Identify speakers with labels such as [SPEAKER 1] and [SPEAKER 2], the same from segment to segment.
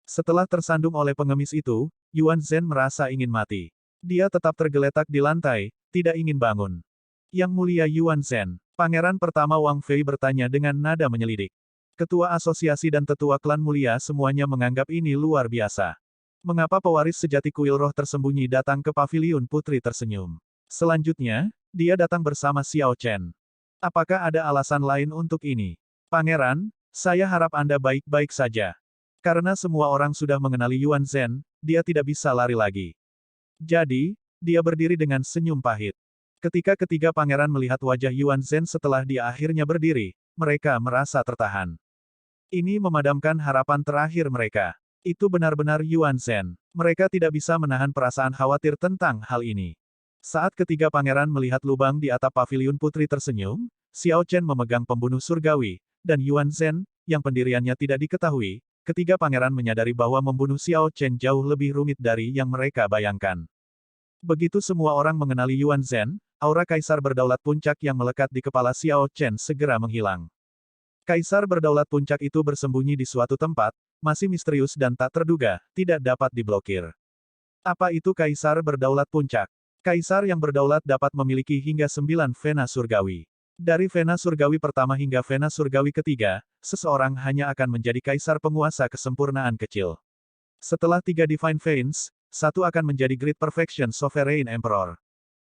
[SPEAKER 1] Setelah tersandung oleh pengemis itu, Yuan Zhen merasa ingin mati. Dia tetap tergeletak di lantai, tidak ingin bangun. Yang mulia Yuan Zhen, Pangeran pertama Wang Fei bertanya dengan nada menyelidik. Ketua asosiasi dan tetua klan mulia semuanya menganggap ini luar biasa. Mengapa pewaris sejati kuil roh tersembunyi datang ke paviliun putri tersenyum? Selanjutnya, dia datang bersama Xiao Chen. Apakah ada alasan lain untuk ini? Pangeran, saya harap Anda baik-baik saja. Karena semua orang sudah mengenali Yuan Zhen, dia tidak bisa lari lagi. Jadi, dia berdiri dengan senyum pahit. Ketika ketiga pangeran melihat wajah Yuan Zhen setelah dia akhirnya berdiri, mereka merasa tertahan. Ini memadamkan harapan terakhir mereka. Itu benar-benar Yuan Zhen. Mereka tidak bisa menahan perasaan khawatir tentang hal ini. Saat ketiga pangeran melihat lubang di atap paviliun putri tersenyum, Xiao Chen memegang pembunuh surgawi, dan Yuan Zhen, yang pendiriannya tidak diketahui, ketiga pangeran menyadari bahwa membunuh Xiao Chen jauh lebih rumit dari yang mereka bayangkan. Begitu semua orang mengenali Yuan Zhen, aura kaisar berdaulat puncak yang melekat di kepala Xiao Chen segera menghilang. Kaisar berdaulat puncak itu bersembunyi di suatu tempat, masih misterius dan tak terduga, tidak dapat diblokir. Apa itu kaisar berdaulat puncak? Kaisar yang berdaulat dapat memiliki hingga 9 vena surgawi. Dari vena surgawi pertama hingga vena surgawi ketiga, seseorang hanya akan menjadi kaisar penguasa kesempurnaan kecil. Setelah 3 Divine Veins, satu akan menjadi Great Perfection Sovereign Emperor.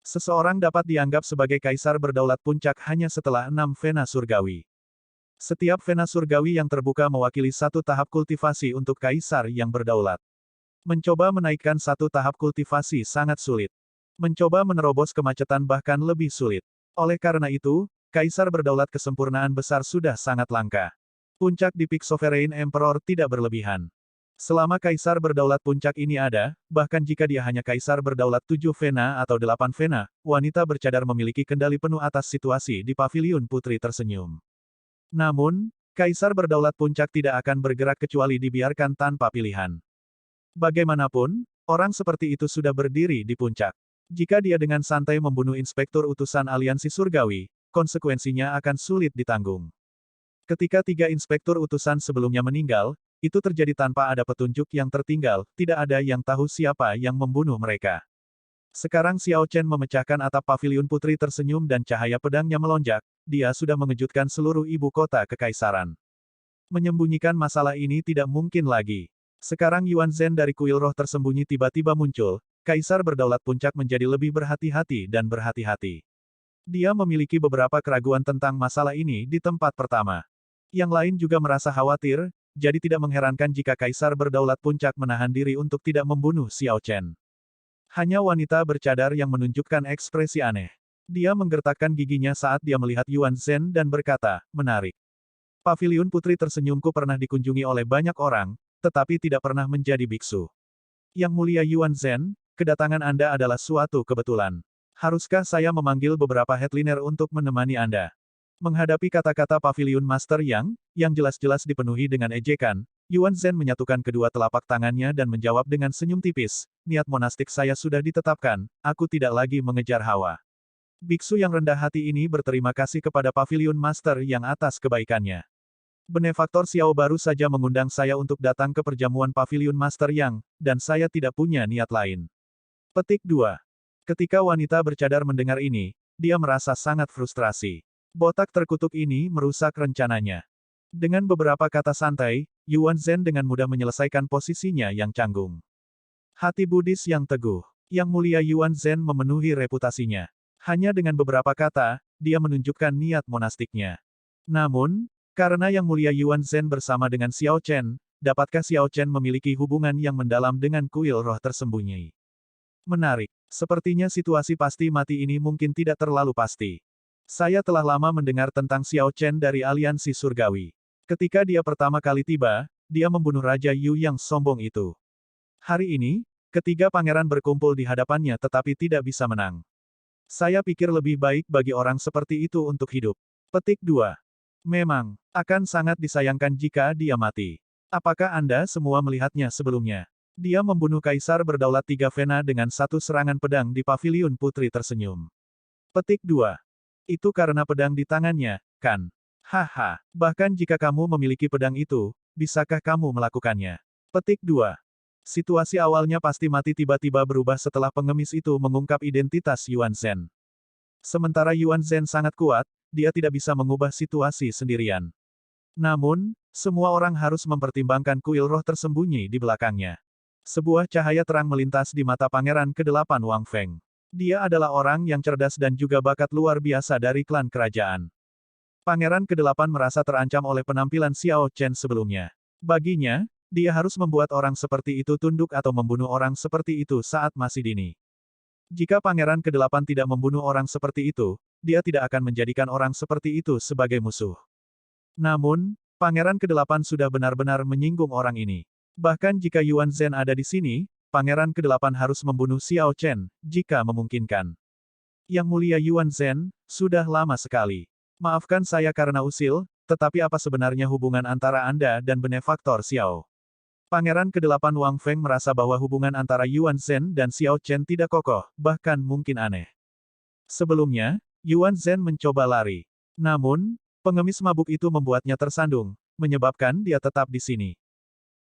[SPEAKER 1] Seseorang dapat dianggap sebagai kaisar berdaulat puncak hanya setelah 6 vena surgawi. Setiap vena surgawi yang terbuka mewakili satu tahap kultivasi untuk kaisar yang berdaulat. Mencoba menaikkan satu tahap kultivasi sangat sulit. Mencoba menerobos kemacetan bahkan lebih sulit. Oleh karena itu, kaisar berdaulat kesempurnaan besar sudah sangat langka. Puncak di Peak Sovereign Emperor tidak berlebihan. Selama kaisar berdaulat puncak ini ada, bahkan jika dia hanya kaisar berdaulat 7 vena atau 8 vena, wanita bercadar memiliki kendali penuh atas situasi di paviliun putri tersenyum. Namun, kaisar berdaulat puncak tidak akan bergerak kecuali dibiarkan tanpa pilihan. Bagaimanapun, orang seperti itu sudah berdiri di puncak. Jika dia dengan santai membunuh inspektur utusan aliansi surgawi, konsekuensinya akan sulit ditanggung. Ketika 3 inspektur utusan sebelumnya meninggal, itu terjadi tanpa ada petunjuk yang tertinggal, tidak ada yang tahu siapa yang membunuh mereka. Sekarang Xiao Chen memecahkan atap paviliun putri tersenyum dan cahaya pedangnya melonjak, dia sudah mengejutkan seluruh ibu kota kekaisaran. Menyembunyikan masalah ini tidak mungkin lagi. Sekarang Yuan Zhen dari kuil roh tersembunyi tiba-tiba muncul, kaisar berdaulat puncak menjadi lebih berhati-hati dan berhati-hati. Dia memiliki beberapa keraguan tentang masalah ini di tempat pertama. Yang lain juga merasa khawatir, jadi tidak mengherankan jika kaisar berdaulat puncak menahan diri untuk tidak membunuh Xiao Chen. Hanya wanita bercadar yang menunjukkan ekspresi aneh. Dia menggertakkan giginya saat dia melihat Yuan Zhen dan berkata, menarik. Paviliun putri tersenyumku pernah dikunjungi oleh banyak orang, tetapi tidak pernah menjadi biksu. Yang mulia Yuan Zhen, kedatangan Anda adalah suatu kebetulan. Haruskah saya memanggil beberapa headliner untuk menemani Anda? Menghadapi kata-kata Paviliun Master yang jelas-jelas dipenuhi dengan ejekan, Yuan Zhen menyatukan kedua telapak tangannya dan menjawab dengan senyum tipis, niat monastik saya sudah ditetapkan, aku tidak lagi mengejar hawa. Biksu yang rendah hati ini berterima kasih kepada Paviliun Master yang atas kebaikannya. Benefaktor Xiao baru saja mengundang saya untuk datang ke perjamuan Paviliun Master Yang, dan saya tidak punya niat lain. Petik 2. Ketika wanita bercadar mendengar ini, dia merasa sangat frustrasi. Botak terkutuk ini merusak rencananya. Dengan beberapa kata santai, Yuan Zhen dengan mudah menyelesaikan posisinya yang canggung. Hati Buddhis yang teguh. Yang mulia Yuan Zhen memenuhi reputasinya. Hanya dengan beberapa kata, dia menunjukkan niat monastiknya. Namun, karena yang mulia Yuan Zhen bersama dengan Xiao Chen, dapatkah Xiao Chen memiliki hubungan yang mendalam dengan kuil roh tersembunyi? Menarik. Sepertinya situasi pasti mati ini mungkin tidak terlalu pasti. Saya telah lama mendengar tentang Xiao Chen dari aliansi surgawi. Ketika dia pertama kali tiba, dia membunuh Raja Yu yang sombong itu. Hari ini, ketiga pangeran berkumpul di hadapannya tetapi tidak bisa menang. Saya pikir lebih baik bagi orang seperti itu untuk hidup. Petik 2. Memang, akan sangat disayangkan jika dia mati. Apakah Anda semua melihatnya sebelumnya? Dia membunuh kaisar berdaulat 3 vena dengan satu serangan pedang di paviliun putri tersenyum. Petik 2. Itu karena pedang di tangannya, kan? Haha, bahkan jika kamu memiliki pedang itu, bisakah kamu melakukannya? Petik 2. Situasi awalnya pasti mati tiba-tiba berubah setelah pengemis itu mengungkap identitas Yuan Zhen. Sementara Yuan Zhen sangat kuat, dia tidak bisa mengubah situasi sendirian. Namun, semua orang harus mempertimbangkan kuil roh tersembunyi di belakangnya. Sebuah cahaya terang melintas di mata Pangeran ke-8 Wang Feng. Dia adalah orang yang cerdas dan juga bakat luar biasa dari klan kerajaan. Pangeran ke-8 merasa terancam oleh penampilan Xiao Chen sebelumnya. Baginya, dia harus membuat orang seperti itu tunduk atau membunuh orang seperti itu saat masih dini. Jika Pangeran ke-8 tidak membunuh orang seperti itu, dia tidak akan menjadikan orang seperti itu sebagai musuh. Namun, Pangeran ke-8 sudah benar-benar menyinggung orang ini. Bahkan jika Yuan Zhen ada di sini, Pangeran ke-8 harus membunuh Xiao Chen, jika memungkinkan. Yang mulia Yuan Zhen, sudah lama sekali. Maafkan saya karena usil, tetapi apa sebenarnya hubungan antara Anda dan benefaktor Xiao? Pangeran ke-8 Wang Feng merasa bahwa hubungan antara Yuan Zhen dan Xiao Chen tidak kokoh, bahkan mungkin aneh. Sebelumnya, Yuan Zhen mencoba lari. Namun, pengemis mabuk itu membuatnya tersandung, menyebabkan dia tetap di sini.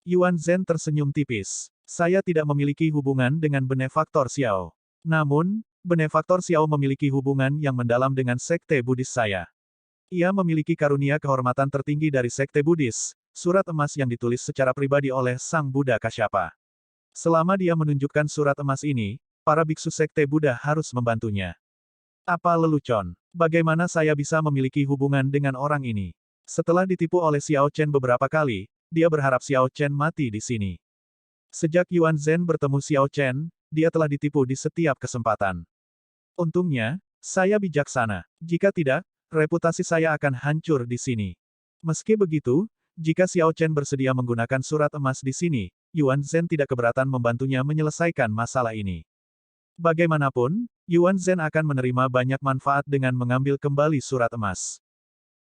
[SPEAKER 1] Yuan Zhen tersenyum tipis. Saya tidak memiliki hubungan dengan benefaktor Xiao. Namun, benefaktor Xiao memiliki hubungan yang mendalam dengan sekte Buddhis saya. Ia memiliki karunia kehormatan tertinggi dari sekte Buddhis, surat emas yang ditulis secara pribadi oleh Sang Buddha Kasyapa. Selama dia menunjukkan surat emas ini, para biksu sekte Buddha harus membantunya. Apa lelucon? Bagaimana saya bisa memiliki hubungan dengan orang ini? Setelah ditipu oleh Xiao Chen beberapa kali, dia berharap Xiao Chen mati di sini. Sejak Yuan Zhen bertemu Xiao Chen, dia telah ditipu di setiap kesempatan. Untungnya, saya bijaksana. Jika tidak, reputasi saya akan hancur di sini. Meski begitu, jika Xiao Chen bersedia menggunakan surat emas di sini, Yuan Zhen tidak keberatan membantunya menyelesaikan masalah ini. Bagaimanapun, Yuan Zhen akan menerima banyak manfaat dengan mengambil kembali surat emas.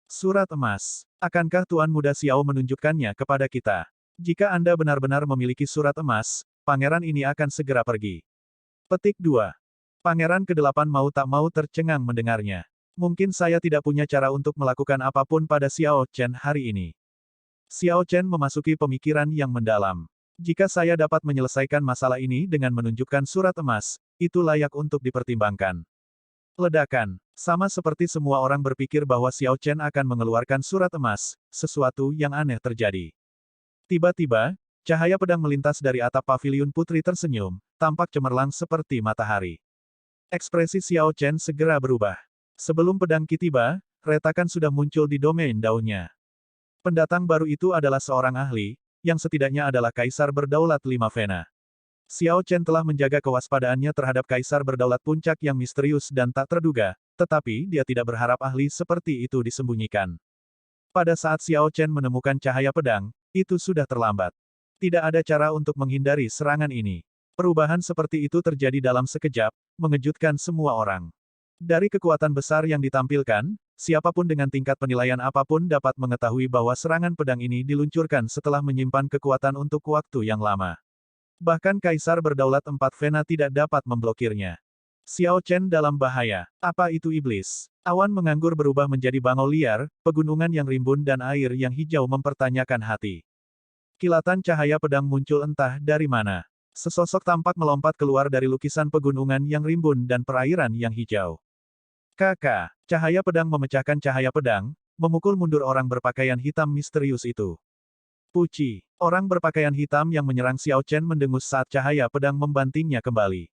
[SPEAKER 1] Surat emas. Akankah Tuan Muda Xiao menunjukkannya kepada kita? Jika Anda benar-benar memiliki surat emas, pangeran ini akan segera pergi. Petik 2. Pangeran ke-8 mau tak mau tercengang mendengarnya. Mungkin saya tidak punya cara untuk melakukan apapun pada Xiao Chen hari ini. Xiao Chen memasuki pemikiran yang mendalam. Jika saya dapat menyelesaikan masalah ini dengan menunjukkan surat emas, itu layak untuk dipertimbangkan. Ledakan. Sama seperti semua orang berpikir bahwa Xiao Chen akan mengeluarkan surat emas, sesuatu yang aneh terjadi. Tiba-tiba, cahaya pedang melintas dari atap paviliun putri tersenyum, tampak cemerlang seperti matahari. Ekspresi Xiao Chen segera berubah. Sebelum pedang Qi tiba, retakan sudah muncul di domain daunnya. Pendatang baru itu adalah seorang ahli, yang setidaknya adalah Kaisar Berdaulat 5 Vena. Xiao Chen telah menjaga kewaspadaannya terhadap Kaisar Berdaulat Puncak yang misterius dan tak terduga, tetapi dia tidak berharap ahli seperti itu disembunyikan. Pada saat Xiao Chen menemukan cahaya pedang, itu sudah terlambat. Tidak ada cara untuk menghindari serangan ini. Perubahan seperti itu terjadi dalam sekejap, mengejutkan semua orang. Dari kekuatan besar yang ditampilkan, siapapun dengan tingkat penilaian apapun dapat mengetahui bahwa serangan pedang ini diluncurkan setelah menyimpan kekuatan untuk waktu yang lama. Bahkan Kaisar Berdaulat 4 Vena tidak dapat memblokirnya. Xiao Chen dalam bahaya. Apa itu iblis? Awan menganggur berubah menjadi bangau liar, pegunungan yang rimbun dan air yang hijau mempertanyakan hati. Kilatan cahaya pedang muncul entah dari mana. Sesosok tampak melompat keluar dari lukisan pegunungan yang rimbun dan perairan yang hijau. Kakak, cahaya pedang memecahkan cahaya pedang, memukul mundur orang berpakaian hitam misterius itu. Puci, orang berpakaian hitam yang menyerang Xiao Chen mendengus saat cahaya pedang membantingnya kembali.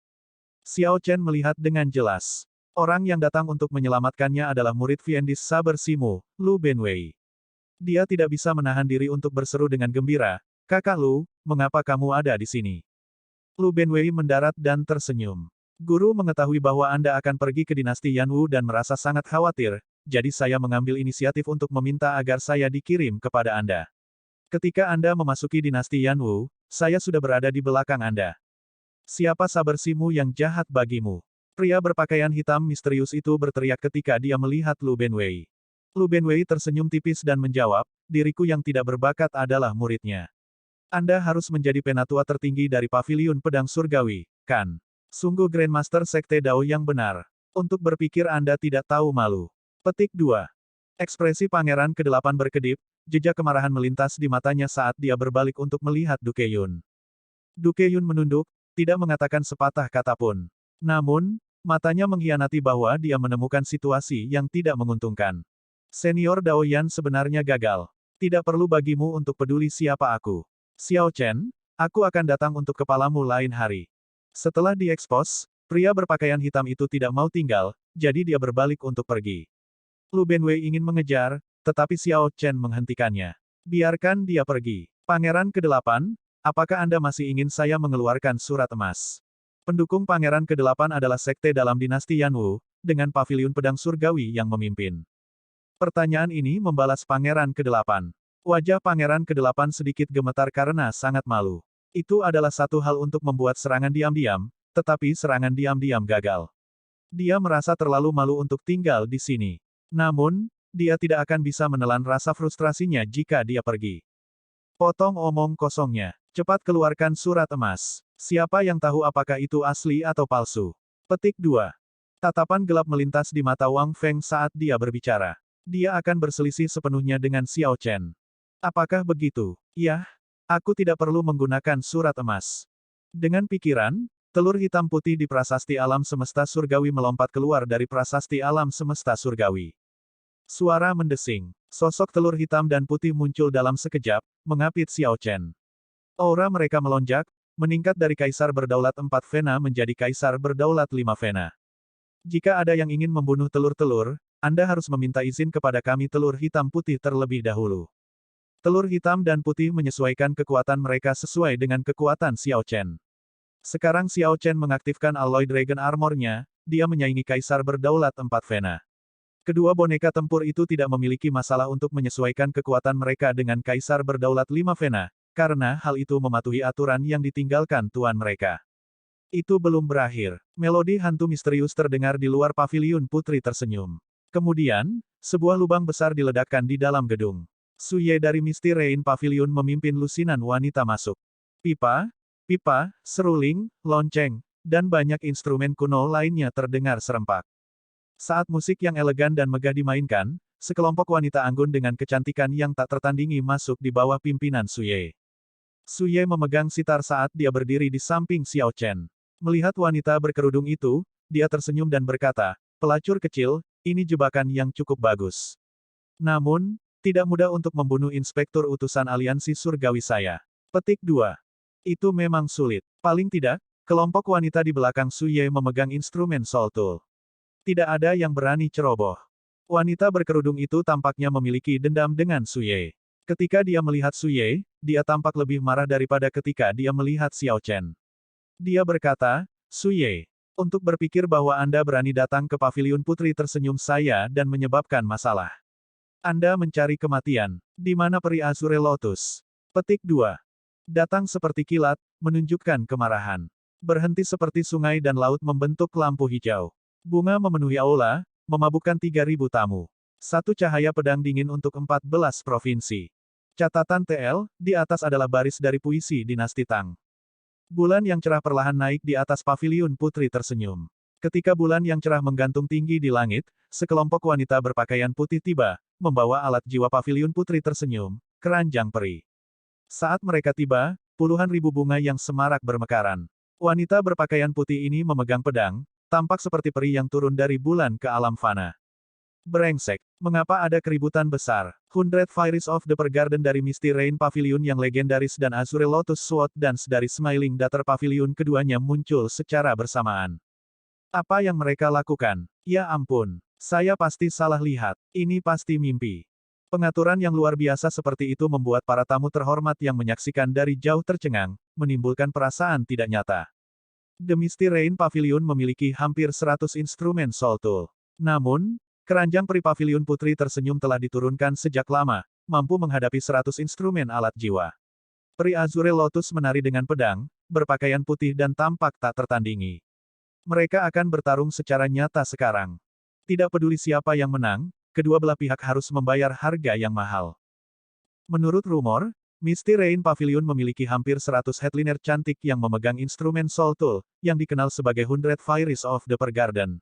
[SPEAKER 1] Xiao Chen melihat dengan jelas. Orang yang datang untuk menyelamatkannya adalah murid Fiendis Saber Simu, Lu Benwei. Dia tidak bisa menahan diri untuk berseru dengan gembira, "Kakak Lu, mengapa kamu ada di sini?" Lu Benwei mendarat dan tersenyum. Guru mengetahui bahwa Anda akan pergi ke dinasti Yanwu dan merasa sangat khawatir, jadi saya mengambil inisiatif untuk meminta agar saya dikirim kepada Anda. Ketika Anda memasuki dinasti Yanwu, saya sudah berada di belakang Anda. Siapa Saber Simu yang jahat bagimu? Pria berpakaian hitam misterius itu berteriak ketika dia melihat Lu Benwei. Lu Benwei tersenyum tipis dan menjawab, diriku yang tidak berbakat adalah muridnya. Anda harus menjadi penatua tertinggi dari paviliun pedang surgawi, kan? Sungguh Grandmaster Sekte Dao yang benar. Untuk berpikir Anda tidak tahu malu. Petik 2. Ekspresi Pangeran ke-8 berkedip, jejak kemarahan melintas di matanya saat dia berbalik untuk melihat Du Keyun. Du Keyun menunduk, tidak mengatakan sepatah kata pun. Namun, matanya mengkhianati bahwa dia menemukan situasi yang tidak menguntungkan. Senior Daoyan sebenarnya gagal. Tidak perlu bagimu untuk peduli siapa aku. Xiao Chen, aku akan datang untuk kepalamu lain hari. Setelah diekspos, pria berpakaian hitam itu tidak mau tinggal, jadi dia berbalik untuk pergi. Lu Benwei ingin mengejar, tetapi Xiao Chen menghentikannya. Biarkan dia pergi. Pangeran ke-8, apakah Anda masih ingin saya mengeluarkan surat emas? Pendukung Pangeran ke-8 adalah sekte dalam dinasti Yanwu, dengan paviliun pedang surgawi yang memimpin. Pertanyaan ini membalas Pangeran ke-8. Wajah Pangeran ke-8 sedikit gemetar karena sangat malu. Itu adalah satu hal untuk membuat serangan diam-diam, tetapi serangan diam-diam gagal. Dia merasa terlalu malu untuk tinggal di sini. Namun, dia tidak akan bisa menelan rasa frustrasinya jika dia pergi. Potong omong kosongnya. Cepat keluarkan surat emas. Siapa yang tahu apakah itu asli atau palsu? Petik 2. Tatapan gelap melintas di mata Wang Feng saat dia berbicara. Dia akan berselisih sepenuhnya dengan Xiao Chen. Apakah begitu? Yah, aku tidak perlu menggunakan surat emas. Dengan pikiran, telur hitam putih di prasasti alam semesta surgawi melompat keluar dari prasasti alam semesta surgawi. Suara mendesing. Sosok telur hitam dan putih muncul dalam sekejap, mengapit Xiao Chen. Aura mereka melonjak, meningkat dari kaisar berdaulat 4 vena menjadi kaisar berdaulat 5 vena. Jika ada yang ingin membunuh telur-telur, Anda harus meminta izin kepada kami telur hitam putih terlebih dahulu. Telur hitam dan putih menyesuaikan kekuatan mereka sesuai dengan kekuatan Xiao Chen. Sekarang Xiao Chen mengaktifkan Alloy Dragon Armor-nya, dia menyaingi kaisar berdaulat 4 vena. Kedua boneka tempur itu tidak memiliki masalah untuk menyesuaikan kekuatan mereka dengan kaisar berdaulat 5 vena, karena hal itu mematuhi aturan yang ditinggalkan tuan mereka. Itu belum berakhir. Melodi hantu misterius terdengar di luar paviliun putri tersenyum. Kemudian, sebuah lubang besar diledakkan di dalam gedung. Su Ye dari Misty Rain Pavilion memimpin lusinan wanita masuk. Pipa, seruling, lonceng, dan banyak instrumen kuno lainnya terdengar serempak. Saat musik yang elegan dan megah dimainkan, sekelompok wanita anggun dengan kecantikan yang tak tertandingi masuk di bawah pimpinan Su Ye. Su Ye memegang sitar saat dia berdiri di samping Xiao Chen. Melihat wanita berkerudung itu, dia tersenyum dan berkata, "Pelacur kecil, ini jebakan yang cukup bagus. Namun, tidak mudah untuk membunuh inspektur utusan aliansi surgawi saya." Petik 2. Itu memang sulit. Paling tidak, kelompok wanita di belakang Su Ye memegang instrumen Soul Tool. Tidak ada yang berani ceroboh. Wanita berkerudung itu tampaknya memiliki dendam dengan Su Ye. Ketika dia melihat Su Ye, dia tampak lebih marah daripada ketika dia melihat Xiao Chen. Dia berkata, "Su Ye, untuk berpikir bahwa Anda berani datang ke paviliun putri tersenyum saya dan menyebabkan masalah. Anda mencari kematian. Di mana peri Azure Lotus?" Petik 2. Datang seperti kilat, menunjukkan kemarahan. Berhenti seperti sungai dan laut membentuk lampu hijau. Bunga memenuhi aula, memabukkan 3.000 tamu. Satu cahaya pedang dingin untuk 14 provinsi. Catatan TL, di atas adalah baris dari puisi dinasti Tang. Bulan yang cerah perlahan naik di atas paviliun putri tersenyum. Ketika bulan yang cerah menggantung tinggi di langit, sekelompok wanita berpakaian putih tiba, membawa alat jiwa paviliun putri tersenyum, keranjang peri. Saat mereka tiba, puluhan ribu bunga yang semarak bermekaran. Wanita berpakaian putih ini memegang pedang, tampak seperti peri yang turun dari bulan ke alam fana. Brengsek. Mengapa ada keributan besar? 100 Fairies of the Garden dari Misty Rain Pavilion yang legendaris dan Azure Lotus Sword Dance dari Smiling Datar Pavilion keduanya muncul secara bersamaan. Apa yang mereka lakukan? Ya ampun. Saya pasti salah lihat. Ini pasti mimpi. Pengaturan yang luar biasa seperti itu membuat para tamu terhormat yang menyaksikan dari jauh tercengang, menimbulkan perasaan tidak nyata. The Misty Rain Pavilion memiliki hampir 100 instrumen Soul Tool. Namun, keranjang peri Pavilion Putri tersenyum telah diturunkan sejak lama, mampu menghadapi 100 instrumen alat jiwa. Peri Azure Lotus menari dengan pedang, berpakaian putih dan tampak tak tertandingi. Mereka akan bertarung secara nyata sekarang. Tidak peduli siapa yang menang, kedua belah pihak harus membayar harga yang mahal. Menurut rumor, Misty Rain Pavilion memiliki hampir 100 headliner cantik yang memegang instrumen Soul Tool, yang dikenal sebagai 100 Fairies of the Garden.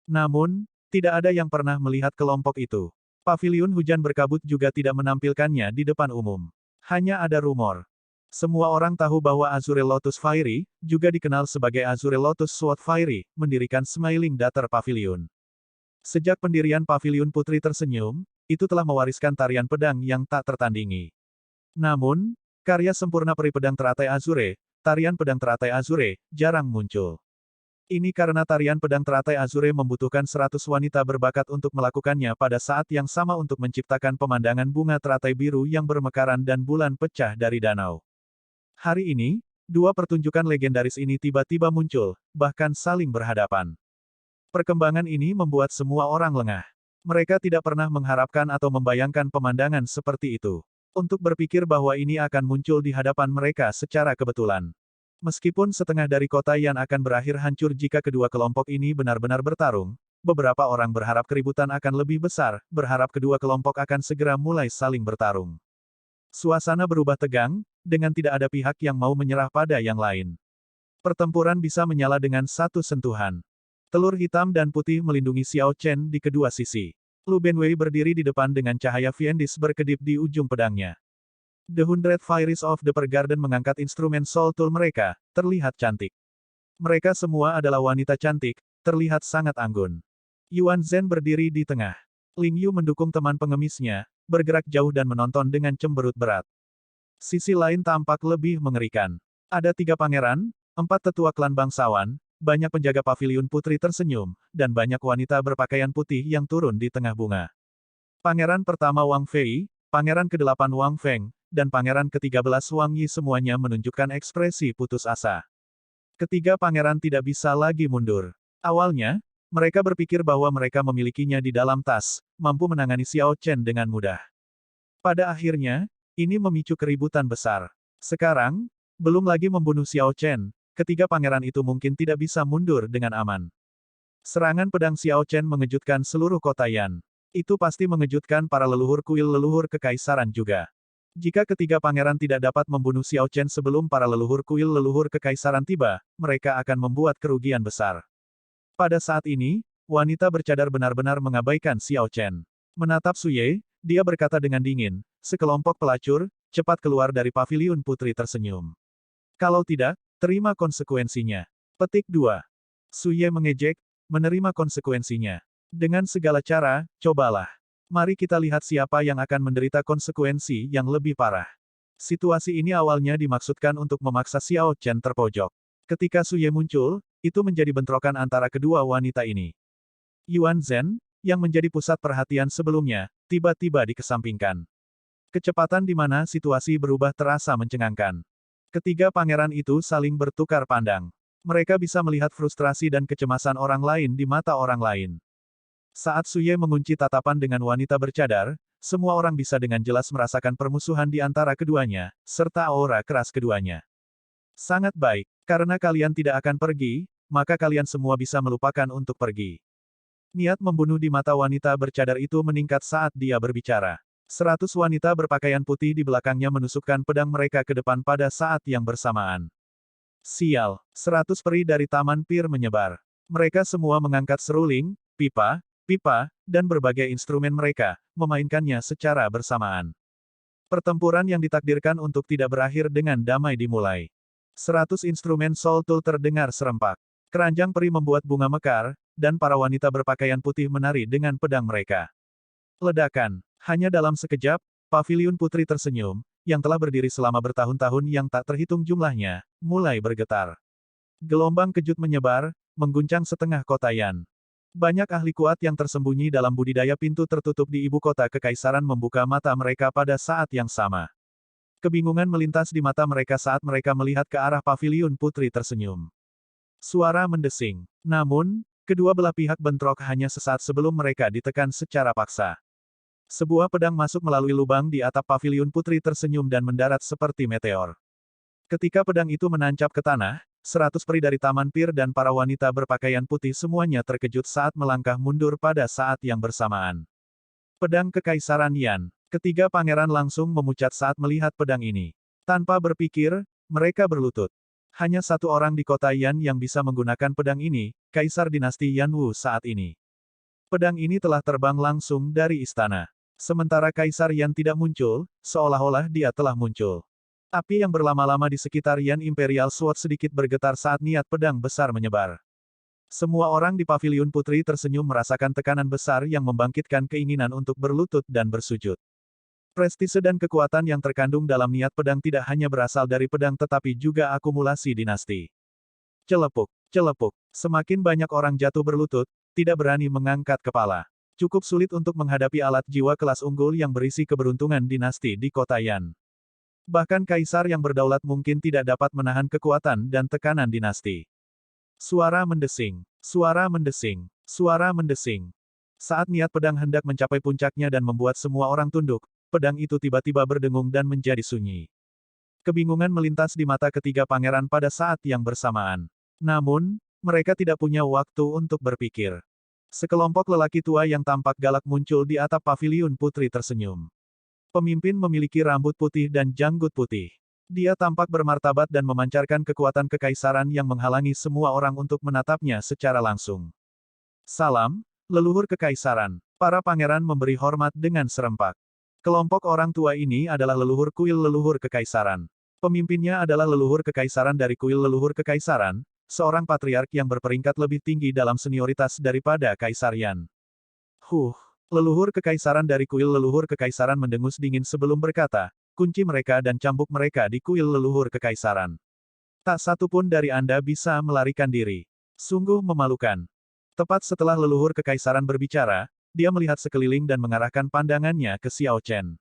[SPEAKER 1] Namun, tidak ada yang pernah melihat kelompok itu. Paviliun hujan berkabut juga tidak menampilkannya di depan umum. Hanya ada rumor. Semua orang tahu bahwa Azure Lotus Fiery, juga dikenal sebagai Azure Lotus Sword Fiery, mendirikan Smiling Daughter Pavilion. Sejak pendirian Paviliun Putri Tersenyum, itu telah mewariskan tarian pedang yang tak tertandingi. Namun, karya sempurna peri pedang teratai Azure, tarian pedang teratai Azure, jarang muncul. Ini karena tarian pedang teratai Azure membutuhkan 100 wanita berbakat untuk melakukannya pada saat yang sama untuk menciptakan pemandangan bunga teratai biru yang bermekaran dan bulan pecah dari danau. Hari ini, dua pertunjukan legendaris ini tiba-tiba muncul, bahkan saling berhadapan. Perkembangan ini membuat semua orang lengah. Mereka tidak pernah mengharapkan atau membayangkan pemandangan seperti itu. Untuk berpikir bahwa ini akan muncul di hadapan mereka secara kebetulan. Meskipun setengah dari kota Yan akan berakhir hancur jika kedua kelompok ini benar-benar bertarung, beberapa orang berharap keributan akan lebih besar, berharap kedua kelompok akan segera mulai saling bertarung. Suasana berubah tegang, dengan tidak ada pihak yang mau menyerah pada yang lain. Pertempuran bisa menyala dengan satu sentuhan. Telur hitam dan putih melindungi Xiao Chen di kedua sisi. Lu Benwei berdiri di depan dengan cahaya Fiendis berkedip di ujung pedangnya. The Hundred Fairies of the Pergarden mengangkat instrumen Soul Tool mereka, terlihat cantik. Mereka semua adalah wanita cantik, terlihat sangat anggun. Yuan Zhen berdiri di tengah. Ling Yu mendukung teman pengemisnya, bergerak jauh dan menonton dengan cemberut berat. Sisi lain tampak lebih mengerikan. Ada 3 pangeran, 4 tetua klan bangsawan, banyak penjaga paviliun putri tersenyum, dan banyak wanita berpakaian putih yang turun di tengah bunga. Pangeran pertama Wang Fei, pangeran ke-8 Wang Feng, dan pangeran ke-13 Wang Yi semuanya menunjukkan ekspresi putus asa. Ketiga pangeran tidak bisa lagi mundur. Awalnya, mereka berpikir bahwa mereka memilikinya di dalam tas, mampu menangani Xiao Chen dengan mudah. Pada akhirnya, ini memicu keributan besar. Sekarang, belum lagi membunuh Xiao Chen, ketiga pangeran itu mungkin tidak bisa mundur dengan aman. Serangan pedang Xiao Chen mengejutkan seluruh kota Yan. Itu pasti mengejutkan para leluhur kuil leluhur kekaisaran juga. Jika ketiga pangeran tidak dapat membunuh Xiao Chen sebelum para leluhur kuil leluhur kekaisaran tiba, mereka akan membuat kerugian besar. Pada saat ini, wanita bercadar benar-benar mengabaikan Xiao Chen. Menatap Suye, dia berkata dengan dingin, sekelompok pelacur, cepat keluar dari paviliun putri tersenyum. Kalau tidak, terima konsekuensinya. Petik 2. Suye mengejek, menerima konsekuensinya. Dengan segala cara, cobalah. Mari kita lihat siapa yang akan menderita konsekuensi yang lebih parah. Situasi ini awalnya dimaksudkan untuk memaksa Xiao Chen terpojok. Ketika Suye muncul, itu menjadi bentrokan antara kedua wanita ini. Yuan Zhen, yang menjadi pusat perhatian sebelumnya, tiba-tiba dikesampingkan. Kecepatan di mana situasi berubah terasa mencengangkan. Ketiga pangeran itu saling bertukar pandang. Mereka bisa melihat frustrasi dan kecemasan orang lain di mata orang lain. Saat Suye mengunci tatapan dengan wanita bercadar, semua orang bisa dengan jelas merasakan permusuhan di antara keduanya, serta aura keras keduanya. Sangat baik, karena kalian tidak akan pergi, maka kalian semua bisa melupakan untuk pergi. Niat membunuh di mata wanita bercadar itu meningkat saat dia berbicara. 100 wanita berpakaian putih di belakangnya menusukkan pedang mereka ke depan pada saat yang bersamaan. Sial, 100 peri dari Taman Pir menyebar. Mereka semua mengangkat seruling, pipa, dan berbagai instrumen mereka, memainkannya secara bersamaan. Pertempuran yang ditakdirkan untuk tidak berakhir dengan damai dimulai. 100 instrumen Soul Tool terdengar serempak. Keranjang peri membuat bunga mekar, dan para wanita berpakaian putih menari dengan pedang mereka. Ledakan. Hanya dalam sekejap, paviliun putri tersenyum, yang telah berdiri selama bertahun-tahun yang tak terhitung jumlahnya, mulai bergetar. Gelombang kejut menyebar, mengguncang setengah kota Yan. Banyak ahli kuat yang tersembunyi dalam budidaya pintu tertutup di ibu kota kekaisaran membuka mata mereka pada saat yang sama. Kebingungan melintas di mata mereka saat mereka melihat ke arah paviliun putri tersenyum. Suara mendesing. Namun, kedua belah pihak bentrok hanya sesaat sebelum mereka ditekan secara paksa. Sebuah pedang masuk melalui lubang di atap paviliun putri tersenyum dan mendarat seperti meteor. Ketika pedang itu menancap ke tanah, 100 peri dari Taman Pir dan para wanita berpakaian putih semuanya terkejut saat melangkah mundur pada saat yang bersamaan. Pedang Kekaisaran Yan. Ketiga pangeran langsung memucat saat melihat pedang ini. Tanpa berpikir, mereka berlutut. Hanya satu orang di kota Yan yang bisa menggunakan pedang ini, Kaisar Dinasti Yan Wu saat ini. Pedang ini telah terbang langsung dari istana. Sementara Kaisar Yan tidak muncul, seolah-olah dia telah muncul. Api yang berlama-lama di sekitar Yan Imperial Sword sedikit bergetar saat niat pedang besar menyebar. Semua orang di Paviliun Putri tersenyum merasakan tekanan besar yang membangkitkan keinginan untuk berlutut dan bersujud. Prestise dan kekuatan yang terkandung dalam niat pedang tidak hanya berasal dari pedang tetapi juga akumulasi dinasti. Celepuk, celepuk. Semakin banyak orang jatuh berlutut, tidak berani mengangkat kepala. Cukup sulit untuk menghadapi alat jiwa kelas unggul yang berisi keberuntungan dinasti di kota Yan. Bahkan kaisar yang berdaulat mungkin tidak dapat menahan kekuatan dan tekanan dinasti. Suara mendesing, suara mendesing, suara mendesing. Saat niat pedang hendak mencapai puncaknya dan membuat semua orang tunduk, pedang itu tiba-tiba berdengung dan menjadi sunyi. Kebingungan melintas di mata ketiga pangeran pada saat yang bersamaan. Namun, mereka tidak punya waktu untuk berpikir. Sekelompok lelaki tua yang tampak galak muncul di atap Paviliun Putri tersenyum. Pemimpin memiliki rambut putih dan janggut putih. Dia tampak bermartabat dan memancarkan kekuatan kekaisaran yang menghalangi semua orang untuk menatapnya secara langsung. Salam, leluhur kekaisaran. Para pangeran memberi hormat dengan serempak. Kelompok orang tua ini adalah leluhur kuil leluhur kekaisaran. Pemimpinnya adalah leluhur kekaisaran dari kuil leluhur kekaisaran, seorang patriark yang berperingkat lebih tinggi dalam senioritas daripada Kaisar Yan. Leluhur kekaisaran dari kuil leluhur kekaisaran mendengus dingin sebelum berkata, kunci mereka dan cambuk mereka di kuil leluhur kekaisaran. Tak satu pun dari Anda bisa melarikan diri. Sungguh memalukan. Tepat setelah leluhur kekaisaran berbicara, dia melihat sekeliling dan mengarahkan pandangannya ke Xiao Chen.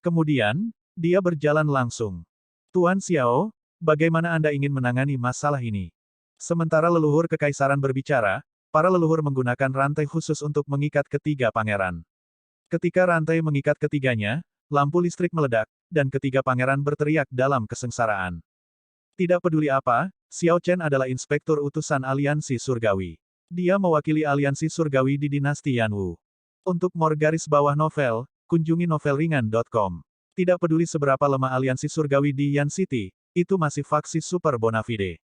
[SPEAKER 1] Kemudian, dia berjalan langsung. Tuan Xiao, bagaimana Anda ingin menangani masalah ini? Sementara leluhur kekaisaran berbicara, para leluhur menggunakan rantai khusus untuk mengikat ketiga pangeran. Ketika rantai mengikat ketiganya, lampu listrik meledak, dan ketiga pangeran berteriak dalam kesengsaraan. Tidak peduli apa, Xiao Chen adalah inspektur utusan Aliansi Surgawi. Dia mewakili Aliansi Surgawi di dinasti Yanwu. Untuk more garis bawah novel, kunjungi novelringan.com. Tidak peduli seberapa lemah Aliansi Surgawi di Yan City, itu masih faksi super bona fide.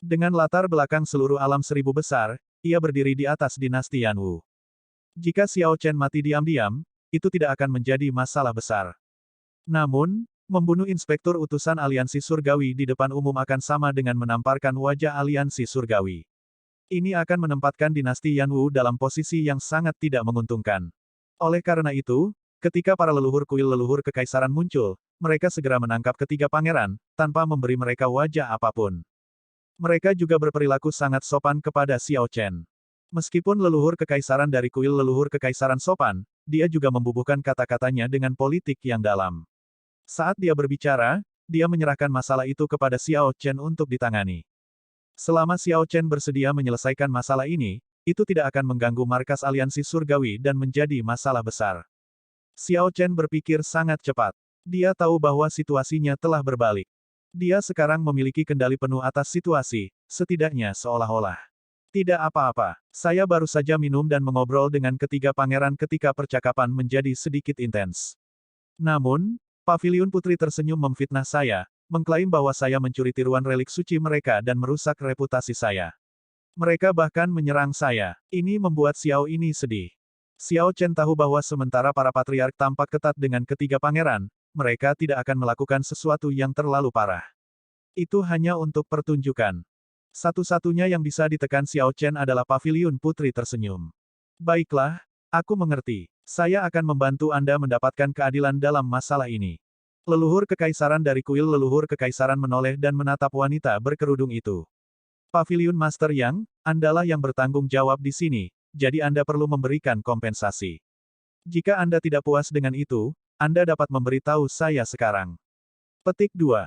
[SPEAKER 1] Dengan latar belakang seluruh alam seribu besar, ia berdiri di atas dinasti Yanwu. Jika Xiao Chen mati diam-diam, itu tidak akan menjadi masalah besar. Namun, membunuh inspektur utusan Aliansi Surgawi di depan umum akan sama dengan menamparkan wajah Aliansi Surgawi. Ini akan menempatkan dinasti Yanwu dalam posisi yang sangat tidak menguntungkan. Oleh karena itu, ketika para leluhur kuil leluhur kekaisaran muncul, mereka segera menangkap ketiga pangeran, tanpa memberi mereka wajah apapun. Mereka juga berperilaku sangat sopan kepada Xiao Chen. Meskipun leluhur kekaisaran dari kuil leluhur kekaisaran sopan, dia juga membubuhkan kata-katanya dengan politik yang dalam. Saat dia berbicara, dia menyerahkan masalah itu kepada Xiao Chen untuk ditangani. Selama Xiao Chen bersedia menyelesaikan masalah ini, itu tidak akan mengganggu markas Aliansi Surgawi dan menjadi masalah besar. Xiao Chen berpikir sangat cepat. Dia tahu bahwa situasinya telah berbalik. Dia sekarang memiliki kendali penuh atas situasi, setidaknya seolah-olah. Tidak apa-apa, saya baru saja minum dan mengobrol dengan ketiga pangeran ketika percakapan menjadi sedikit intens. Namun, Paviliun Putri tersenyum memfitnah saya, mengklaim bahwa saya mencuri tiruan relik suci mereka dan merusak reputasi saya. Mereka bahkan menyerang saya. Ini membuat Xiao ini sedih. Xiao Chen tahu bahwa sementara para patriark tampak ketat dengan ketiga pangeran, mereka tidak akan melakukan sesuatu yang terlalu parah. Itu hanya untuk pertunjukan. Satu-satunya yang bisa ditekan Xiao Chen adalah Paviliun Putri tersenyum. Baiklah, aku mengerti. Saya akan membantu Anda mendapatkan keadilan dalam masalah ini. Leluhur kekaisaran dari kuil leluhur kekaisaran menoleh dan menatap wanita berkerudung itu. Paviliun Master Yang, Andalah yang bertanggung jawab di sini, jadi Anda perlu memberikan kompensasi. Jika Anda tidak puas dengan itu, Anda dapat memberitahu saya sekarang. Petik 2.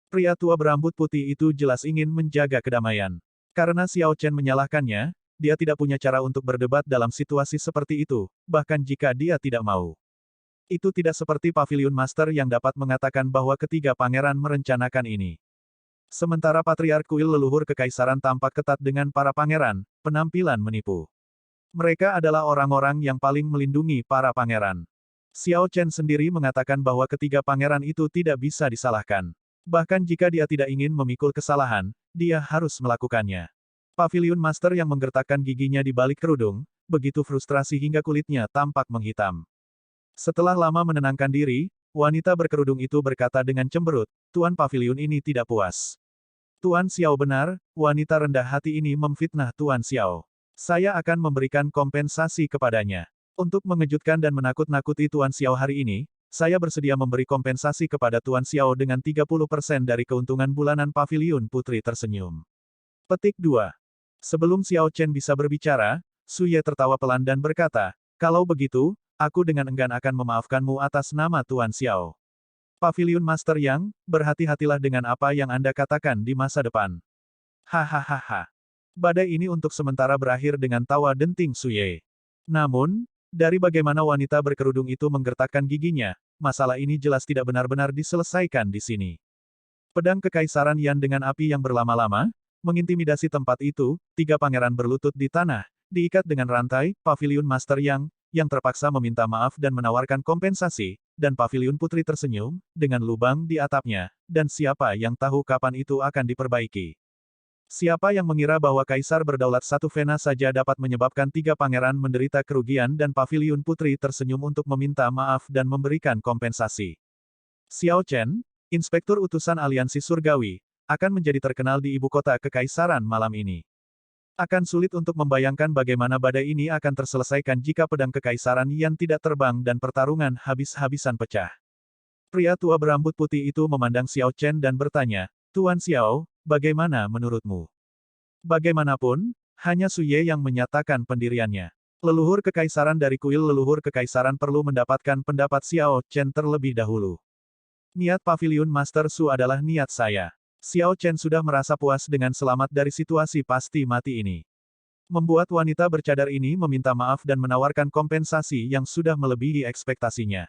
[SPEAKER 1] Pria tua berambut putih itu jelas ingin menjaga kedamaian. Karena Xiao Chen menyalahkannya, dia tidak punya cara untuk berdebat dalam situasi seperti itu, bahkan jika dia tidak mau. Itu tidak seperti Paviliun Master yang dapat mengatakan bahwa ketiga pangeran merencanakan ini. Sementara Patriark Kuil leluhur kekaisaran tampak ketat dengan para pangeran, penampilan menipu. Mereka adalah orang-orang yang paling melindungi para pangeran. Xiao Chen sendiri mengatakan bahwa ketiga pangeran itu tidak bisa disalahkan. Bahkan jika dia tidak ingin memikul kesalahan, dia harus melakukannya. Paviliun Master yang menggertakkan giginya di balik kerudung, begitu frustrasi hingga kulitnya tampak menghitam. Setelah lama menenangkan diri, wanita berkerudung itu berkata dengan cemberut, Tuan Paviliun ini tidak puas. Tuan Xiao benar, wanita rendah hati ini memfitnah Tuan Xiao. Saya akan memberikan kompensasi kepadanya. Untuk mengejutkan dan menakut-nakuti Tuan Xiao hari ini, saya bersedia memberi kompensasi kepada Tuan Xiao dengan 30% dari keuntungan bulanan Paviliun Putri tersenyum. Petik 2. Sebelum Xiao Chen bisa berbicara, Su Ye tertawa pelan dan berkata, kalau begitu, aku dengan enggan akan memaafkanmu atas nama Tuan Xiao. Paviliun Master Yang, berhati-hatilah dengan apa yang Anda katakan di masa depan. Hahaha. Badai ini untuk sementara berakhir dengan tawa denting Su Ye. Namun, dari bagaimana wanita berkerudung itu menggertakkan giginya, masalah ini jelas tidak benar-benar diselesaikan di sini. Pedang Kekaisaran Yan dengan api yang berlama-lama, mengintimidasi tempat itu, 3 pangeran berlutut di tanah, diikat dengan rantai, Paviliun Master yang terpaksa meminta maaf dan menawarkan kompensasi, dan Paviliun Putri tersenyum, dengan lubang di atapnya, dan siapa yang tahu kapan itu akan diperbaiki. Siapa yang mengira bahwa Kaisar berdaulat satu Vena saja dapat menyebabkan 3 pangeran menderita kerugian dan Paviliun Putri tersenyum untuk meminta maaf dan memberikan kompensasi. Xiao Chen, Inspektur Utusan Aliansi Surgawi, akan menjadi terkenal di ibu kota Kekaisaran malam ini. Akan sulit untuk membayangkan bagaimana badai ini akan terselesaikan jika pedang Kekaisaran Yan tidak terbang dan pertarungan habis-habisan pecah. Pria tua berambut putih itu memandang Xiao Chen dan bertanya, Tuan Xiao, bagaimana menurutmu? Bagaimanapun, hanya Su Ye yang menyatakan pendiriannya. Leluhur Kekaisaran dari kuil leluhur Kekaisaran perlu mendapatkan pendapat Xiao Chen terlebih dahulu. Niat Paviliun Master Su adalah niat saya. Xiao Chen sudah merasa puas dengan selamat dari situasi pasti mati ini. Membuat wanita bercadar ini meminta maaf dan menawarkan kompensasi yang sudah melebihi ekspektasinya.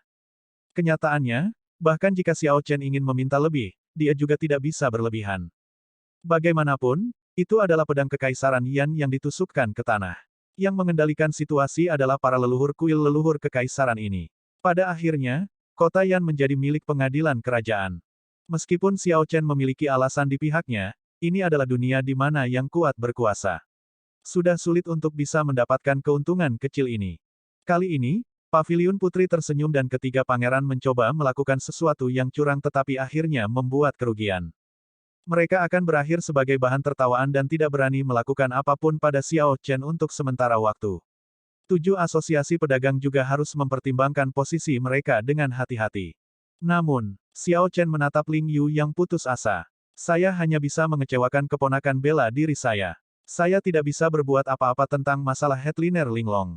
[SPEAKER 1] Kenyataannya, bahkan jika Xiao Chen ingin meminta lebih, dia juga tidak bisa berlebihan. Bagaimanapun, itu adalah pedang Kekaisaran Yan yang ditusukkan ke tanah. Yang mengendalikan situasi adalah para leluhur kuil leluhur Kekaisaran ini. Pada akhirnya, kota Yan menjadi milik pengadilan kerajaan. Meskipun Xiao Chen memiliki alasan di pihaknya, ini adalah dunia di mana yang kuat berkuasa. Sudah sulit untuk bisa mendapatkan keuntungan kecil ini. Kali ini, Paviliun Putri tersenyum dan ketiga pangeran mencoba melakukan sesuatu yang curang tetapi akhirnya membuat kerugian. Mereka akan berakhir sebagai bahan tertawaan dan tidak berani melakukan apapun pada Xiao Chen untuk sementara waktu. 7 asosiasi pedagang juga harus mempertimbangkan posisi mereka dengan hati-hati. Namun, Xiao Chen menatap Ling Yu yang putus asa. Saya hanya bisa mengecewakan keponakan bela diri saya. Saya tidak bisa berbuat apa-apa tentang masalah headliner Linglong.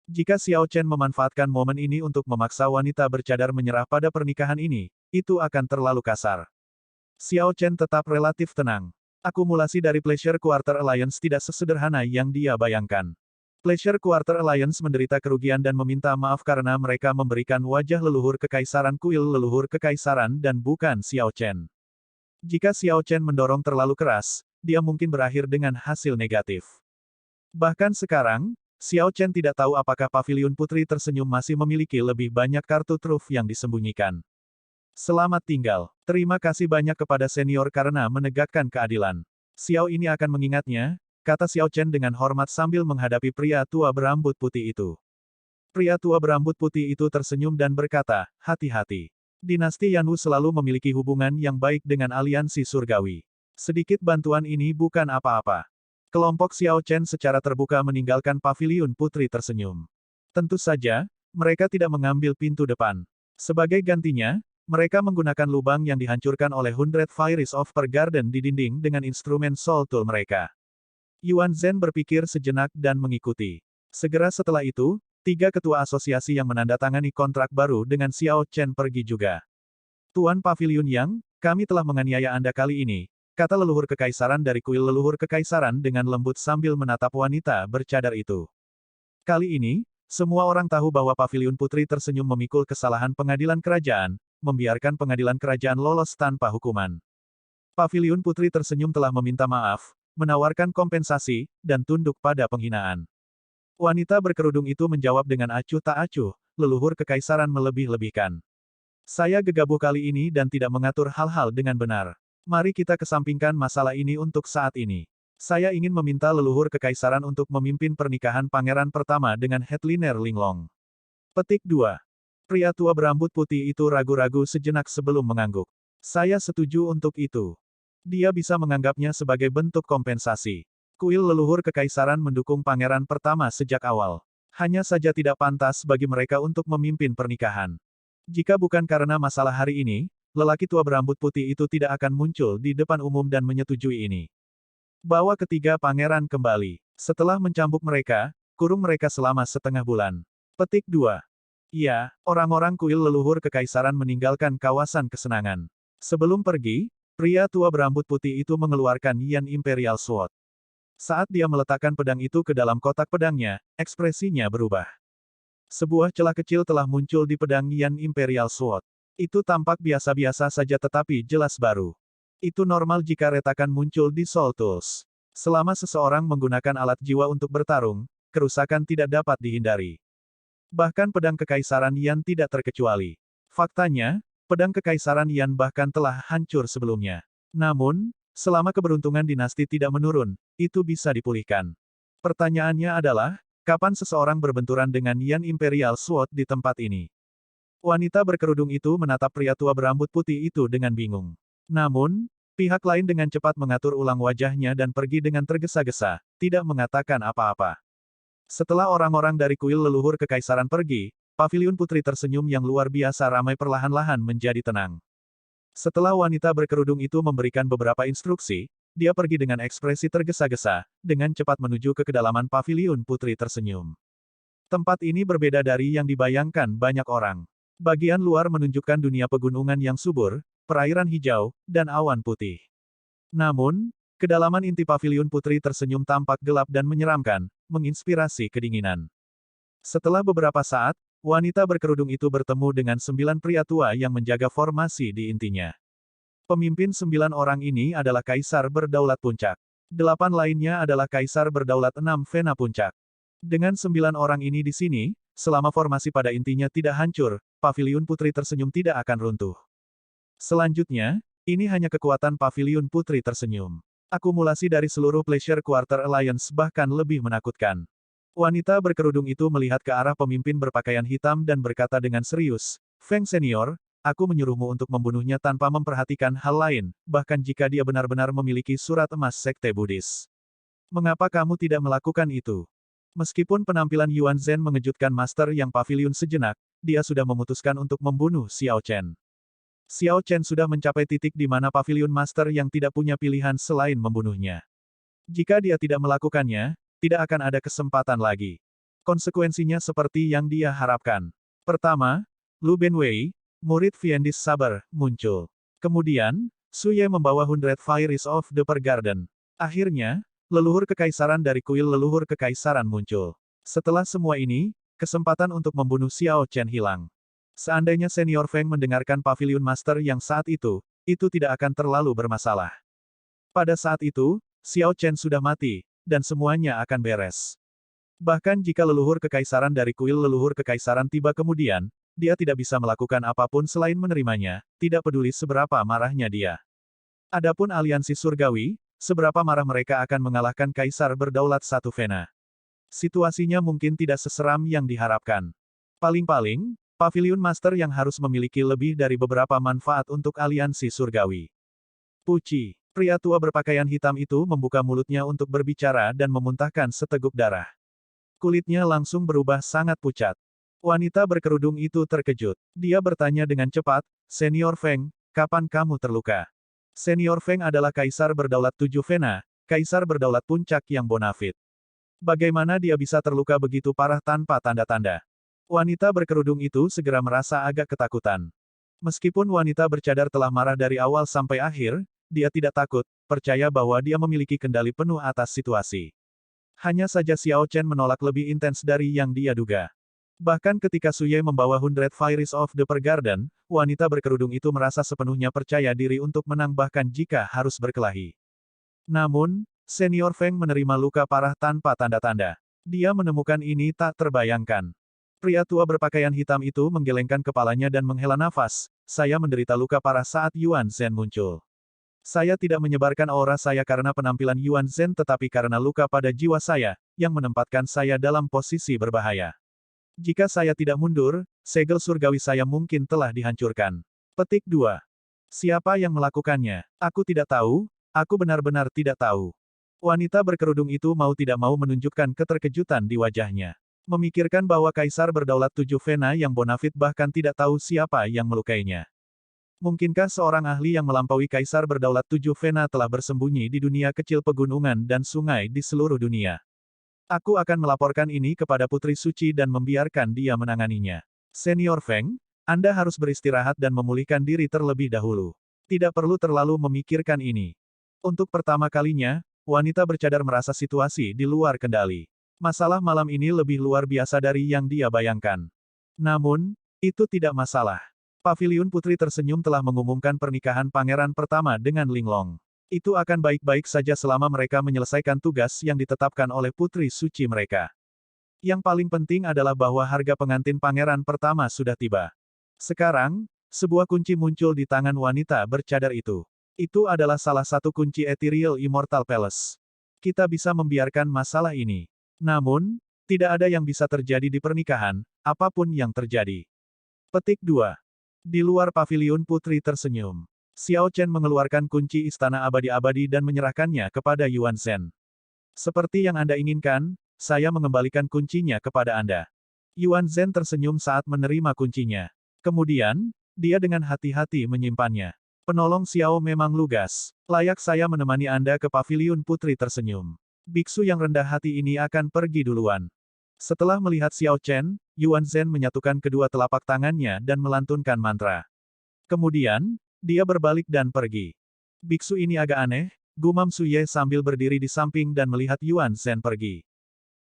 [SPEAKER 1] Jika Xiao Chen memanfaatkan momen ini untuk memaksa wanita bercadar menyerah pada pernikahan ini, itu akan terlalu kasar. Xiao Chen tetap relatif tenang. Akumulasi dari Pleasure Quarter Alliance tidak sesederhana yang dia bayangkan. Pleasure Quarter Alliance menderita kerugian dan meminta maaf karena mereka memberikan wajah leluhur kekaisaran kuil leluhur kekaisaran dan bukan Xiao Chen. Jika Xiao Chen mendorong terlalu keras, dia mungkin berakhir dengan hasil negatif. Bahkan sekarang, Xiao Chen tidak tahu apakah Paviliun Putri tersenyum masih memiliki lebih banyak kartu truf yang disembunyikan. Selamat tinggal. Terima kasih banyak kepada senior karena menegakkan keadilan. Xiao ini akan mengingatnya, kata Xiao Chen dengan hormat sambil menghadapi pria tua berambut putih itu. Pria tua berambut putih itu tersenyum dan berkata, hati-hati. Dinasti Yanwu selalu memiliki hubungan yang baik dengan aliansi surgawi. Sedikit bantuan ini bukan apa-apa. Kelompok Xiao Chen secara terbuka meninggalkan Paviliun Putri tersenyum. Tentu saja, mereka tidak mengambil pintu depan. Sebagai gantinya, mereka menggunakan lubang yang dihancurkan oleh 100 Fires of Per Garden di dinding dengan instrumen Soul Tool mereka. Yuan Zhen berpikir sejenak dan mengikuti. Segera setelah itu, 3 ketua asosiasi yang menandatangani kontrak baru dengan Xiao Chen pergi juga. Tuan Paviliun Yang, kami telah menganiaya Anda kali ini, kata leluhur kekaisaran dari kuil leluhur kekaisaran dengan lembut sambil menatap wanita bercadar itu. Kali ini, semua orang tahu bahwa Paviliun Putri tersenyum memikul kesalahan pengadilan kerajaan, membiarkan pengadilan kerajaan lolos tanpa hukuman. Paviliun Putri tersenyum telah meminta maaf, menawarkan kompensasi, dan tunduk pada penghinaan. Wanita berkerudung itu menjawab dengan acuh tak acuh, leluhur kekaisaran melebih-lebihkan. Saya gegabah kali ini dan tidak mengatur hal-hal dengan benar. Mari kita kesampingkan masalah ini untuk saat ini. Saya ingin meminta leluhur kekaisaran untuk memimpin pernikahan pangeran pertama dengan headliner Linglong. Petik 2. Pria tua berambut putih itu ragu-ragu sejenak sebelum mengangguk. Saya setuju untuk itu. Dia bisa menganggapnya sebagai bentuk kompensasi. Kuil leluhur kekaisaran mendukung pangeran pertama sejak awal. Hanya saja tidak pantas bagi mereka untuk memimpin pernikahan. Jika bukan karena masalah hari ini, lelaki tua berambut putih itu tidak akan muncul di depan umum dan menyetujui ini. Bawa ketiga pangeran kembali. Setelah mencambuk mereka, kurung mereka selama setengah bulan. Petik 2. Iya, orang-orang kuil leluhur kekaisaran meninggalkan kawasan kesenangan. Sebelum pergi, pria tua berambut putih itu mengeluarkan Yan Imperial Sword. Saat dia meletakkan pedang itu ke dalam kotak pedangnya, ekspresinya berubah. Sebuah celah kecil telah muncul di pedang Yan Imperial Sword. Itu tampak biasa-biasa saja tetapi jelas baru. Itu normal jika retakan muncul di Soul Tools. Selama seseorang menggunakan alat jiwa untuk bertarung, kerusakan tidak dapat dihindari. Bahkan pedang kekaisaran Yan tidak terkecuali. Faktanya, pedang kekaisaran Yan bahkan telah hancur sebelumnya. Namun, selama keberuntungan dinasti tidak menurun, itu bisa dipulihkan. Pertanyaannya adalah, kapan seseorang berbenturan dengan Yan Imperial Sword di tempat ini? Wanita berkerudung itu menatap pria tua berambut putih itu dengan bingung. Namun, pihak lain dengan cepat mengatur ulang wajahnya dan pergi dengan tergesa-gesa, tidak mengatakan apa-apa. Setelah orang-orang dari kuil leluhur kekaisaran pergi, paviliun putri tersenyum yang luar biasa ramai perlahan-lahan menjadi tenang. Setelah wanita berkerudung itu memberikan beberapa instruksi, dia pergi dengan ekspresi tergesa-gesa, dengan cepat menuju ke kedalaman paviliun putri tersenyum. Tempat ini berbeda dari yang dibayangkan banyak orang. Bagian luar menunjukkan dunia pegunungan yang subur, perairan hijau, dan awan putih. Namun, kedalaman inti paviliun putri tersenyum tampak gelap dan menyeramkan, menginspirasi kedinginan. Setelah beberapa saat, wanita berkerudung itu bertemu dengan 9 pria tua yang menjaga formasi di intinya. Pemimpin 9 orang ini adalah Kaisar Berdaulat Puncak. 8 lainnya adalah Kaisar Berdaulat 6 Vena Puncak. Dengan 9 orang ini di sini, selama formasi pada intinya tidak hancur, paviliun putri tersenyum tidak akan runtuh. Selanjutnya, ini hanya kekuatan paviliun putri tersenyum. Akumulasi dari seluruh Pleasure Quarter Alliance bahkan lebih menakutkan. Wanita berkerudung itu melihat ke arah pemimpin berpakaian hitam dan berkata dengan serius, Feng Senior, aku menyuruhmu untuk membunuhnya tanpa memperhatikan hal lain, bahkan jika dia benar-benar memiliki surat emas Sekte Buddhis. Mengapa kamu tidak melakukan itu? Meskipun penampilan Yuan Zhen mengejutkan Master yang paviliun sejenak, dia sudah memutuskan untuk membunuh Xiao Chen. Xiao Chen sudah mencapai titik di mana paviliun Master yang tidak punya pilihan selain membunuhnya. Jika dia tidak melakukannya, tidak akan ada kesempatan lagi. Konsekuensinya seperti yang dia harapkan. Pertama, Lu Benwei, murid Fiendis Saber, muncul. Kemudian, Su Ye membawa 100 Fairies of the Per Garden. Akhirnya, leluhur kekaisaran dari kuil leluhur kekaisaran muncul. Setelah semua ini, kesempatan untuk membunuh Xiao Chen hilang. Seandainya Senior Feng mendengarkan paviliun Master yang saat itu tidak akan terlalu bermasalah. Pada saat itu, Xiao Chen sudah mati, dan semuanya akan beres. Bahkan jika leluhur kekaisaran dari kuil leluhur kekaisaran tiba kemudian, dia tidak bisa melakukan apapun selain menerimanya, tidak peduli seberapa marahnya dia. Adapun aliansi surgawi, seberapa marah mereka akan mengalahkan Kaisar Berdaulat Satu Vena. Situasinya mungkin tidak seseram yang diharapkan. Paling-paling, paviliun Master yang harus memiliki lebih dari beberapa manfaat untuk aliansi surgawi. Puci, pria tua berpakaian hitam itu membuka mulutnya untuk berbicara dan memuntahkan seteguk darah. Kulitnya langsung berubah sangat pucat. Wanita berkerudung itu terkejut. Dia bertanya dengan cepat, Senior Feng, kapan kamu terluka? Senior Feng adalah Kaisar Berdaulat 7 Vena, Kaisar Berdaulat Puncak yang bonafit. Bagaimana dia bisa terluka begitu parah tanpa tanda-tanda? Wanita berkerudung itu segera merasa agak ketakutan. Meskipun wanita bercadar telah marah dari awal sampai akhir, dia tidak takut, percaya bahwa dia memiliki kendali penuh atas situasi. Hanya saja Xiao Chen menolak lebih intens dari yang dia duga. Bahkan ketika Su Ye membawa 100 Fairies of the Per Garden, wanita berkerudung itu merasa sepenuhnya percaya diri untuk menang bahkan jika harus berkelahi. Namun, Senior Feng menerima luka parah tanpa tanda-tanda. Dia menemukan ini tak terbayangkan. Pria tua berpakaian hitam itu menggelengkan kepalanya dan menghela nafas, saya menderita luka parah saat Yuan Zhen muncul. Saya tidak menyebarkan aura saya karena penampilan Yuan Zhen tetapi karena luka pada jiwa saya, yang menempatkan saya dalam posisi berbahaya. Jika saya tidak mundur, segel surgawi saya mungkin telah dihancurkan. Petik 2. Siapa yang melakukannya? Aku tidak tahu, aku benar-benar tidak tahu. Wanita berkerudung itu mau tidak mau menunjukkan keterkejutan di wajahnya. Memikirkan bahwa Kaisar Berdaulat Tujuh Vena yang bonafit bahkan tidak tahu siapa yang melukainya. Mungkinkah seorang ahli yang melampaui Kaisar Berdaulat Tujuh Vena telah bersembunyi di dunia kecil pegunungan dan sungai di seluruh dunia? Aku akan melaporkan ini kepada Putri Suci dan membiarkan dia menanganinya. Senior Feng, Anda harus beristirahat dan memulihkan diri terlebih dahulu. Tidak perlu terlalu memikirkan ini. Untuk pertama kalinya, wanita bercadar merasa situasi di luar kendali. Masalah malam ini lebih luar biasa dari yang dia bayangkan. Namun, itu tidak masalah. Paviliun Putri Tersenyum telah mengumumkan pernikahan pangeran pertama dengan Linglong. Itu akan baik-baik saja selama mereka menyelesaikan tugas yang ditetapkan oleh Putri Suci mereka. Yang paling penting adalah bahwa harga pengantin pangeran pertama sudah tiba. Sekarang, sebuah kunci muncul di tangan wanita bercadar itu. Itu adalah salah satu kunci Ethereal Immortal Palace. Kita bisa membiarkan masalah ini. Namun, tidak ada yang bisa terjadi di pernikahan, apapun yang terjadi. Petik 2. Di luar paviliun Putri Tersenyum, Xiao Chen mengeluarkan kunci Istana Abadi-Abadi dan menyerahkannya kepada Yuan Zhen. Seperti yang Anda inginkan, saya mengembalikan kuncinya kepada Anda. Yuan Zhen tersenyum saat menerima kuncinya. Kemudian, dia dengan hati-hati menyimpannya. Penolong Xiao memang lugas. Layak saya menemani Anda ke paviliun Putri Tersenyum. Biksu yang rendah hati ini akan pergi duluan. Setelah melihat Xiao Chen, Yuan Zhen menyatukan kedua telapak tangannya dan melantunkan mantra. Kemudian, dia berbalik dan pergi. Biksu ini agak aneh, gumam Suye sambil berdiri di samping dan melihat Yuan Zhen pergi.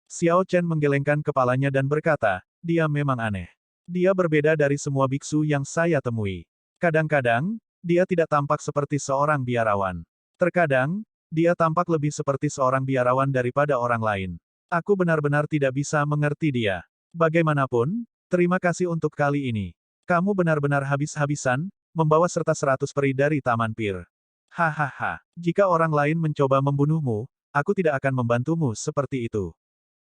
[SPEAKER 1] Xiao Chen menggelengkan kepalanya dan berkata, dia memang aneh. Dia berbeda dari semua biksu yang saya temui. Kadang-kadang, dia tidak tampak seperti seorang biarawan. Terkadang, dia tampak lebih seperti seorang biarawan daripada orang lain. Aku benar-benar tidak bisa mengerti dia. Bagaimanapun, terima kasih untuk kali ini. Kamu benar-benar habis-habisan, membawa serta 100 peri dari Taman Pir. Hahaha. Jika orang lain mencoba membunuhmu, aku tidak akan membantumu seperti itu.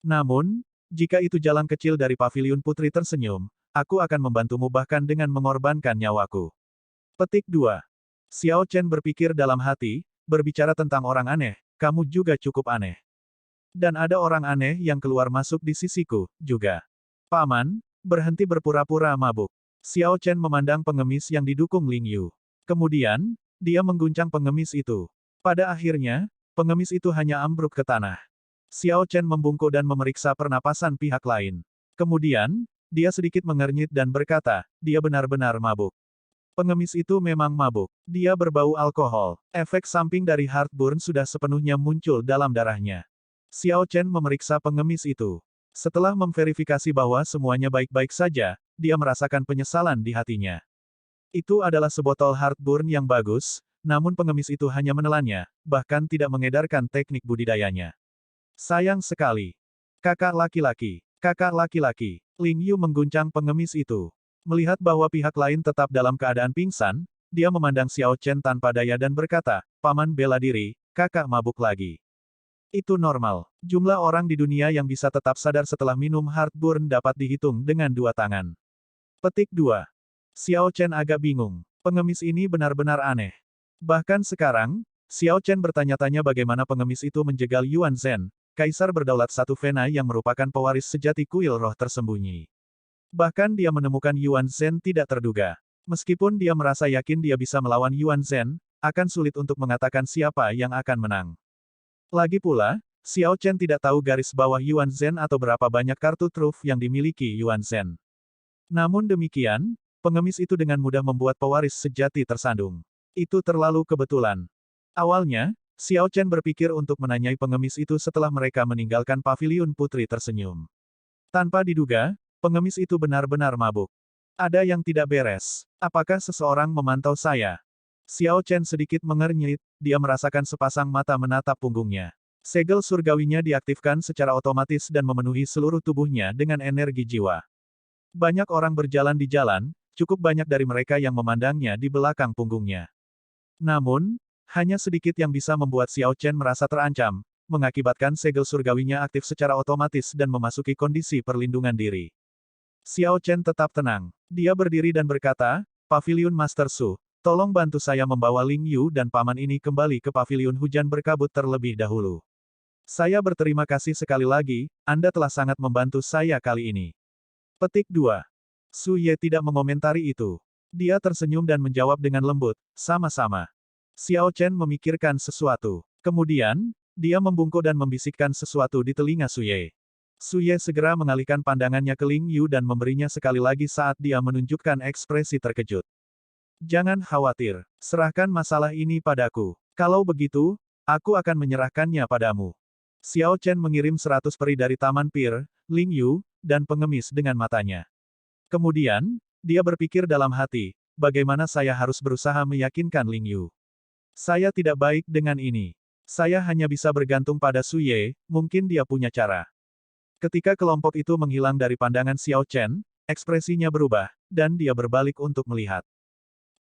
[SPEAKER 1] Namun, jika itu jalan kecil dari paviliun Putri Tersenyum, aku akan membantumu bahkan dengan mengorbankan nyawaku. Petik 2. Xiao Chen berpikir dalam hati, berbicara tentang orang aneh, kamu juga cukup aneh. Dan ada orang aneh yang keluar masuk di sisiku, juga. Paman, berhenti berpura-pura mabuk. Xiao Chen memandang pengemis yang didukung Ling Yu. Kemudian, dia mengguncang pengemis itu. Pada akhirnya, pengemis itu hanya ambruk ke tanah. Xiao Chen membungkuk dan memeriksa pernapasan pihak lain. Kemudian, dia sedikit mengernyit dan berkata, dia benar-benar mabuk. Pengemis itu memang mabuk. Dia berbau alkohol. Efek samping dari heartburn sudah sepenuhnya muncul dalam darahnya. Xiao Chen memeriksa pengemis itu. Setelah memverifikasi bahwa semuanya baik-baik saja, dia merasakan penyesalan di hatinya. Itu adalah sebotol heartburn yang bagus, namun pengemis itu hanya menelannya, bahkan tidak mengedarkan teknik budidayanya. Sayang sekali. Kakak laki-laki. Kakak laki-laki. Ling Yu mengguncang pengemis itu. Melihat bahwa pihak lain tetap dalam keadaan pingsan, dia memandang Xiao Chen tanpa daya dan berkata, Paman bela diri, kakak mabuk lagi. Itu normal. Jumlah orang di dunia yang bisa tetap sadar setelah minum heartburn dapat dihitung dengan 2 tangan. Petik 2. Xiao Chen agak bingung. Pengemis ini benar-benar aneh. Bahkan sekarang, Xiao Chen bertanya-tanya bagaimana pengemis itu menjegal Yuan Zhen, Kaisar Berdaulat Satu Vena yang merupakan pewaris sejati kuil roh tersembunyi. Bahkan dia menemukan Yuan Zhen tidak terduga. Meskipun dia merasa yakin dia bisa melawan Yuan Zhen, akan sulit untuk mengatakan siapa yang akan menang. Lagi pula, Xiao Chen tidak tahu garis bawah Yuan Zhen atau berapa banyak kartu truf yang dimiliki Yuan Zhen. Namun demikian, pengemis itu dengan mudah membuat pewaris sejati tersandung. Itu terlalu kebetulan. Awalnya, Xiao Chen berpikir untuk menanyai pengemis itu setelah mereka meninggalkan paviliun Putri Tersenyum. Tanpa diduga, pengemis itu benar-benar mabuk. Ada yang tidak beres. Apakah seseorang memantau saya? Xiao Chen sedikit mengernyit, dia merasakan sepasang mata menatap punggungnya. Segel surgawinya diaktifkan secara otomatis dan memenuhi seluruh tubuhnya dengan energi jiwa. Banyak orang berjalan di jalan, cukup banyak dari mereka yang memandangnya di belakang punggungnya. Namun, Hanya sedikit yang bisa membuat Xiao Chen merasa terancam, mengakibatkan segel surgawinya aktif secara otomatis dan memasuki kondisi perlindungan diri. Xiao Chen tetap tenang. Dia berdiri dan berkata, Paviliun Master Su, tolong bantu saya membawa Ling Yu dan paman ini kembali ke Paviliun Hujan Berkabut terlebih dahulu. Saya berterima kasih sekali lagi, Anda telah sangat membantu saya kali ini. Petik 2. Su Ye tidak mengomentari itu. Dia tersenyum dan menjawab dengan lembut, sama-sama. Xiao Chen memikirkan sesuatu. Kemudian, dia membungkuk dan membisikkan sesuatu di telinga Su Ye. Su Ye segera mengalihkan pandangannya ke Ling Yu dan memberinya sekali lagi saat dia menunjukkan ekspresi terkejut. Jangan khawatir, serahkan masalah ini padaku. Kalau begitu, aku akan menyerahkannya padamu. Xiao Chen mengirim 100 peri dari Taman Pir, Ling Yu, dan pengemis dengan matanya. Kemudian, dia berpikir dalam hati, bagaimana saya harus berusaha meyakinkan Ling Yu. Saya tidak baik dengan ini. Saya hanya bisa bergantung pada Su Ye, mungkin dia punya cara. Ketika kelompok itu menghilang dari pandangan Xiao Chen, ekspresinya berubah, dan dia berbalik untuk melihat.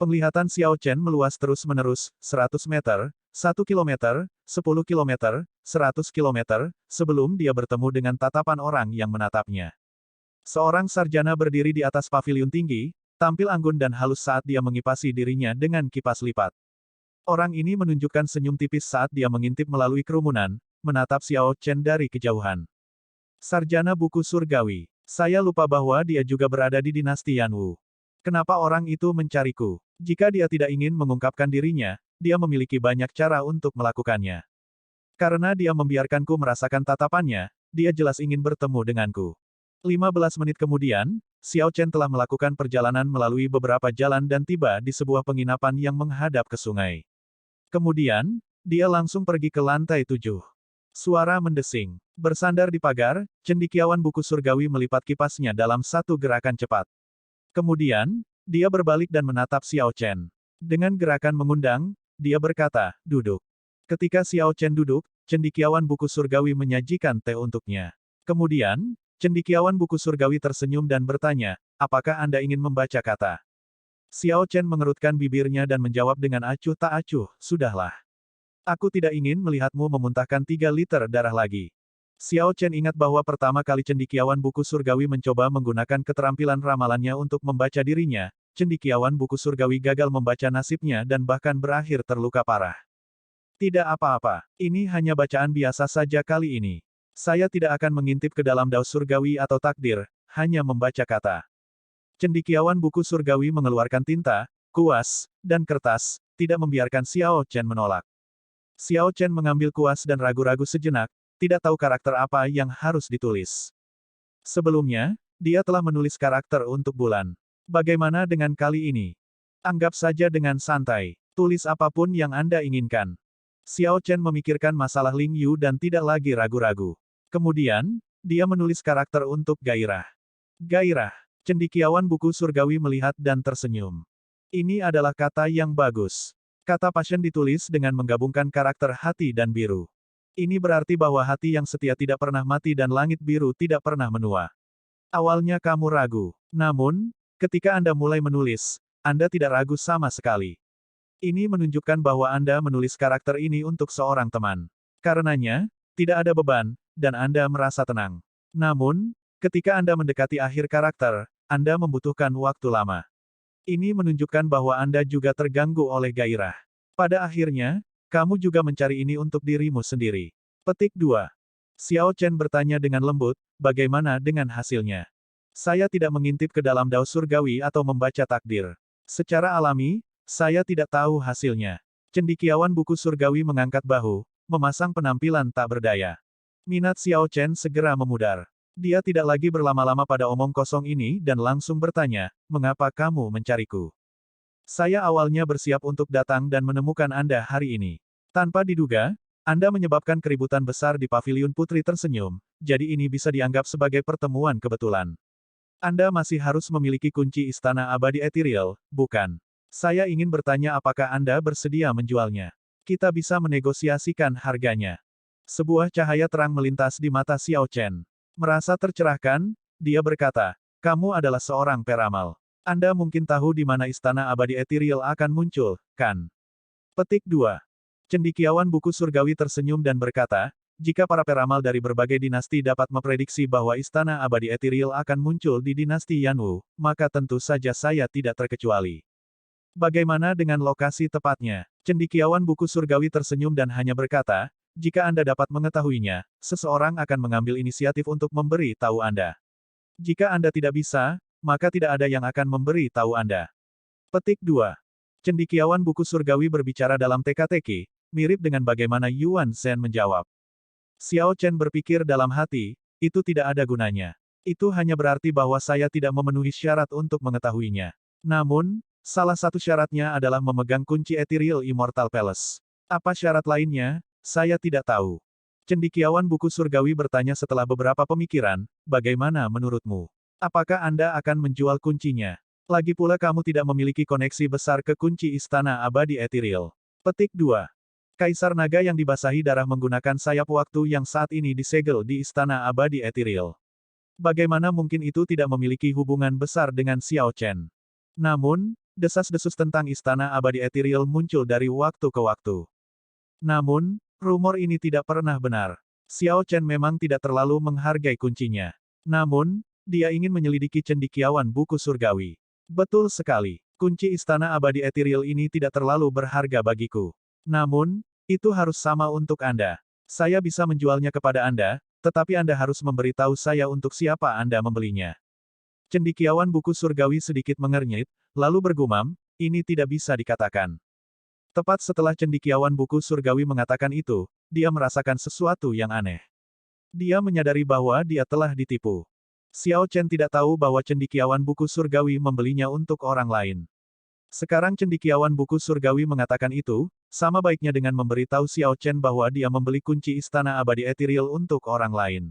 [SPEAKER 1] Penglihatan Xiao Chen meluas terus-menerus, 100 meter, 1 kilometer, 10 kilometer, 100 kilometer, sebelum dia bertemu dengan tatapan orang yang menatapnya. Seorang sarjana berdiri di atas paviliun tinggi, tampil anggun dan halus saat dia mengipasi dirinya dengan kipas lipat. Orang ini menunjukkan senyum tipis saat dia mengintip melalui kerumunan, menatap Xiao Chen dari kejauhan. Sarjana buku surgawi. Saya lupa bahwa dia juga berada di dinasti Yanwu. Kenapa orang itu mencariku? Jika dia tidak ingin mengungkapkan dirinya, dia memiliki banyak cara untuk melakukannya. Karena dia membiarkanku merasakan tatapannya, dia jelas ingin bertemu denganku. 15 menit kemudian, Xiao Chen telah melakukan perjalanan melalui beberapa jalan dan tiba di sebuah penginapan yang menghadap ke sungai. Kemudian, dia langsung pergi ke lantai 7. Suara mendesing. Bersandar di pagar, cendekiawan buku surgawi melipat kipasnya dalam satu gerakan cepat. Kemudian, dia berbalik dan menatap Xiao Chen. Dengan gerakan mengundang, dia berkata, duduk. Ketika Xiao Chen duduk, cendekiawan buku surgawi menyajikan teh untuknya. Kemudian, cendekiawan buku surgawi tersenyum dan bertanya, apakah Anda ingin membaca kata? Xiao Chen mengerutkan bibirnya dan menjawab dengan acuh tak acuh, sudahlah. Aku tidak ingin melihatmu memuntahkan 3 liter darah lagi. Xiao Chen ingat bahwa pertama kali cendekiawan buku surgawi mencoba menggunakan keterampilan ramalannya untuk membaca dirinya, cendekiawan buku surgawi gagal membaca nasibnya dan bahkan berakhir terluka parah. Tidak apa-apa, ini hanya bacaan biasa saja kali ini. Saya tidak akan mengintip ke dalam dao surgawi atau takdir, hanya membaca kata. Cendekiawan buku surgawi mengeluarkan tinta, kuas, dan kertas, tidak membiarkan Xiao Chen menolak. Xiao Chen mengambil kuas dan ragu-ragu sejenak, tidak tahu karakter apa yang harus ditulis. Sebelumnya, dia telah menulis karakter untuk bulan. Bagaimana dengan kali ini? Anggap saja dengan santai. Tulis apapun yang Anda inginkan. Xiao Chen memikirkan masalah Ling Yu dan tidak lagi ragu-ragu. Kemudian, dia menulis karakter untuk gairah. Gairah. Cendekiawan buku surgawi melihat dan tersenyum. Ini adalah kata yang bagus. Kata passion ditulis dengan menggabungkan karakter hati dan biru. Ini berarti bahwa hati yang setia tidak pernah mati dan langit biru tidak pernah menua. Awalnya kamu ragu. Namun, ketika Anda mulai menulis, Anda tidak ragu sama sekali. Ini menunjukkan bahwa Anda menulis karakter ini untuk seorang teman. Karenanya, tidak ada beban, dan Anda merasa tenang. Namun, ketika Anda mendekati akhir karakter, Anda membutuhkan waktu lama. Ini menunjukkan bahwa Anda juga terganggu oleh gairah. Pada akhirnya, kamu juga mencari ini untuk dirimu sendiri. Petik 2. Xiao Chen bertanya dengan lembut, bagaimana dengan hasilnya? Saya tidak mengintip ke dalam dao surgawi atau membaca takdir. Secara alami, saya tidak tahu hasilnya. Cendekiawan buku surgawi mengangkat bahu, memasang penampilan tak berdaya. Minat Xiao Chen segera memudar. Dia tidak lagi berlama-lama pada omong kosong ini dan langsung bertanya, mengapa kamu mencariku? Saya awalnya bersiap untuk datang dan menemukan Anda hari ini. Tanpa diduga, Anda menyebabkan keributan besar di paviliun putri tersenyum, jadi ini bisa dianggap sebagai pertemuan kebetulan. Anda masih harus memiliki kunci istana abadi ethereal, bukan? Saya ingin bertanya apakah Anda bersedia menjualnya. Kita bisa menegosiasikan harganya. Sebuah cahaya terang melintas di mata Xiao Chen. Merasa tercerahkan, dia berkata, kamu adalah seorang peramal. Anda mungkin tahu di mana istana abadi ethereal akan muncul, kan? Petik 2. Cendekiawan buku surgawi tersenyum dan berkata, jika para peramal dari berbagai dinasti dapat memprediksi bahwa istana abadi Ethereal akan muncul di dinasti Yanwu, maka tentu saja saya tidak terkecuali. Bagaimana dengan lokasi tepatnya? Cendekiawan buku surgawi tersenyum dan hanya berkata, jika Anda dapat mengetahuinya, seseorang akan mengambil inisiatif untuk memberi tahu Anda. Jika Anda tidak bisa, maka tidak ada yang akan memberi tahu Anda. Petik 2. Cendekiawan buku surgawi berbicara dalam teka-teki, mirip dengan bagaimana Yuan Zhen menjawab. Xiao Chen berpikir dalam hati, itu tidak ada gunanya. Itu hanya berarti bahwa saya tidak memenuhi syarat untuk mengetahuinya. Namun, salah satu syaratnya adalah memegang kunci Ethereal Immortal Palace. Apa syarat lainnya? Saya tidak tahu. Cendekiawan buku surgawi bertanya setelah beberapa pemikiran, bagaimana menurutmu? Apakah Anda akan menjual kuncinya? Lagi pula kamu tidak memiliki koneksi besar ke kunci istana abadi Ethereal. Petik 2. Kaisar Naga yang dibasahi darah menggunakan sayap waktu yang saat ini disegel di istana abadi Ethereal. Bagaimana mungkin itu tidak memiliki hubungan besar dengan Xiao Chen? Namun, desas-desus tentang istana abadi Ethereal muncul dari waktu ke waktu. Namun, rumor ini tidak pernah benar. Xiao Chen memang tidak terlalu menghargai kuncinya. Namun, dia ingin menyelidiki cendekiawan buku surgawi. Betul sekali, kunci istana abadi Ethereal ini tidak terlalu berharga bagiku. Namun, itu harus sama untuk Anda. Saya bisa menjualnya kepada Anda, tetapi Anda harus memberitahu saya untuk siapa Anda membelinya. Cendekiawan buku surgawi sedikit mengernyit, lalu bergumam, ini tidak bisa dikatakan. Tepat setelah cendekiawan buku surgawi mengatakan itu, dia merasakan sesuatu yang aneh. Dia menyadari bahwa dia telah ditipu. Xiao Chen tidak tahu bahwa cendekiawan buku surgawi membelinya untuk orang lain. Sekarang cendekiawan buku surgawi mengatakan itu, sama baiknya dengan memberitahu Xiao Chen bahwa dia membeli kunci istana abadi Ethereal untuk orang lain.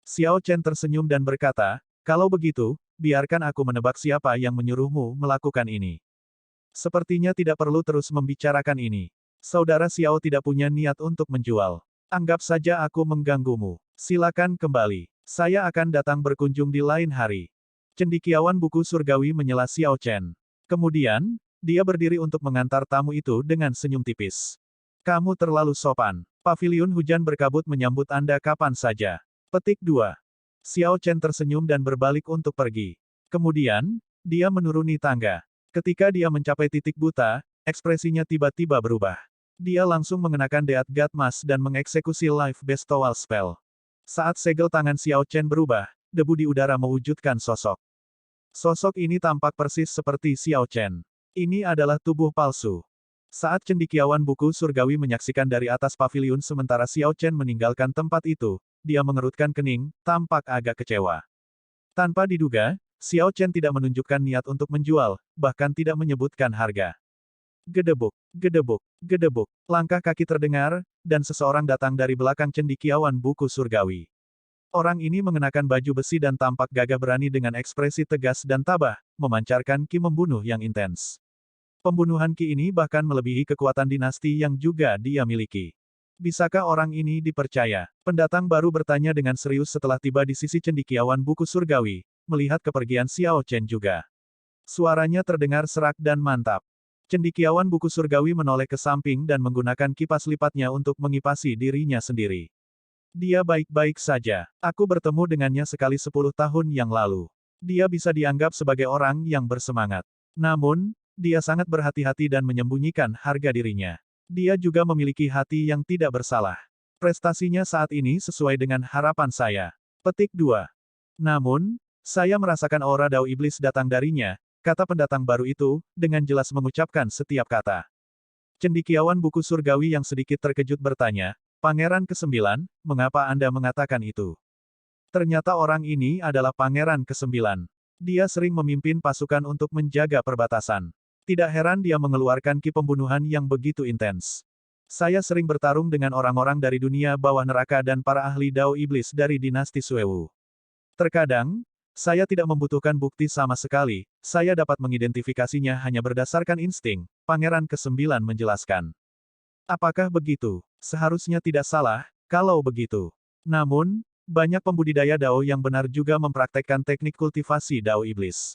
[SPEAKER 1] Xiao Chen tersenyum dan berkata, kalau begitu, biarkan aku menebak siapa yang menyuruhmu melakukan ini. Sepertinya tidak perlu terus membicarakan ini. Saudara Xiao tidak punya niat untuk menjual. Anggap saja aku mengganggumu. Silakan kembali. Saya akan datang berkunjung di lain hari. Cendekiawan buku surgawi menyela Xiao Chen. Kemudian, dia berdiri untuk mengantar tamu itu dengan senyum tipis. Kamu terlalu sopan. Paviliun hujan berkabut menyambut Anda kapan saja. Petik 2. Xiao Chen tersenyum dan berbalik untuk pergi. Kemudian, dia menuruni tangga. Ketika dia mencapai titik buta, ekspresinya tiba-tiba berubah. Dia langsung mengenakan Death God Mask dan mengeksekusi Life Bestowal Spell. Saat segel tangan Xiao Chen berubah, debu di udara mewujudkan sosok. Sosok ini tampak persis seperti Xiao Chen. Ini adalah tubuh palsu. Saat cendekiawan buku surgawi menyaksikan dari atas paviliun sementara Xiao Chen meninggalkan tempat itu, dia mengerutkan kening, tampak agak kecewa. Tanpa diduga, Xiao Chen tidak menunjukkan niat untuk menjual, bahkan tidak menyebutkan harga. Gedebuk, gedebuk, gedebuk. Langkah kaki terdengar, dan seseorang datang dari belakang cendekiawan buku surgawi. Orang ini mengenakan baju besi dan tampak gagah berani dengan ekspresi tegas dan tabah, memancarkan ki membunuh yang intens. Pembunuhan ki ini bahkan melebihi kekuatan dinasti yang juga dia miliki. Bisakah orang ini dipercaya? Pendatang baru bertanya dengan serius setelah tiba di sisi cendekiawan buku surgawi, melihat kepergian Xiao Chen juga. Suaranya terdengar serak dan mantap. Cendekiawan buku surgawi menoleh ke samping dan menggunakan kipas lipatnya untuk mengipasi dirinya sendiri. Dia baik-baik saja. Aku bertemu dengannya sekali 10 tahun yang lalu. Dia bisa dianggap sebagai orang yang bersemangat. Namun, dia sangat berhati-hati dan menyembunyikan harga dirinya. Dia juga memiliki hati yang tidak bersalah. Prestasinya saat ini sesuai dengan harapan saya. Petik 2. Namun, saya merasakan aura dao iblis datang darinya, kata pendatang baru itu, dengan jelas mengucapkan setiap kata. Cendekiawan buku surgawi yang sedikit terkejut bertanya, Pangeran ke-9, mengapa Anda mengatakan itu? Ternyata orang ini adalah Pangeran ke-9. Dia sering memimpin pasukan untuk menjaga perbatasan. Tidak heran dia mengeluarkan ki pembunuhan yang begitu intens. Saya sering bertarung dengan orang-orang dari dunia bawah neraka dan para ahli dao iblis dari dinasti Suewu. Terkadang, saya tidak membutuhkan bukti sama sekali, saya dapat mengidentifikasinya hanya berdasarkan insting, Pangeran ke-9 menjelaskan. Apakah begitu? Seharusnya tidak salah, kalau begitu. Namun, banyak pembudidaya dao yang benar juga mempraktekkan teknik kultivasi dao iblis.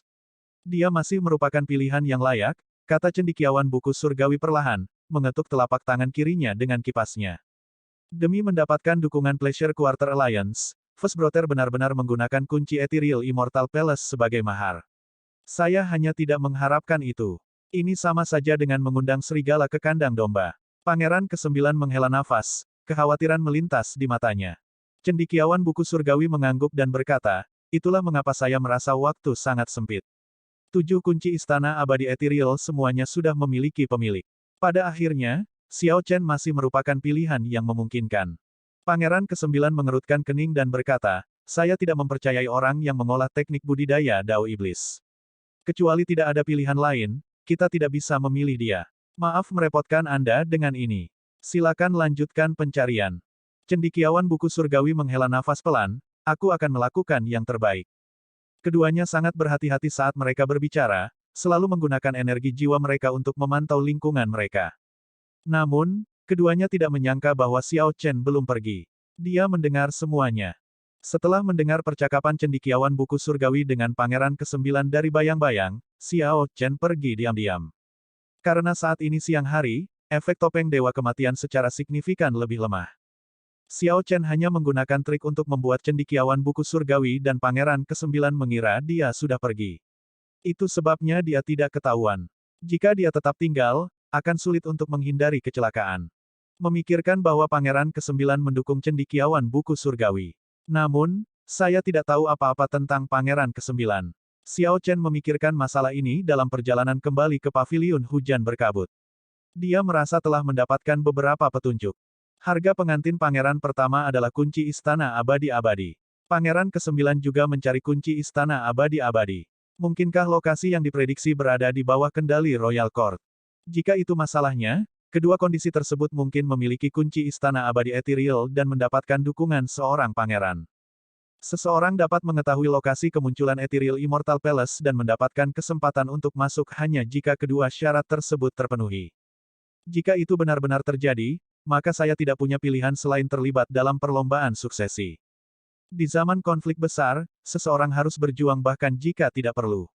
[SPEAKER 1] Dia masih merupakan pilihan yang layak, kata cendekiawan buku surgawi perlahan, mengetuk telapak tangan kirinya dengan kipasnya. Demi mendapatkan dukungan Pleasure Quarter Alliance, Vesbrother benar-benar menggunakan kunci Ethereal Immortal Palace sebagai mahar. Saya hanya tidak mengharapkan itu. Ini sama saja dengan mengundang serigala ke kandang domba. Pangeran ke-9 menghela nafas, kekhawatiran melintas di matanya. Cendekiawan buku surgawi mengangguk dan berkata, itulah mengapa saya merasa waktu sangat sempit. 7 kunci istana abadi Ethereal semuanya sudah memiliki pemilik. Pada akhirnya, Xiao Chen masih merupakan pilihan yang memungkinkan. Pangeran ke-9 mengerutkan kening dan berkata, saya tidak mempercayai orang yang mengolah teknik budidaya Dao Iblis. Kecuali tidak ada pilihan lain, kita tidak bisa memilih dia. Maaf merepotkan Anda dengan ini. Silakan lanjutkan pencarian. Cendekiawan buku surgawi menghela nafas pelan, aku akan melakukan yang terbaik. Keduanya sangat berhati-hati saat mereka berbicara, selalu menggunakan energi jiwa mereka untuk memantau lingkungan mereka. Namun, keduanya tidak menyangka bahwa Xiao Chen belum pergi. Dia mendengar semuanya. Setelah mendengar percakapan cendekiawan buku surgawi dengan Pangeran ke-9 dari bayang-bayang, Xiao Chen pergi diam-diam. Karena saat ini siang hari, efek topeng Dewa Kematian secara signifikan lebih lemah. Xiao Chen hanya menggunakan trik untuk membuat cendekiawan buku surgawi dan Pangeran ke-9 mengira dia sudah pergi. Itu sebabnya dia tidak ketahuan. Jika dia tetap tinggal, akan sulit untuk menghindari kecelakaan. Memikirkan bahwa Pangeran ke-9 mendukung cendekiawan buku surgawi. Namun, saya tidak tahu apa-apa tentang Pangeran ke-9. Xiao Chen memikirkan masalah ini dalam perjalanan kembali ke paviliun hujan berkabut. Dia merasa telah mendapatkan beberapa petunjuk. Harga pengantin pangeran pertama adalah kunci istana abadi-abadi. Pangeran ke-9 juga mencari kunci istana abadi-abadi. Mungkinkah lokasi yang diprediksi berada di bawah kendali Royal Court? Jika itu masalahnya, kedua kondisi tersebut mungkin memiliki kunci istana abadi Ethereal dan mendapatkan dukungan seorang pangeran. Seseorang dapat mengetahui lokasi kemunculan Ethereal Immortal Palace dan mendapatkan kesempatan untuk masuk hanya jika kedua syarat tersebut terpenuhi. Jika itu benar-benar terjadi, maka saya tidak punya pilihan selain terlibat dalam perlombaan suksesi. Di zaman konflik besar, seseorang harus berjuang bahkan jika tidak perlu.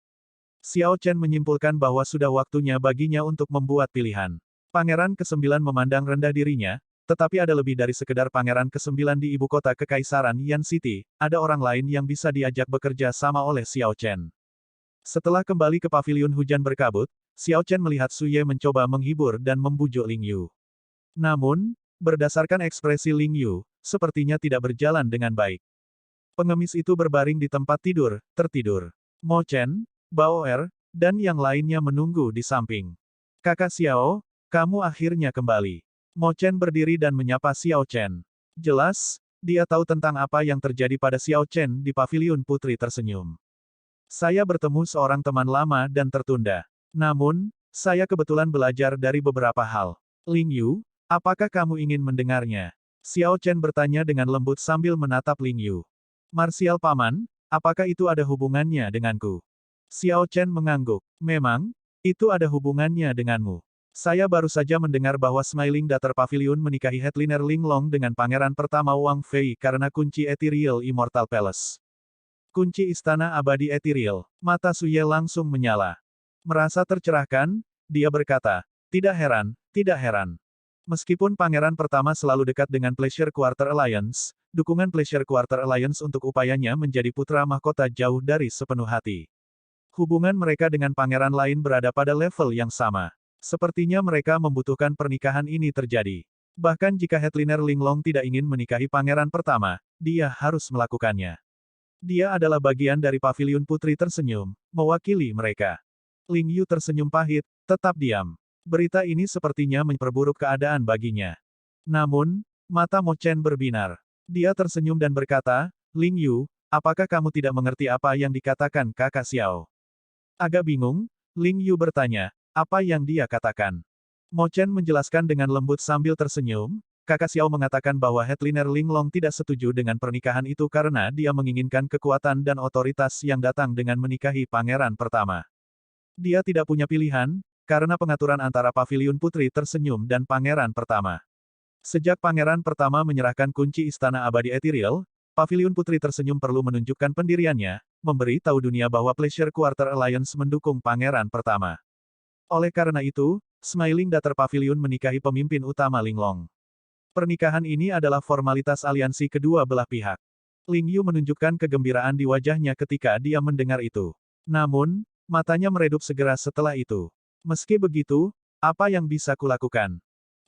[SPEAKER 1] Xiao Chen menyimpulkan bahwa sudah waktunya baginya untuk membuat pilihan. Pangeran ke-9 memandang rendah dirinya, tetapi ada lebih dari sekedar Pangeran ke-9 di ibu kota Kekaisaran Yan City, ada orang lain yang bisa diajak bekerja sama oleh Xiao Chen. Setelah kembali ke paviliun hujan berkabut, Xiao Chen melihat Su Ye mencoba menghibur dan membujuk Ling Yu. Namun, berdasarkan ekspresi Ling Yu, sepertinya tidak berjalan dengan baik. Pengemis itu berbaring di tempat tidur, tertidur. Mo Chen, Bao Er, dan yang lainnya menunggu di samping. Kakak Xiao, kamu akhirnya kembali. Mo Chen berdiri dan menyapa Xiao Chen. Jelas, dia tahu tentang apa yang terjadi pada Xiao Chen di paviliun putri tersenyum. Saya bertemu seorang teman lama dan tertunda. Namun, saya kebetulan belajar dari beberapa hal. Ling Yu, apakah kamu ingin mendengarnya? Xiao Chen bertanya dengan lembut sambil menatap Ling Yu. Marsial Paman, apakah itu ada hubungannya denganku? Xiao Chen mengangguk. Memang, itu ada hubungannya denganmu. Saya baru saja mendengar bahwa Smiling Dater Pavilion menikahi Headliner Linglong dengan pangeran pertama Wang Fei karena kunci Ethereal Immortal Palace. Kunci istana abadi Ethereal. Mata Su Ye langsung menyala. Merasa tercerahkan, dia berkata, tidak heran, tidak heran. Meskipun pangeran pertama selalu dekat dengan Pleasure Quarter Alliance, dukungan Pleasure Quarter Alliance untuk upayanya menjadi putra mahkota jauh dari sepenuh hati. Hubungan mereka dengan pangeran lain berada pada level yang sama. Sepertinya mereka membutuhkan pernikahan ini terjadi. Bahkan jika Headliner Linglong tidak ingin menikahi pangeran pertama, dia harus melakukannya. Dia adalah bagian dari paviliun putri tersenyum, mewakili mereka. Ling Yu tersenyum pahit, tetap diam. Berita ini sepertinya memperburuk keadaan baginya. Namun, mata Mo Chen berbinar. Dia tersenyum dan berkata, Ling Yu, apakah kamu tidak mengerti apa yang dikatakan kakak Xiao? Agak bingung, Ling Yu bertanya, apa yang dia katakan? Mo Chen menjelaskan dengan lembut sambil tersenyum, kakak Xiao mengatakan bahwa Headliner Linglong tidak setuju dengan pernikahan itu karena dia menginginkan kekuatan dan otoritas yang datang dengan menikahi pangeran pertama. Dia tidak punya pilihan, karena pengaturan antara paviliun putri tersenyum dan pangeran pertama. Sejak pangeran pertama menyerahkan kunci istana abadi Ethereal, paviliun putri tersenyum perlu menunjukkan pendiriannya, memberi tahu dunia bahwa Pleasure Quarter Alliance mendukung pangeran pertama. Oleh karena itu, Smiling Datar Pavilion menikahi pemimpin utama Linglong. Pernikahan ini adalah formalitas aliansi kedua belah pihak. Ling Yu menunjukkan kegembiraan di wajahnya ketika dia mendengar itu. Namun, matanya meredup segera setelah itu. Meski begitu, apa yang bisa kulakukan?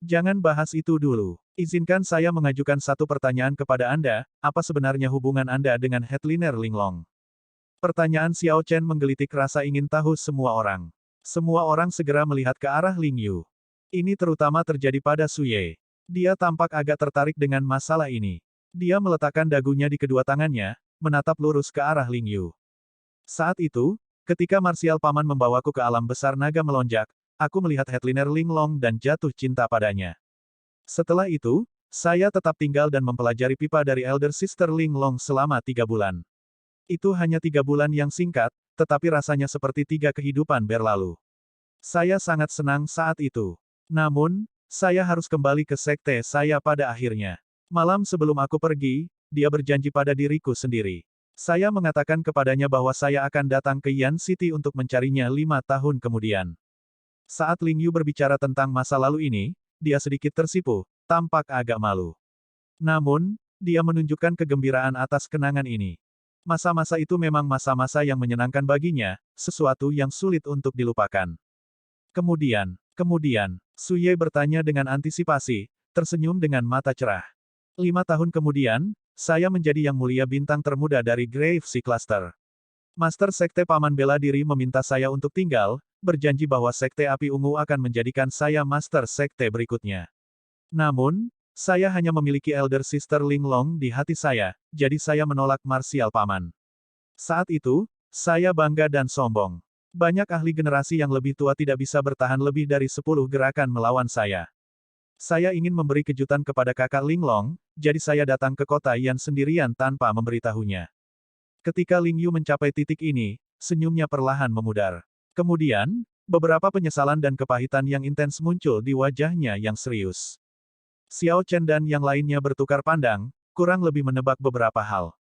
[SPEAKER 1] Jangan bahas itu dulu. Izinkan saya mengajukan satu pertanyaan kepada Anda, apa sebenarnya hubungan Anda dengan headliner Linglong? Pertanyaan Xiao Chen menggelitik rasa ingin tahu semua orang. Semua orang segera melihat ke arah Ling Yu. Ini terutama terjadi pada Su Ye. Dia tampak agak tertarik dengan masalah ini. Dia meletakkan dagunya di kedua tangannya, menatap lurus ke arah Ling Yu. Saat itu, ketika Marsial Paman membawaku ke alam besar naga melonjak, aku melihat headliner Linglong dan jatuh cinta padanya. Setelah itu, saya tetap tinggal dan mempelajari pipa dari Elder Sister Linglong selama 3 bulan. Itu hanya 3 bulan yang singkat, tetapi rasanya seperti 3 kehidupan berlalu. Saya sangat senang saat itu. Namun, saya harus kembali ke sekte saya pada akhirnya. Malam sebelum aku pergi, dia berjanji pada diriku sendiri. Saya mengatakan kepadanya bahwa saya akan datang ke Yan City untuk mencarinya 5 tahun kemudian. Saat Ling Yu berbicara tentang masa lalu ini, dia sedikit tersipu, tampak agak malu. Namun, dia menunjukkan kegembiraan atas kenangan ini. Masa-masa itu memang masa-masa yang menyenangkan baginya, sesuatu yang sulit untuk dilupakan. Kemudian, Su Ye bertanya dengan antisipasi, tersenyum dengan mata cerah. 5 tahun kemudian, saya menjadi yang mulia bintang termuda dari Grave Sea Cluster. Master Sekte Paman Bela Diri meminta saya untuk tinggal, berjanji bahwa Sekte Api Ungu akan menjadikan saya Master Sekte berikutnya. Namun, saya hanya memiliki Elder Sister Linglong di hati saya, jadi saya menolak Marsial Paman. Saat itu, saya bangga dan sombong. Banyak ahli generasi yang lebih tua tidak bisa bertahan lebih dari 10 gerakan melawan saya. Saya ingin memberi kejutan kepada kakak Linglong, jadi saya datang ke kota Yan sendirian tanpa memberitahunya. Ketika Ling Yu mencapai titik ini, senyumnya perlahan memudar. Kemudian, beberapa penyesalan dan kepahitan yang intens muncul di wajahnya yang serius. Xiao Chen dan yang lainnya bertukar pandang, kurang lebih menebak beberapa hal.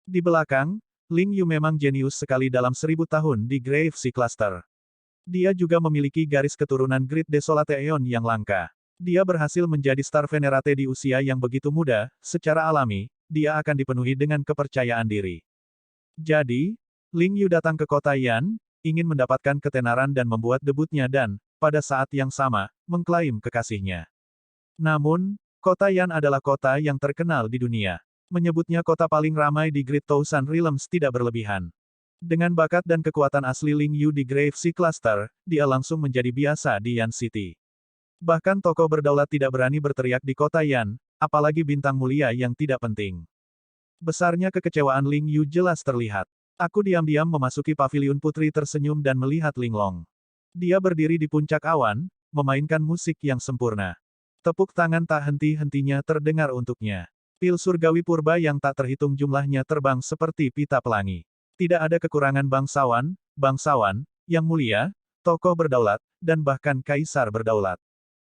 [SPEAKER 1] Di belakang, Ling Yu memang jenius sekali dalam 1000 tahun di Grave Sea Cluster. Dia juga memiliki garis keturunan Great Desolate Aeon yang langka. Dia berhasil menjadi Star Venerate di usia yang begitu muda, secara alami, dia akan dipenuhi dengan kepercayaan diri. Jadi, Ling Yu datang ke kota Yan, ingin mendapatkan ketenaran dan membuat debutnya dan, pada saat yang sama, mengklaim kekasihnya. Namun, kota Yan adalah kota yang terkenal di dunia. Menyebutnya kota paling ramai di Great Thousand Realms tidak berlebihan. Dengan bakat dan kekuatan asli Ling Yu di Grave Sea Cluster, dia langsung menjadi biasa di Yan City. Bahkan tokoh berdaulat tidak berani berteriak di kota Yan, apalagi bintang mulia yang tidak penting. Besarnya kekecewaan Ling Yu jelas terlihat. Aku diam-diam memasuki paviliun putri tersenyum dan melihat Linglong. Dia berdiri di puncak awan, memainkan musik yang sempurna. Tepuk tangan tak henti-hentinya terdengar untuknya. Pil surgawi purba yang tak terhitung jumlahnya terbang seperti pita pelangi. Tidak ada kekurangan bangsawan, yang mulia, tokoh berdaulat, dan bahkan kaisar berdaulat.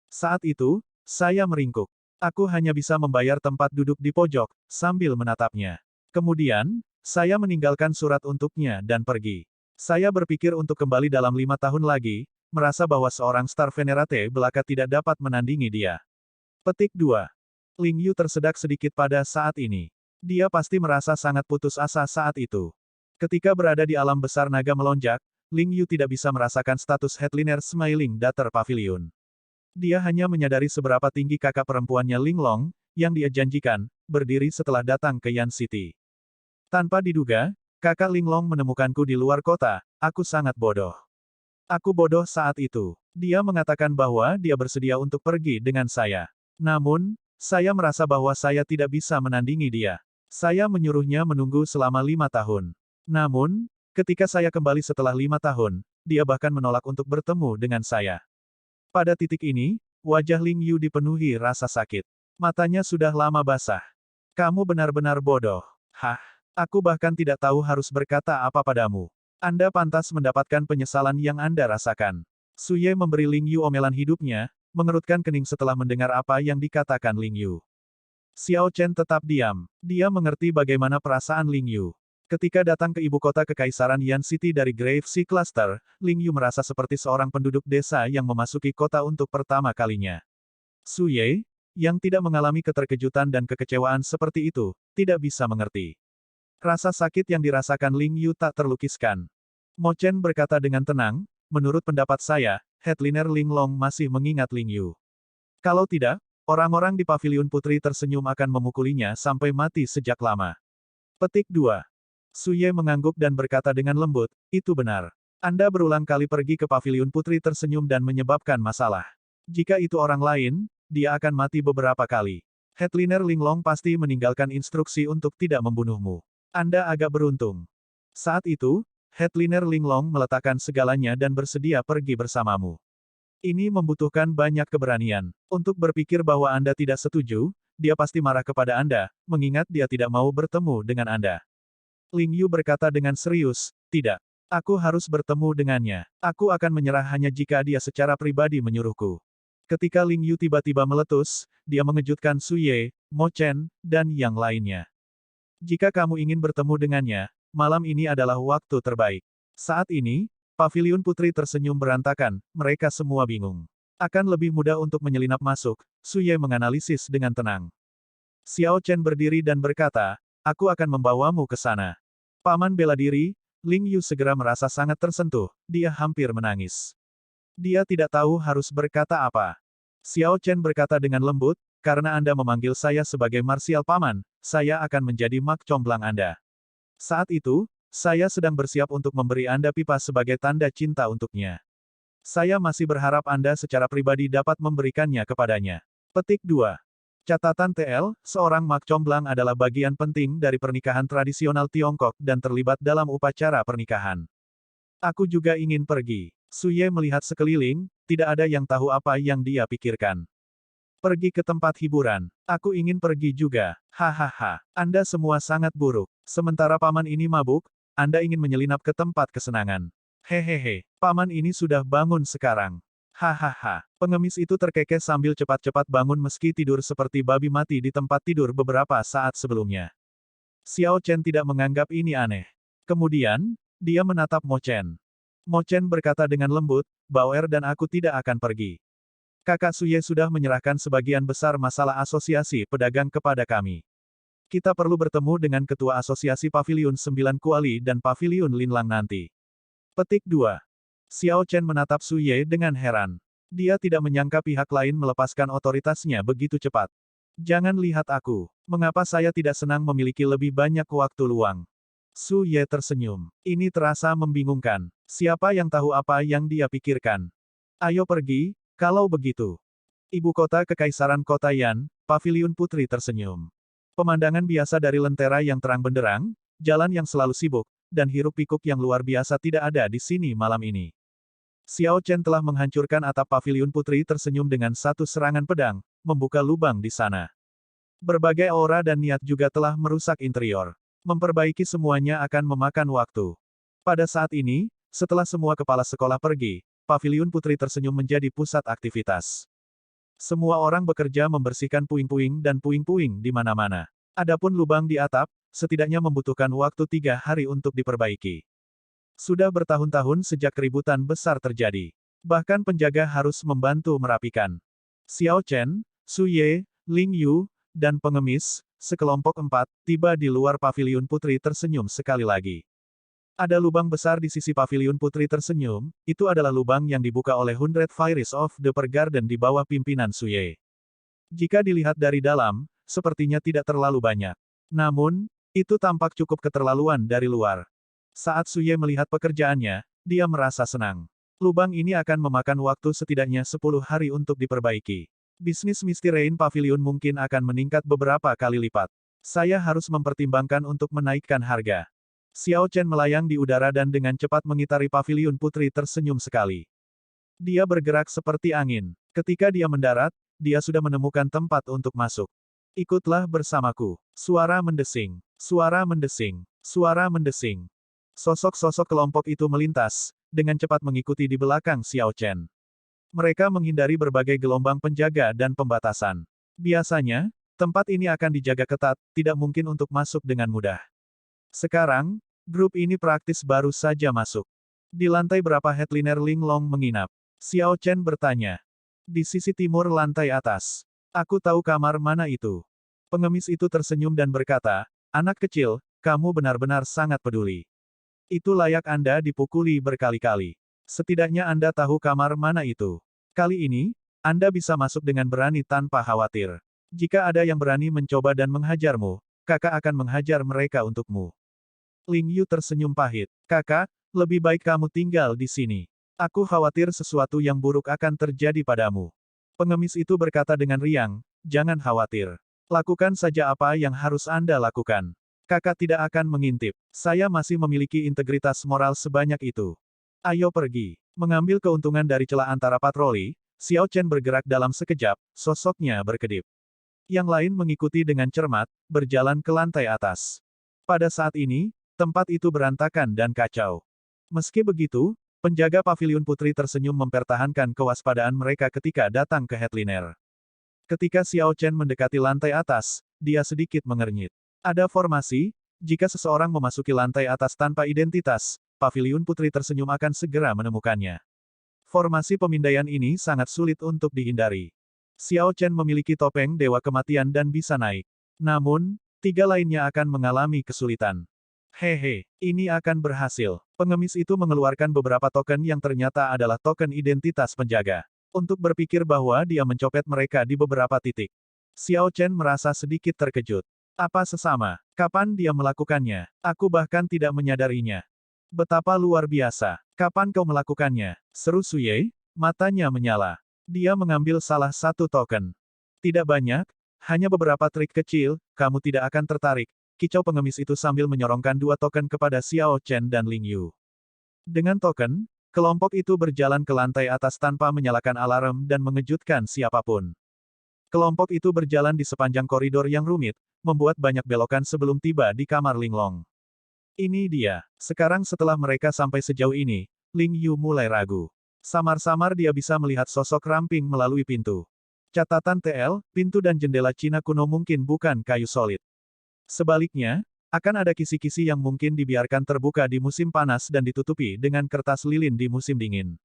[SPEAKER 1] Saat itu, saya meringkuk. Aku hanya bisa membayar tempat duduk di pojok, sambil menatapnya. Kemudian, saya meninggalkan surat untuknya dan pergi. Saya berpikir untuk kembali dalam 5 tahun lagi, merasa bahwa seorang Star Venerate belaka tidak dapat menandingi dia. Petik 2. Ling Yu tersedak sedikit pada saat ini. Dia pasti merasa sangat putus asa saat itu. Ketika berada di alam besar naga melonjak, Ling Yu tidak bisa merasakan status headliner Smiling Datar Pavilion. Dia hanya menyadari seberapa tinggi kakak perempuannya Linglong, yang dia janjikan, berdiri setelah datang ke Yan City. Tanpa diduga, kakak Linglong menemukanku di luar kota, aku sangat bodoh. Aku bodoh saat itu. Dia mengatakan bahwa dia bersedia untuk pergi dengan saya. Namun, saya merasa bahwa saya tidak bisa menandingi dia. Saya menyuruhnya menunggu selama 5 tahun. Namun, ketika saya kembali setelah 5 tahun, dia bahkan menolak untuk bertemu dengan saya. Pada titik ini, wajah Ling Yu dipenuhi rasa sakit. Matanya sudah lama basah. Kamu benar-benar bodoh. Hah? Aku bahkan tidak tahu harus berkata apa padamu. Anda pantas mendapatkan penyesalan yang Anda rasakan. Su Ye memberi Ling Yu omelan hidupnya, mengerutkan kening setelah mendengar apa yang dikatakan Ling Yu. Xiao Chen tetap diam. Dia mengerti bagaimana perasaan Ling Yu. Ketika datang ke ibu kota kekaisaran Yan City dari Grave Sea Cluster, Ling Yu merasa seperti seorang penduduk desa yang memasuki kota untuk pertama kalinya. Su Ye, yang tidak mengalami keterkejutan dan kekecewaan seperti itu, tidak bisa mengerti. Rasa sakit yang dirasakan Ling Yu tak terlukiskan. Mo Chen berkata dengan tenang, menurut pendapat saya, Headliner Ling Long masih mengingat Ling Yu. Kalau tidak, orang-orang di Paviliun Putri tersenyum akan memukulinya sampai mati sejak lama. Petik 2. Su Ye mengangguk dan berkata dengan lembut, itu benar. Anda berulang kali pergi ke Paviliun Putri tersenyum dan menyebabkan masalah. Jika itu orang lain, dia akan mati beberapa kali. Headliner Ling Long pasti meninggalkan instruksi untuk tidak membunuhmu. Anda agak beruntung. Saat itu, Headliner Ling Long meletakkan segalanya dan bersedia pergi bersamamu. Ini membutuhkan banyak keberanian. Untuk berpikir bahwa Anda tidak setuju, dia pasti marah kepada Anda, mengingat dia tidak mau bertemu dengan Anda. Ling Yu berkata dengan serius, tidak. Aku harus bertemu dengannya. Aku akan menyerah hanya jika dia secara pribadi menyuruhku. Ketika Ling Yu tiba-tiba meletus, dia mengejutkan Su Ye, Mo Chen, dan yang lainnya. Jika kamu ingin bertemu dengannya, malam ini adalah waktu terbaik. Saat ini, Paviliun Putri tersenyum berantakan, mereka semua bingung. Akan lebih mudah untuk menyelinap masuk, Su Ye menganalisis dengan tenang. Xiao Chen berdiri dan berkata, aku akan membawamu ke sana. Paman bela diri, Ling Yu segera merasa sangat tersentuh, dia hampir menangis. Dia tidak tahu harus berkata apa. Xiao Chen berkata dengan lembut, karena Anda memanggil saya sebagai marsial paman, saya akan menjadi mak comblang Anda. Saat itu, saya sedang bersiap untuk memberi Anda pipa sebagai tanda cinta untuknya. Saya masih berharap Anda secara pribadi dapat memberikannya kepadanya. Petik 2. Catatan TL, seorang mak comblang adalah bagian penting dari pernikahan tradisional Tiongkok dan terlibat dalam upacara pernikahan. Aku juga ingin pergi. Su Ye melihat sekeliling, tidak ada yang tahu apa yang dia pikirkan. Pergi ke tempat hiburan. Aku ingin pergi juga. Hahaha. Anda semua sangat buruk. Sementara paman ini mabuk, Anda ingin menyelinap ke tempat kesenangan. Hehehe. Paman ini sudah bangun sekarang. Hahaha. Pengemis itu terkekeh sambil cepat-cepat bangun meski tidur seperti babi mati di tempat tidur beberapa saat sebelumnya. Xiao Chen tidak menganggap ini aneh. Kemudian, dia menatap Mo Chen. Mo Chen berkata dengan lembut, Bauer dan aku tidak akan pergi. Kakak Su Ye sudah menyerahkan sebagian besar masalah asosiasi pedagang kepada kami. Kita perlu bertemu dengan Ketua Asosiasi Paviliun 9 Kuali dan Paviliun Linlang nanti. Petik 2. Xiao Chen menatap Su Ye dengan heran. Dia tidak menyangka pihak lain melepaskan otoritasnya begitu cepat. Jangan lihat aku. Mengapa saya tidak senang memiliki lebih banyak waktu luang? Su Ye tersenyum. Ini terasa membingungkan. Siapa yang tahu apa yang dia pikirkan? Ayo pergi, kalau begitu. Ibu kota Kekaisaran Kota Yan, Paviliun Putri tersenyum. Pemandangan biasa dari lentera yang terang benderang, jalan yang selalu sibuk, dan hiruk-pikuk yang luar biasa tidak ada di sini malam ini. Xiao Chen telah menghancurkan atap Paviliun Putri tersenyum dengan satu serangan pedang, membuka lubang di sana. Berbagai aura dan niat juga telah merusak interior. Memperbaiki semuanya akan memakan waktu. Pada saat ini, setelah semua kepala sekolah pergi, Paviliun Putri tersenyum menjadi pusat aktivitas. Semua orang bekerja membersihkan puing-puing dan puing-puing di mana-mana. Adapun lubang di atap, setidaknya membutuhkan waktu 3 hari untuk diperbaiki. Sudah bertahun-tahun sejak keributan besar terjadi. Bahkan penjaga harus membantu merapikan. Xiao Chen, Su Ye, Ling Yu, dan pengemis, sekelompok 4, tiba di luar Paviliun Putri tersenyum sekali lagi. Ada lubang besar di sisi Paviliun Putri tersenyum, itu adalah lubang yang dibuka oleh 100 Fairies of the Per Garden di bawah pimpinan Su Ye. Jika dilihat dari dalam, sepertinya tidak terlalu banyak. Namun, itu tampak cukup keterlaluan dari luar. Saat Su Ye melihat pekerjaannya, dia merasa senang. Lubang ini akan memakan waktu setidaknya 10 hari untuk diperbaiki. Bisnis Misty Rain Pavilion mungkin akan meningkat beberapa kali lipat. Saya harus mempertimbangkan untuk menaikkan harga. Xiao Chen melayang di udara dan dengan cepat mengitari Paviliun Putri tersenyum sekali. Dia bergerak seperti angin. Ketika dia mendarat, dia sudah menemukan tempat untuk masuk. Ikutlah bersamaku. Suara mendesing. Suara mendesing. Suara mendesing. Sosok-sosok kelompok itu melintas, dengan cepat mengikuti di belakang Xiao Chen. Mereka menghindari berbagai gelombang penjaga dan pembatasan. Biasanya, tempat ini akan dijaga ketat, tidak mungkin untuk masuk dengan mudah. Sekarang, grup ini praktis baru saja masuk. Di lantai berapa headliner Linglong menginap? Xiao Chen bertanya. Di sisi timur lantai atas. Aku tahu kamar mana itu. Pengemis itu tersenyum dan berkata, anak kecil, kamu benar-benar sangat peduli. Itu layak Anda dipukuli berkali-kali. Setidaknya Anda tahu kamar mana itu. Kali ini, Anda bisa masuk dengan berani tanpa khawatir. Jika ada yang berani mencoba dan menghajarmu, kakak akan menghajar mereka untukmu. Ling Yu tersenyum pahit. Kakak, lebih baik kamu tinggal di sini. Aku khawatir sesuatu yang buruk akan terjadi padamu. Pengemis itu berkata dengan riang, jangan khawatir. Lakukan saja apa yang harus Anda lakukan. Kakak tidak akan mengintip. Saya masih memiliki integritas moral sebanyak itu. Ayo pergi. Mengambil keuntungan dari celah antara patroli, Xiao Chen bergerak dalam sekejap, sosoknya berkedip. Yang lain mengikuti dengan cermat, berjalan ke lantai atas. Pada saat ini, tempat itu berantakan dan kacau. Meski begitu, penjaga paviliun putri tersenyum mempertahankan kewaspadaan mereka ketika datang ke headliner. Ketika Xiao Chen mendekati lantai atas, dia sedikit mengernyit. Ada formasi, jika seseorang memasuki lantai atas tanpa identitas, paviliun putri tersenyum akan segera menemukannya. Formasi pemindaian ini sangat sulit untuk dihindari. Xiao Chen memiliki topeng Dewa Kematian dan bisa naik. Namun, 3 lainnya akan mengalami kesulitan. Hehe, ini akan berhasil. Pengemis itu mengeluarkan beberapa token yang ternyata adalah token identitas penjaga. Untuk berpikir bahwa dia mencopet mereka di beberapa titik. Xiao Chen merasa sedikit terkejut. Apa sesama? Kapan dia melakukannya? Aku bahkan tidak menyadarinya. Betapa luar biasa. Kapan kau melakukannya? Seru Suye, matanya menyala. Dia mengambil salah satu token. Tidak banyak, hanya beberapa trik kecil, kamu tidak akan tertarik. Kicau pengemis itu sambil menyorongkan 2 token kepada Xiao Chen dan Ling Yu. Dengan token, kelompok itu berjalan ke lantai atas tanpa menyalakan alarm dan mengejutkan siapapun. Kelompok itu berjalan di sepanjang koridor yang rumit, membuat banyak belokan sebelum tiba di kamar Linglong. Ini dia. Sekarang setelah mereka sampai sejauh ini, Ling Yu mulai ragu. Samar-samar dia bisa melihat sosok ramping melalui pintu. Catatan TL, pintu dan jendela Cina kuno mungkin bukan kayu solid. Sebaliknya, akan ada kisi-kisi yang mungkin dibiarkan terbuka di musim panas dan ditutupi dengan kertas lilin di musim dingin.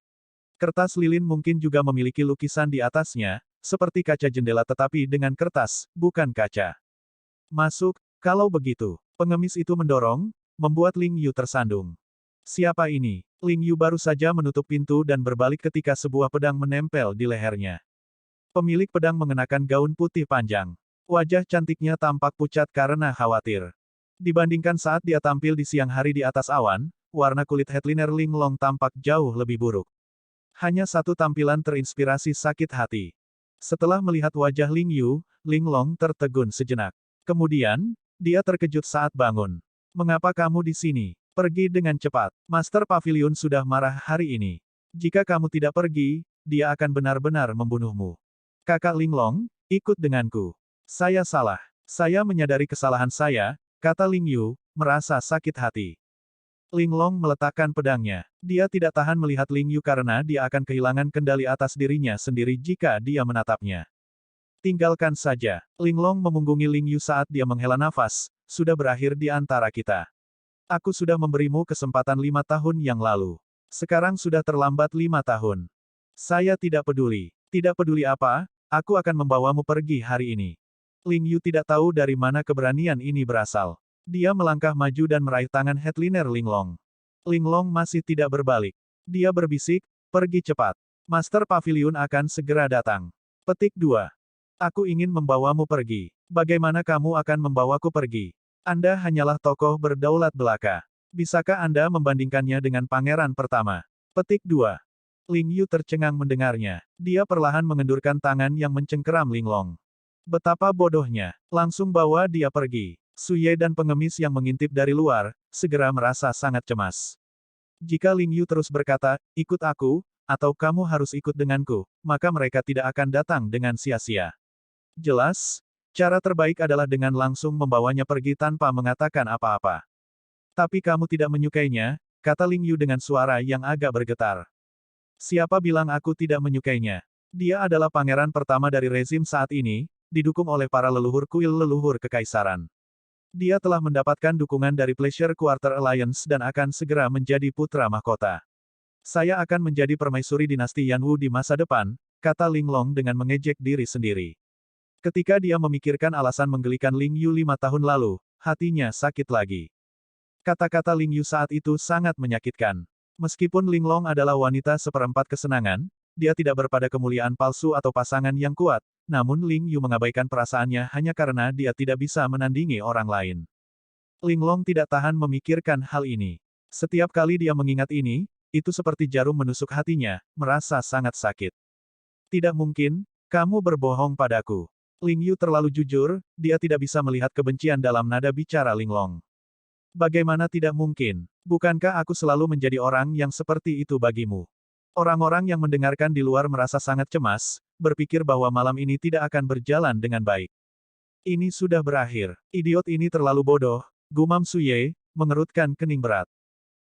[SPEAKER 1] Kertas lilin mungkin juga memiliki lukisan di atasnya, seperti kaca jendela tetapi dengan kertas, bukan kaca. Masuk, kalau begitu. Pengemis itu mendorong, membuat Ling Yu tersandung. Siapa ini? Ling Yu baru saja menutup pintu dan berbalik ketika sebuah pedang menempel di lehernya. Pemilik pedang mengenakan gaun putih panjang. Wajah cantiknya tampak pucat karena khawatir. Dibandingkan saat dia tampil di siang hari di atas awan, warna kulit headliner Linglong tampak jauh lebih buruk. Hanya satu tampilan terinspirasi sakit hati. Setelah melihat wajah Ling Yu, Linglong tertegun sejenak. Kemudian, dia terkejut saat bangun. Mengapa kamu di sini? Pergi dengan cepat. Master Pavilion sudah marah hari ini. Jika kamu tidak pergi, dia akan benar-benar membunuhmu. Kakak Linglong, ikut denganku. Saya salah. Saya menyadari kesalahan saya, kata Ling Yu, merasa sakit hati. Linglong meletakkan pedangnya. Dia tidak tahan melihat Ling Yu karena dia akan kehilangan kendali atas dirinya sendiri jika dia menatapnya. Tinggalkan saja. Linglong memunggungi Ling Yu saat dia menghela nafas, sudah berakhir di antara kita. Aku sudah memberimu kesempatan 5 tahun yang lalu. Sekarang sudah terlambat 5 tahun. Saya tidak peduli. Tidak peduli apa, aku akan membawamu pergi hari ini. Ling Yu tidak tahu dari mana keberanian ini berasal. Dia melangkah maju dan meraih tangan headliner Linglong. Linglong masih tidak berbalik. Dia berbisik, pergi cepat. Master Pavilion akan segera datang. Petik 2. Aku ingin membawamu pergi. Bagaimana kamu akan membawaku pergi? Anda hanyalah tokoh berdaulat belaka. Bisakah Anda membandingkannya dengan pangeran pertama? Petik 2. Ling Yu tercengang mendengarnya. Dia perlahan mengendurkan tangan yang mencengkeram Linglong. Betapa bodohnya. Langsung bawa dia pergi. Suye dan pengemis yang mengintip dari luar, segera merasa sangat cemas. Jika Ling Yu terus berkata, ikut aku, atau kamu harus ikut denganku, maka mereka tidak akan datang dengan sia-sia. Jelas, cara terbaik adalah dengan langsung membawanya pergi tanpa mengatakan apa-apa. Tapi kamu tidak menyukainya, kata Ling Yu dengan suara yang agak bergetar. Siapa bilang aku tidak menyukainya? Dia adalah pangeran pertama dari rezim saat ini, didukung oleh para leluhur kuil leluhur kekaisaran. Dia telah mendapatkan dukungan dari Pleasure Quarter Alliance dan akan segera menjadi putra mahkota. Saya akan menjadi permaisuri dinasti Yanwu di masa depan, kata Linglong dengan mengejek diri sendiri. Ketika dia memikirkan alasan menggelikan Ling Yu 5 tahun lalu, hatinya sakit lagi. Kata-kata Ling Yu saat itu sangat menyakitkan. Meskipun Linglong adalah wanita seperempat kesenangan, dia tidak berpada kemuliaan palsu atau pasangan yang kuat, namun Ling Yu mengabaikan perasaannya hanya karena dia tidak bisa menandingi orang lain. Linglong tidak tahan memikirkan hal ini. Setiap kali dia mengingat ini, itu seperti jarum menusuk hatinya, merasa sangat sakit. Tidak mungkin, kamu berbohong padaku. Ling Yu terlalu jujur, dia tidak bisa melihat kebencian dalam nada bicara Linglong. Bagaimana tidak mungkin? Bukankah aku selalu menjadi orang yang seperti itu bagimu? Orang-orang yang mendengarkan di luar merasa sangat cemas, berpikir bahwa malam ini tidak akan berjalan dengan baik. Ini sudah berakhir. Idiot ini terlalu bodoh, gumam Suye, mengerutkan kening berat.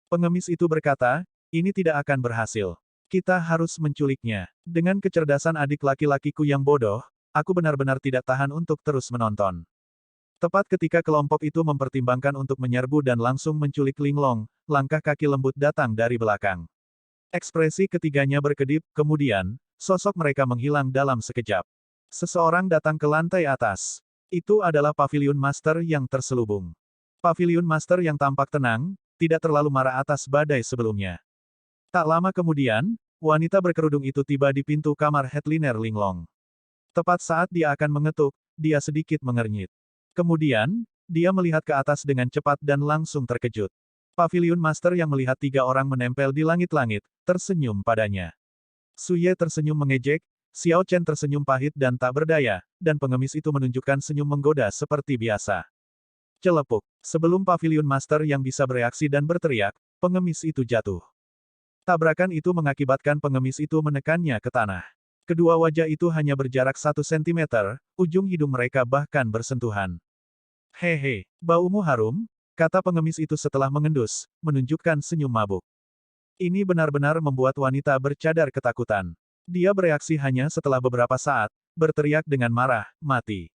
[SPEAKER 1] Pengemis itu berkata, ini tidak akan berhasil. Kita harus menculiknya. Dengan kecerdasan adik laki-lakiku yang bodoh, aku benar-benar tidak tahan untuk terus menonton. Tepat ketika kelompok itu mempertimbangkan untuk menyerbu dan langsung menculik Linglong, langkah kaki lembut datang dari belakang. Ekspresi ketiganya berkedip, kemudian, sosok mereka menghilang dalam sekejap. Seseorang datang ke lantai atas. Itu adalah Pavilion Master yang terselubung. Pavilion Master yang tampak tenang, tidak terlalu marah atas badai sebelumnya. Tak lama kemudian, wanita berkerudung itu tiba di pintu kamar headliner Linglong. Tepat saat dia akan mengetuk, dia sedikit mengernyit. Kemudian, dia melihat ke atas dengan cepat dan langsung terkejut. Pavilion Master yang melihat 3 orang menempel di langit-langit, tersenyum padanya. Suye tersenyum mengejek, Xiao Chen tersenyum pahit dan tak berdaya, dan pengemis itu menunjukkan senyum menggoda seperti biasa. Celepuk. Sebelum Pavilion Master yang bisa bereaksi dan berteriak, pengemis itu jatuh. Tabrakan itu mengakibatkan pengemis itu menekannya ke tanah. Kedua wajah itu hanya berjarak 1 sentimeter, ujung hidung mereka bahkan bersentuhan. Hehe, baumu harum, kata pengemis itu setelah mengendus, menunjukkan senyum mabuk. Ini benar-benar membuat wanita bercadar ketakutan. Dia bereaksi hanya setelah beberapa saat, berteriak dengan marah, mati.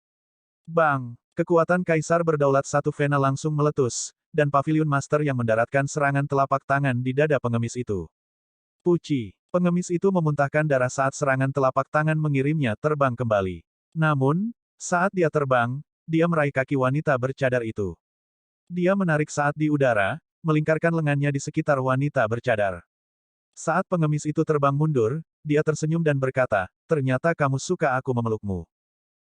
[SPEAKER 1] Bang! Kekuatan Kaisar Berdaulat Satu Vena langsung meletus, dan Pavilion Master yang mendaratkan serangan telapak tangan di dada pengemis itu. Puci! Pengemis itu memuntahkan darah saat serangan telapak tangan mengirimnya terbang kembali. Namun, saat dia terbang, dia meraih kaki wanita bercadar itu. Dia menarik saat di udara, melingkarkan lengannya di sekitar wanita bercadar. Saat pengemis itu terbang mundur, dia tersenyum dan berkata, ternyata kamu suka aku memelukmu.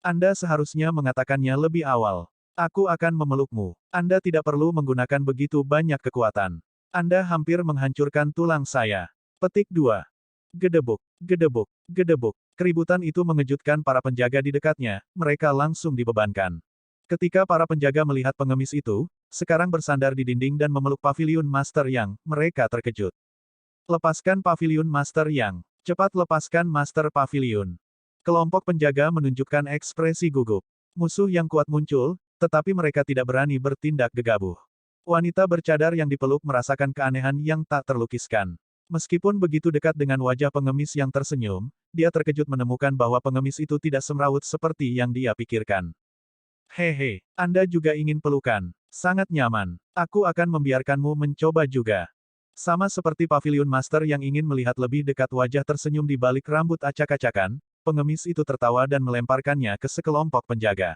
[SPEAKER 1] Anda seharusnya mengatakannya lebih awal. Aku akan memelukmu. Anda tidak perlu menggunakan begitu banyak kekuatan. Anda hampir menghancurkan tulang saya. Petik 2. Gedebuk, gedebuk, gedebuk. Keributan itu mengejutkan para penjaga di dekatnya, mereka langsung dibebankan. Ketika para penjaga melihat pengemis itu, sekarang bersandar di dinding dan memeluk Pavilion Master Yang, mereka terkejut. Lepaskan Pavilion Master Yang. Cepat lepaskan Master Pavilion. Kelompok penjaga menunjukkan ekspresi gugup. Musuh yang kuat muncul, tetapi mereka tidak berani bertindak gegabah. Wanita bercadar yang dipeluk merasakan keanehan yang tak terlukiskan. Meskipun begitu dekat dengan wajah pengemis yang tersenyum, dia terkejut menemukan bahwa pengemis itu tidak semrawut seperti yang dia pikirkan. Hehe, Anda juga ingin pelukan. Sangat nyaman. Aku akan membiarkanmu mencoba juga. Sama seperti Pavilion Master yang ingin melihat lebih dekat wajah tersenyum di balik rambut acak-acakan, pengemis itu tertawa dan melemparkannya ke sekelompok penjaga.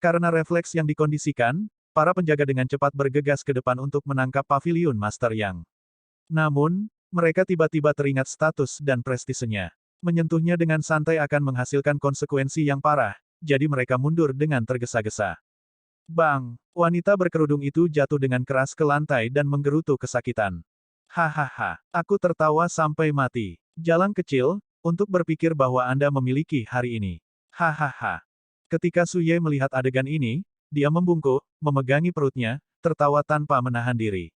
[SPEAKER 1] Karena refleks yang dikondisikan, para penjaga dengan cepat bergegas ke depan untuk menangkap Pavilion Master Yang. Namun, mereka tiba-tiba teringat status dan prestisenya. Menyentuhnya dengan santai akan menghasilkan konsekuensi yang parah, jadi mereka mundur dengan tergesa-gesa. Bang! Wanita berkerudung itu jatuh dengan keras ke lantai dan menggerutu kesakitan. Hahaha, aku tertawa sampai mati. Jalan kecil, untuk berpikir bahwa Anda memiliki hari ini. Hahaha. Ketika Suye melihat adegan ini, dia membungkuk, memegangi perutnya, tertawa tanpa menahan diri.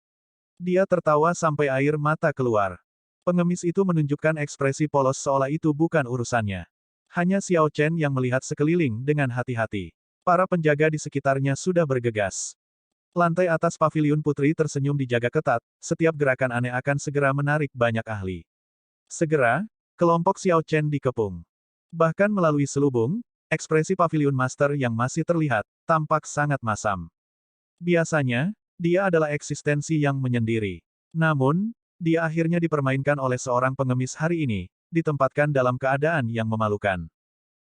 [SPEAKER 1] Dia tertawa sampai air mata keluar. Pengemis itu menunjukkan ekspresi polos seolah itu bukan urusannya. Hanya Xiao Chen yang melihat sekeliling dengan hati-hati. Para penjaga di sekitarnya sudah bergegas. Lantai atas pavilion putri tersenyum dijaga ketat, setiap gerakan aneh akan segera menarik banyak ahli. Segera, kelompok Xiao Chen dikepung. Bahkan melalui selubung, ekspresi Pavilion Master yang masih terlihat, tampak sangat masam. Biasanya, dia adalah eksistensi yang menyendiri. Namun, dia akhirnya dipermainkan oleh seorang pengemis hari ini, ditempatkan dalam keadaan yang memalukan.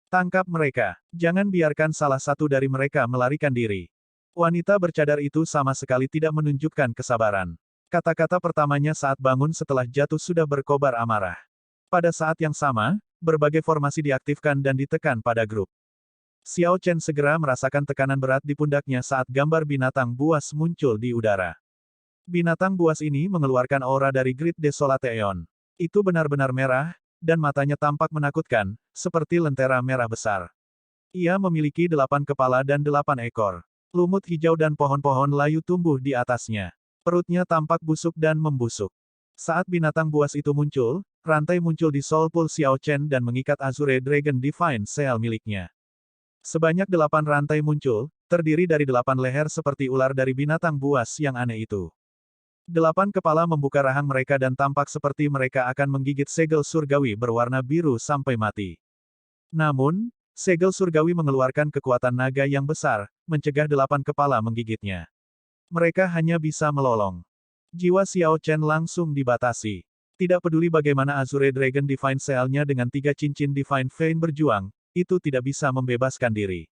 [SPEAKER 1] Tangkap mereka. Jangan biarkan salah satu dari mereka melarikan diri. Wanita bercadar itu sama sekali tidak menunjukkan kesabaran. Kata-kata pertamanya saat bangun setelah jatuh sudah berkobar amarah. Pada saat yang sama, berbagai formasi diaktifkan dan ditekan pada grup. Xiao Chen segera merasakan tekanan berat di pundaknya saat gambar binatang buas muncul di udara. Binatang buas ini mengeluarkan aura dari Great Desolate Aeon. Itu benar-benar merah, dan matanya tampak menakutkan, seperti lentera merah besar. Ia memiliki 8 kepala dan 8 ekor. Lumut hijau dan pohon-pohon layu tumbuh di atasnya. Perutnya tampak busuk dan membusuk. Saat binatang buas itu muncul, rantai muncul di Soul Pool Xiao Chen dan mengikat Azure Dragon Divine Seal miliknya. Sebanyak 8 rantai muncul, terdiri dari 8 leher seperti ular dari binatang buas yang aneh itu. 8 kepala membuka rahang mereka dan tampak seperti mereka akan menggigit segel surgawi berwarna biru sampai mati. Namun, segel surgawi mengeluarkan kekuatan naga yang besar, mencegah 8 kepala menggigitnya. Mereka hanya bisa melolong. Jiwa Xiao Chen langsung dibatasi. Tidak peduli bagaimana Azure Dragon Divine Seal-nya dengan 3 cincin Divine Vein berjuang, itu tidak bisa membebaskan diri.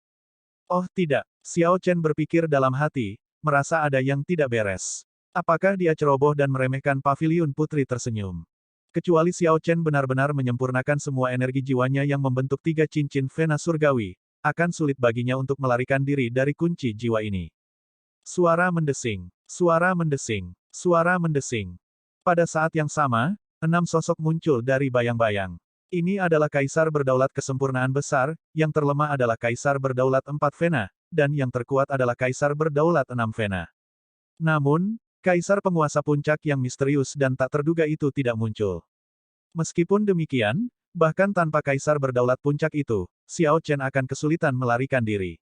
[SPEAKER 1] Oh tidak, Xiao Chen berpikir dalam hati, merasa ada yang tidak beres. Apakah dia ceroboh dan meremehkan paviliun putri tersenyum? Kecuali Xiao Chen benar-benar menyempurnakan semua energi jiwanya yang membentuk 3 cincin Vena surgawi, akan sulit baginya untuk melarikan diri dari kunci jiwa ini. Suara mendesing, suara mendesing, suara mendesing. Pada saat yang sama, 6 sosok muncul dari bayang-bayang. Ini adalah Kaisar Berdaulat Kesempurnaan Besar, yang terlemah adalah Kaisar Berdaulat 4 Vena, dan yang terkuat adalah Kaisar Berdaulat 6 Vena. Namun, Kaisar Penguasa Puncak yang misterius dan tak terduga itu tidak muncul. Meskipun demikian, bahkan tanpa Kaisar Berdaulat Puncak itu, Xiao Chen akan kesulitan melarikan diri.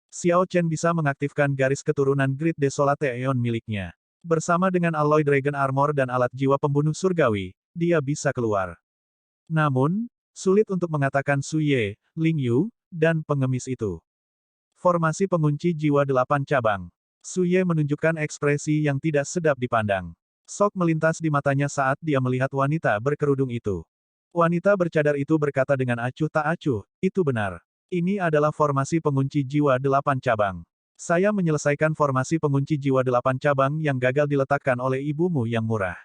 [SPEAKER 1] Xiao Chen bisa mengaktifkan garis keturunan Great Desolate Aeon miliknya. Bersama dengan Alloy Dragon Armor dan alat jiwa pembunuh surgawi, dia bisa keluar. Namun, sulit untuk mengatakan Su Ye, Ling Yu, dan pengemis itu. Formasi pengunci jiwa 8 cabang. Su Ye menunjukkan ekspresi yang tidak sedap dipandang. Sok melintas di matanya saat dia melihat wanita berkerudung itu. Wanita bercadar itu berkata dengan acuh tak acuh, itu benar. Ini adalah formasi pengunci jiwa 8 cabang. Saya menyelesaikan formasi pengunci jiwa 8 cabang yang gagal diletakkan oleh ibumu yang murah.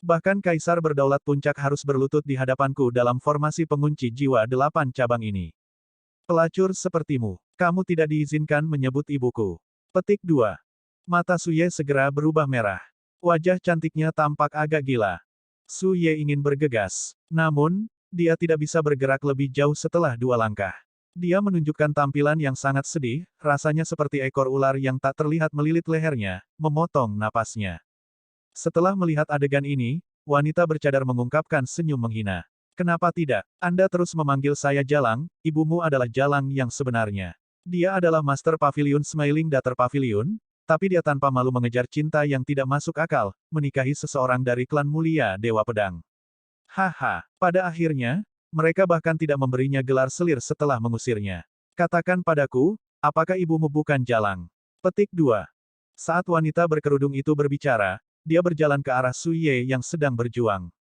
[SPEAKER 1] Bahkan Kaisar Berdaulat Puncak harus berlutut di hadapanku dalam formasi pengunci jiwa 8 cabang ini. Pelacur sepertimu, kamu tidak diizinkan menyebut ibuku. Petik 2. Mata Su Ye segera berubah merah. Wajah cantiknya tampak agak gila. Su Ye ingin bergegas. Namun, dia tidak bisa bergerak lebih jauh setelah 2 langkah. Dia menunjukkan tampilan yang sangat sedih, rasanya seperti ekor ular yang tak terlihat melilit lehernya, memotong napasnya. Setelah melihat adegan ini, wanita bercadar mengungkapkan senyum menghina. Kenapa tidak? Anda terus memanggil saya Jalang, ibumu adalah Jalang yang sebenarnya. Dia adalah Master Pavilion Smiling Daughter Pavilion, tapi dia tanpa malu mengejar cinta yang tidak masuk akal, menikahi seseorang dari klan mulia Dewa Pedang. Haha, pada akhirnya, mereka bahkan tidak memberinya gelar selir setelah mengusirnya. Katakan padaku, apakah ibumu bukan Jalang? Petik 2. Saat wanita berkerudung itu berbicara, dia berjalan ke arah Su Ye yang sedang berjuang.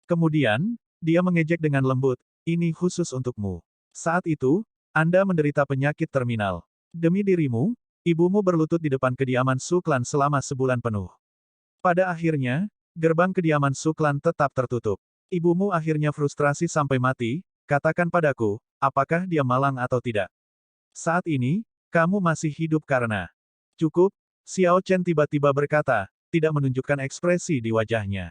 [SPEAKER 1] Kemudian, dia mengejek dengan lembut, ini khusus untukmu. Saat itu, Anda menderita penyakit terminal. Demi dirimu, ibumu berlutut di depan kediaman Su Klan selama sebulan penuh. Pada akhirnya, gerbang kediaman Su Klan tetap tertutup. Ibumu akhirnya frustrasi sampai mati, katakan padaku, apakah dia malang atau tidak. Saat ini, kamu masih hidup karena... Cukup, Xiao Chen tiba-tiba berkata, tidak menunjukkan ekspresi di wajahnya.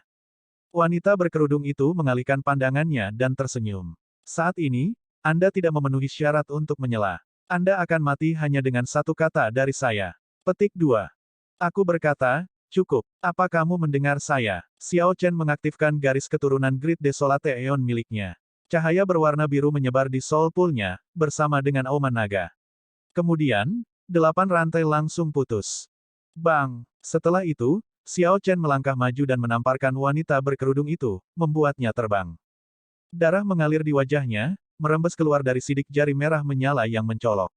[SPEAKER 1] Wanita berkerudung itu mengalihkan pandangannya dan tersenyum. Saat ini, Anda tidak memenuhi syarat untuk menyela. Anda akan mati hanya dengan satu kata dari saya. Petik 2. Aku berkata, cukup. Apa kamu mendengar saya? Xiao Chen mengaktifkan garis keturunan Great Desolate Aeon miliknya. Cahaya berwarna biru menyebar di soul pool-nya, bersama dengan auman naga. Kemudian, 8 rantai langsung putus. Bang! Setelah itu, Xiao Chen melangkah maju dan menamparkan wanita berkerudung itu, membuatnya terbang. Darah mengalir di wajahnya, merembes keluar dari sidik jari merah menyala yang mencolok.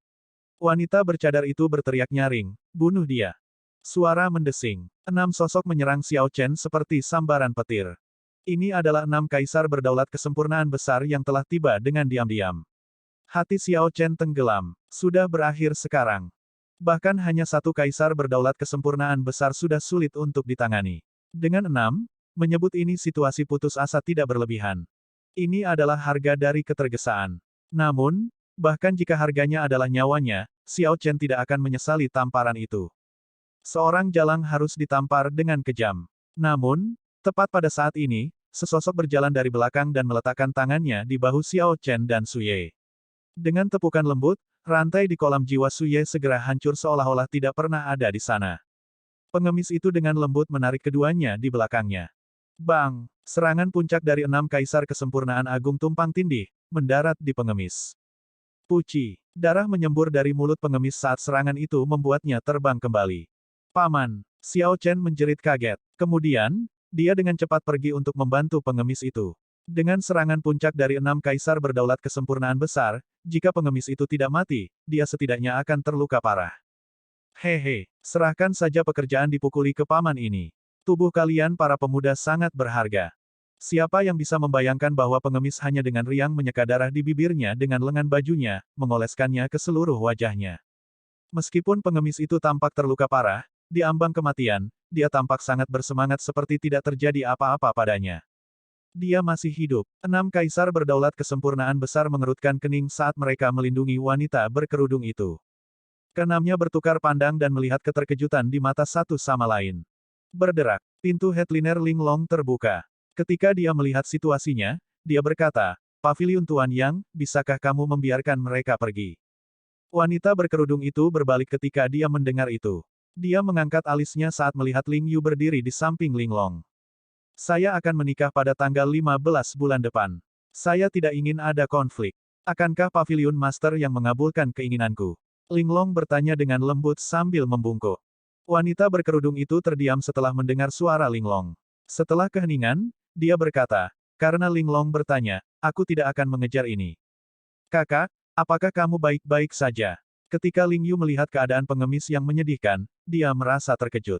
[SPEAKER 1] Wanita bercadar itu berteriak nyaring, bunuh dia. Suara mendesing. 6 sosok menyerang Xiao Chen seperti sambaran petir. Ini adalah 6 kaisar berdaulat kesempurnaan besar yang telah tiba dengan diam-diam. Hati Xiao Chen tenggelam. Sudah berakhir sekarang. Bahkan hanya 1 kaisar berdaulat kesempurnaan besar sudah sulit untuk ditangani. Dengan 6, menyebut ini situasi putus asa tidak berlebihan. Ini adalah harga dari ketergesaan. Namun, bahkan jika harganya adalah nyawanya, Xiao Chen tidak akan menyesali tamparan itu. Seorang jalang harus ditampar dengan kejam. Namun, tepat pada saat ini, sesosok berjalan dari belakang dan meletakkan tangannya di bahu Xiao Chen dan Suye. Dengan tepukan lembut, rantai di kolam jiwa Suye segera hancur seolah-olah tidak pernah ada di sana. Pengemis itu dengan lembut menarik keduanya di belakangnya. Bang! Serangan puncak dari 6 kaisar kesempurnaan agung tumpang tindih, mendarat di pengemis. Puci! Darah menyembur dari mulut pengemis saat serangan itu membuatnya terbang kembali. Paman! Xiao Chen menjerit kaget. Kemudian, dia dengan cepat pergi untuk membantu pengemis itu. Dengan serangan puncak dari 6 kaisar berdaulat kesempurnaan besar, jika pengemis itu tidak mati, dia setidaknya akan terluka parah. Hehe, serahkan saja pekerjaan dipukuli ke paman ini. Tubuh kalian para pemuda sangat berharga. Siapa yang bisa membayangkan bahwa pengemis hanya dengan riang menyeka darah di bibirnya dengan lengan bajunya, mengoleskannya ke seluruh wajahnya. Meskipun pengemis itu tampak terluka parah, di ambang kematian, dia tampak sangat bersemangat seperti tidak terjadi apa-apa padanya. Dia masih hidup. 6 kaisar berdaulat kesempurnaan besar mengerutkan kening saat mereka melindungi wanita berkerudung itu. Keenamnya bertukar pandang dan melihat keterkejutan di mata satu sama lain. Berderak, pintu headliner Linglong terbuka. Ketika dia melihat situasinya, dia berkata, "Paviliun Tuan Yang, bisakah kamu membiarkan mereka pergi?" Wanita berkerudung itu berbalik ketika dia mendengar itu. Dia mengangkat alisnya saat melihat Ling Yu berdiri di samping Linglong. "Saya akan menikah pada tanggal 15 bulan depan. Saya tidak ingin ada konflik. Akankah Paviliun Master yang mengabulkan keinginanku?" Linglong bertanya dengan lembut sambil membungkuk. Wanita berkerudung itu terdiam setelah mendengar suara Linglong. Setelah keheningan, dia berkata, "Karena Linglong bertanya, aku tidak akan mengejar ini." "Kakak, apakah kamu baik-baik saja?" Ketika Ling Yu melihat keadaan pengemis yang menyedihkan, dia merasa terkejut.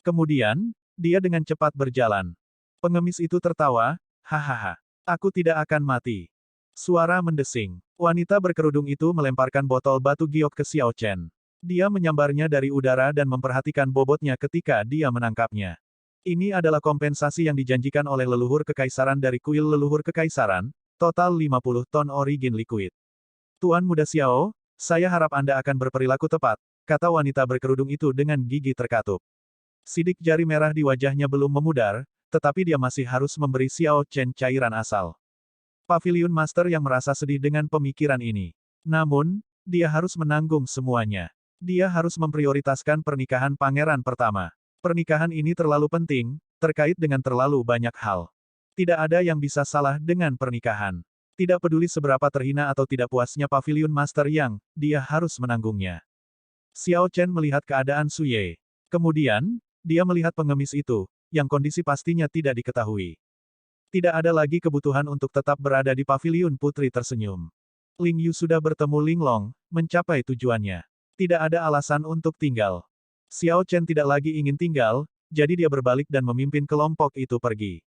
[SPEAKER 1] Kemudian, dia dengan cepat berjalan. Pengemis itu tertawa, "Hahaha. Aku tidak akan mati." Suara mendesing. Wanita berkerudung itu melemparkan botol batu giok ke Xiao Chen. Dia menyambarnya dari udara dan memperhatikan bobotnya ketika dia menangkapnya. Ini adalah kompensasi yang dijanjikan oleh leluhur kekaisaran dari kuil leluhur kekaisaran, total 50 ton origin liquid. "Tuan Muda Xiao, saya harap Anda akan berperilaku tepat," kata wanita berkerudung itu dengan gigi terkatup. Sidik jari merah di wajahnya belum memudar, tetapi dia masih harus memberi Xiao Chen cairan asal. Paviliun Master yang merasa sedih dengan pemikiran ini. Namun, dia harus menanggung semuanya. Dia harus memprioritaskan pernikahan pangeran pertama. Pernikahan ini terlalu penting, terkait dengan terlalu banyak hal. Tidak ada yang bisa salah dengan pernikahan. Tidak peduli seberapa terhina atau tidak puasnya Paviliun Master yang, dia harus menanggungnya. Xiao Chen melihat keadaan Suye. Kemudian, dia melihat pengemis itu, yang kondisi pastinya tidak diketahui. Tidak ada lagi kebutuhan untuk tetap berada di Paviliun Putri tersenyum. Ling Yu sudah bertemu Linglong, mencapai tujuannya. Tidak ada alasan untuk tinggal. Xiao Chen tidak lagi ingin tinggal, jadi dia berbalik dan memimpin kelompok itu pergi.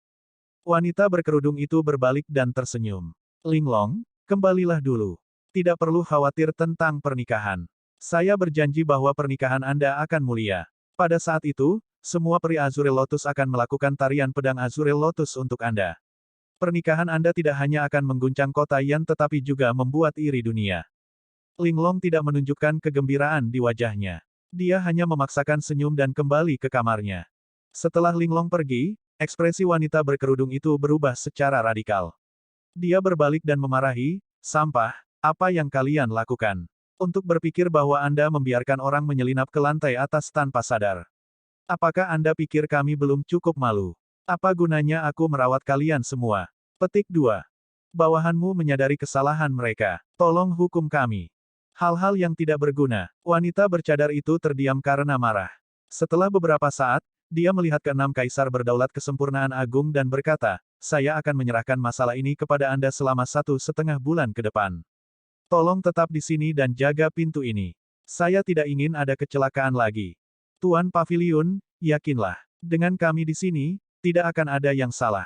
[SPEAKER 1] Wanita berkerudung itu berbalik dan tersenyum. "Linglong, kembalilah dulu. Tidak perlu khawatir tentang pernikahan. Saya berjanji bahwa pernikahan Anda akan mulia. Pada saat itu, semua peri Azuril Lotus akan melakukan tarian pedang Azuril Lotus untuk Anda. Pernikahan Anda tidak hanya akan mengguncang kota Yan tetapi juga membuat iri dunia." Linglong tidak menunjukkan kegembiraan di wajahnya. Dia hanya memaksakan senyum dan kembali ke kamarnya. Setelah Linglong pergi, ekspresi wanita berkerudung itu berubah secara radikal. Dia berbalik dan memarahi, "Sampah, apa yang kalian lakukan? Untuk berpikir bahwa Anda membiarkan orang menyelinap ke lantai atas tanpa sadar. Apakah Anda pikir kami belum cukup malu? Apa gunanya aku merawat kalian semua?" Petik 2. Bawahanmu menyadari kesalahan mereka. Tolong hukum kami. Hal-hal yang tidak berguna. Wanita bercadar itu terdiam karena marah. Setelah beberapa saat, dia melihat ke-6 kaisar berdaulat kesempurnaan agung dan berkata, "Saya akan menyerahkan masalah ini kepada Anda selama 1,5 bulan ke depan." Tolong tetap di sini dan jaga pintu ini. Saya tidak ingin ada kecelakaan lagi. Tuan Paviliun, yakinlah. Dengan kami di sini, tidak akan ada yang salah.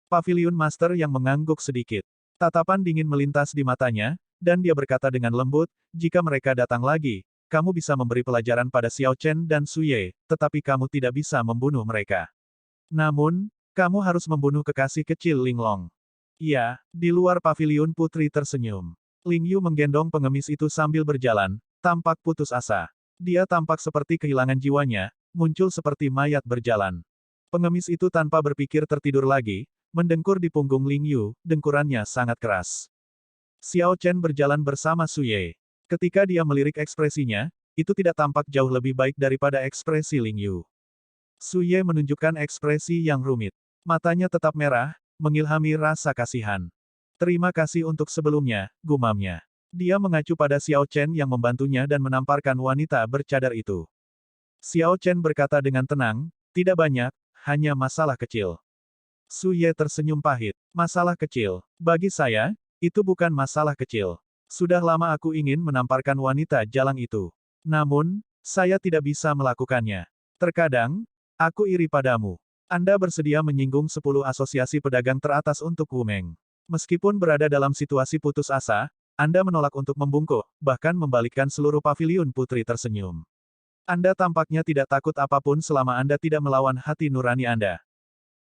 [SPEAKER 1] Paviliun Master yang mengangguk sedikit. Tatapan dingin melintas di matanya, dan dia berkata dengan lembut, jika mereka datang lagi, kamu bisa memberi pelajaran pada Xiao Chen dan Su Ye, tetapi kamu tidak bisa membunuh mereka. Namun, kamu harus membunuh kekasih kecil Ling Long. Iya, di luar paviliun putri tersenyum. Ling Yu menggendong pengemis itu sambil berjalan, tampak putus asa. Dia tampak seperti kehilangan jiwanya, muncul seperti mayat berjalan. Pengemis itu tanpa berpikir tertidur lagi, mendengkur di punggung Ling Yu, dengkurannya sangat keras. Xiao Chen berjalan bersama Su Ye. Ketika dia melirik ekspresinya, itu tidak tampak jauh lebih baik daripada ekspresi Ling Yu. Su Ye menunjukkan ekspresi yang rumit. Matanya tetap merah, mengilhami rasa kasihan. Terima kasih untuk sebelumnya, gumamnya. Dia mengacu pada Xiao Chen yang membantunya dan menamparkan wanita bercadar itu. Xiao Chen berkata dengan tenang, tidak banyak, hanya masalah kecil. Su Ye tersenyum pahit. Masalah kecil. Bagi saya, itu bukan masalah kecil. Sudah lama aku ingin menamparkan wanita jalang itu. Namun, saya tidak bisa melakukannya. Terkadang, aku iri padamu. Anda bersedia menyinggung 10 asosiasi pedagang teratas untuk Wumeng. Meskipun berada dalam situasi putus asa, Anda menolak untuk membungkuk, bahkan membalikkan seluruh paviliun putri tersenyum. Anda tampaknya tidak takut apapun selama Anda tidak melawan hati nurani Anda.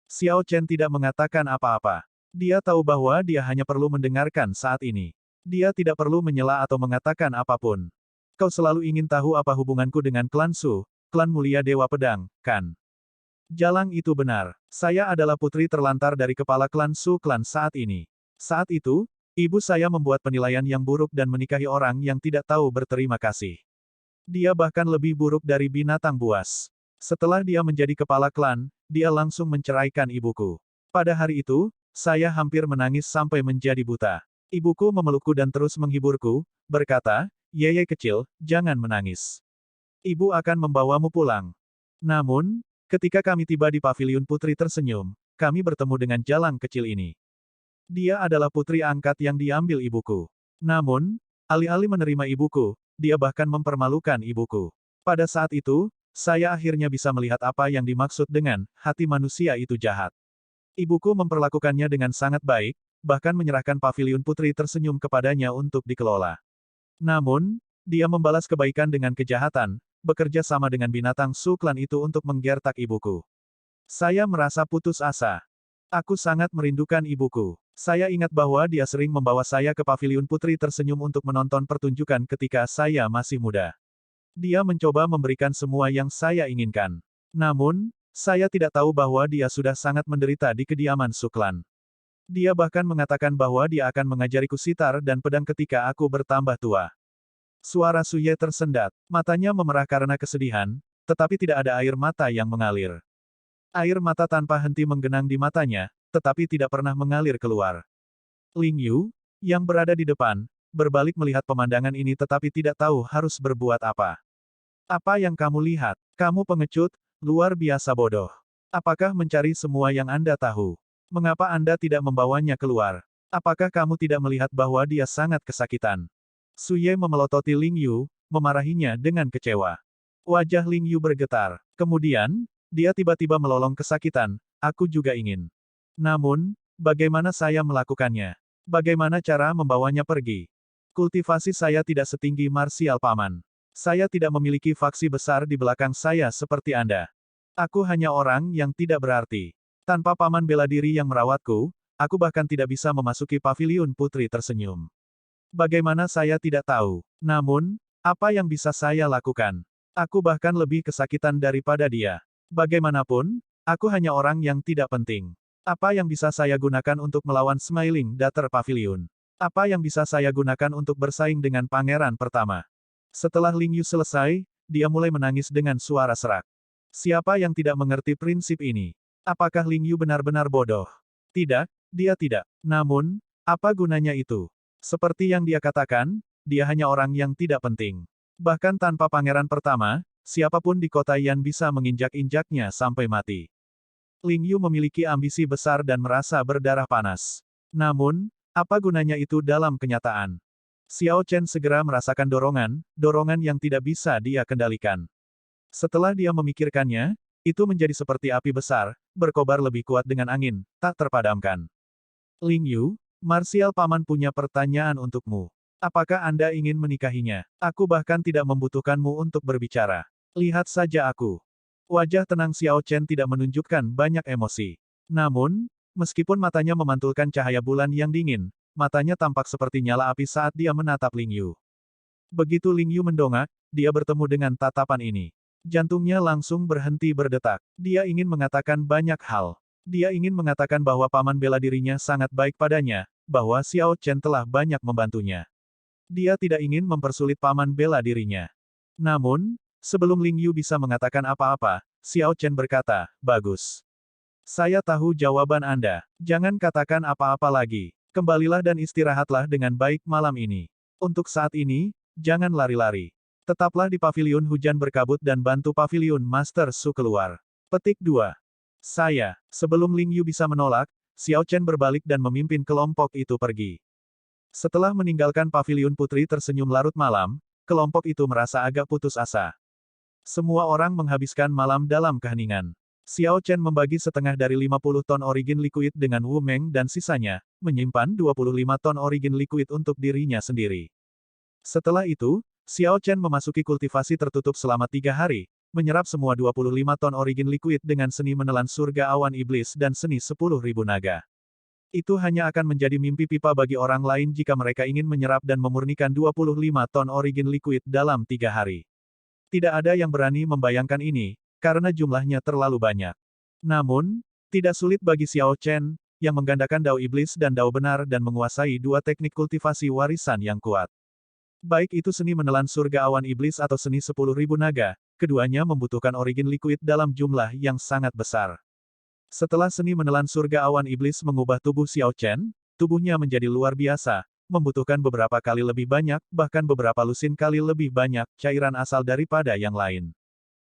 [SPEAKER 1] Xiao Chen tidak mengatakan apa-apa. Dia tahu bahwa dia hanya perlu mendengarkan saat ini. Dia tidak perlu menyela atau mengatakan apapun. Kau selalu ingin tahu apa hubunganku dengan klan Su, klan mulia Dewa Pedang, kan? Jalang itu benar. Saya adalah putri terlantar dari kepala klan Su klan saat ini. Saat itu, ibu saya membuat penilaian yang buruk dan menikahi orang yang tidak tahu berterima kasih. Dia bahkan lebih buruk dari binatang buas. Setelah dia menjadi kepala klan, dia langsung menceraikan ibuku. Pada hari itu, saya hampir menangis sampai menjadi buta. Ibuku memelukku dan terus menghiburku, berkata, Yeye kecil, jangan menangis. Ibu akan membawamu pulang. Namun, ketika kami tiba di paviliun putri tersenyum, kami bertemu dengan jalang kecil ini. Dia adalah putri angkat yang diambil ibuku. Namun, alih-alih menerima ibuku, dia bahkan mempermalukan ibuku. Pada saat itu, saya akhirnya bisa melihat apa yang dimaksud dengan hati manusia itu jahat. Ibuku memperlakukannya dengan sangat baik, bahkan menyerahkan paviliun putri tersenyum kepadanya untuk dikelola. Namun, dia membalas kebaikan dengan kejahatan, bekerja sama dengan binatang Su klan itu untuk menggertak ibuku. Saya merasa putus asa. Aku sangat merindukan ibuku. Saya ingat bahwa dia sering membawa saya ke paviliun putri tersenyum untuk menonton pertunjukan ketika saya masih muda. Dia mencoba memberikan semua yang saya inginkan. Namun, saya tidak tahu bahwa dia sudah sangat menderita di kediaman Su klan. Dia bahkan mengatakan bahwa dia akan mengajariku sitar dan pedang ketika aku bertambah tua. Suara Su Ye tersendat. Matanya memerah karena kesedihan, tetapi tidak ada air mata yang mengalir. Air mata tanpa henti menggenang di matanya, tetapi tidak pernah mengalir keluar. Ling Yu, yang berada di depan, berbalik melihat pemandangan ini tetapi tidak tahu harus berbuat apa. Apa yang kamu lihat? Kamu pengecut, luar biasa bodoh. Apakah mencari semua yang Anda tahu? Mengapa Anda tidak membawanya keluar? Apakah kamu tidak melihat bahwa dia sangat kesakitan? Su Ye memelototi Ling Yu, memarahinya dengan kecewa. Wajah Ling Yu bergetar. Kemudian, dia tiba-tiba melolong kesakitan, aku juga ingin. Namun, bagaimana saya melakukannya? Bagaimana cara membawanya pergi? Kultivasi saya tidak setinggi marsial paman. Saya tidak memiliki faksi besar di belakang saya seperti Anda. Aku hanya orang yang tidak berarti. Tanpa paman bela diri yang merawatku, aku bahkan tidak bisa memasuki paviliun putri tersenyum. Bagaimana saya tidak tahu. Namun, apa yang bisa saya lakukan? Aku bahkan lebih kesakitan daripada dia. Bagaimanapun, aku hanya orang yang tidak penting. Apa yang bisa saya gunakan untuk melawan Smiling Dater Pavilion? Apa yang bisa saya gunakan untuk bersaing dengan pangeran pertama? Setelah Ling Yu selesai, dia mulai menangis dengan suara serak. Siapa yang tidak mengerti prinsip ini? Apakah Ling Yu benar-benar bodoh? Tidak, dia tidak. Namun, apa gunanya itu? Seperti yang dia katakan, dia hanya orang yang tidak penting. Bahkan tanpa pangeran pertama, siapapun di kota Yan bisa menginjak-injaknya sampai mati. Ling Yu memiliki ambisi besar dan merasa berdarah panas. Namun, apa gunanya itu dalam kenyataan? Xiao Chen segera merasakan dorongan yang tidak bisa dia kendalikan. Setelah dia memikirkannya, itu menjadi seperti api besar, berkobar lebih kuat dengan angin, tak terpadamkan. Ling Yu, Marsial Paman punya pertanyaan untukmu. Apakah Anda ingin menikahinya? Aku bahkan tidak membutuhkanmu untuk berbicara. Lihat saja aku. Wajah tenang Xiao Chen tidak menunjukkan banyak emosi. Namun, meskipun matanya memantulkan cahaya bulan yang dingin, matanya tampak seperti nyala api saat dia menatap Ling Yu. Begitu Ling Yu mendongak, dia bertemu dengan tatapan ini. Jantungnya langsung berhenti berdetak. Dia ingin mengatakan banyak hal. Dia ingin mengatakan bahwa paman bela dirinya sangat baik padanya, bahwa Xiao Chen telah banyak membantunya. Dia tidak ingin mempersulit paman bela dirinya. Namun, sebelum Ling Yu bisa mengatakan apa-apa, Xiao Chen berkata, "Bagus. Saya tahu jawaban Anda. Jangan katakan apa-apa lagi. Kembalilah dan istirahatlah dengan baik malam ini. Untuk saat ini, jangan lari-lari. Tetaplah di paviliun hujan berkabut dan bantu paviliun Master Su keluar." Petik 2. Sebelum Ling Yu bisa menolak, Xiao Chen berbalik dan memimpin kelompok itu pergi. Setelah meninggalkan paviliun putri tersenyum larut malam, kelompok itu merasa agak putus asa. Semua orang menghabiskan malam dalam keheningan. Xiao Chen membagi setengah dari 50 ton origin liquid dengan Wu Meng dan sisanya, menyimpan 25 ton origin liquid untuk dirinya sendiri. Setelah itu, Xiao Chen memasuki kultivasi tertutup selama 3 hari, menyerap semua 25 ton origin liquid dengan seni menelan surga awan iblis dan seni 10.000 naga. Itu hanya akan menjadi mimpi pipa bagi orang lain jika mereka ingin menyerap dan memurnikan 25 ton origin liquid dalam 3 hari. Tidak ada yang berani membayangkan ini, karena jumlahnya terlalu banyak. Namun, tidak sulit bagi Xiao Chen, yang menggandakan dao iblis dan dao benar dan menguasai dua teknik kultivasi warisan yang kuat. Baik itu seni menelan surga awan iblis atau seni 10.000 naga, keduanya membutuhkan origin liquid dalam jumlah yang sangat besar. Setelah seni menelan surga awan iblis mengubah tubuh Xiao Chen, tubuhnya menjadi luar biasa, membutuhkan beberapa kali lebih banyak, bahkan beberapa lusin kali lebih banyak, cairan asal daripada yang lain.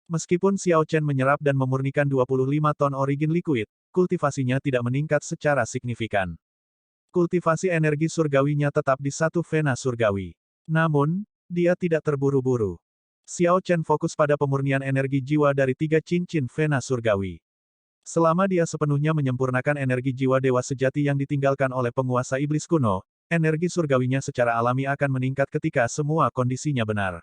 [SPEAKER 1] Meskipun Xiao Chen menyerap dan memurnikan 25 ton origin liquid, kultivasinya tidak meningkat secara signifikan. Kultivasi energi surgawinya tetap di satu vena surgawi. Namun, dia tidak terburu-buru. Xiao Chen fokus pada pemurnian energi jiwa dari 3 cincin vena surgawi. Selama dia sepenuhnya menyempurnakan energi jiwa dewa sejati yang ditinggalkan oleh penguasa iblis kuno, energi surgawinya secara alami akan meningkat ketika semua kondisinya benar.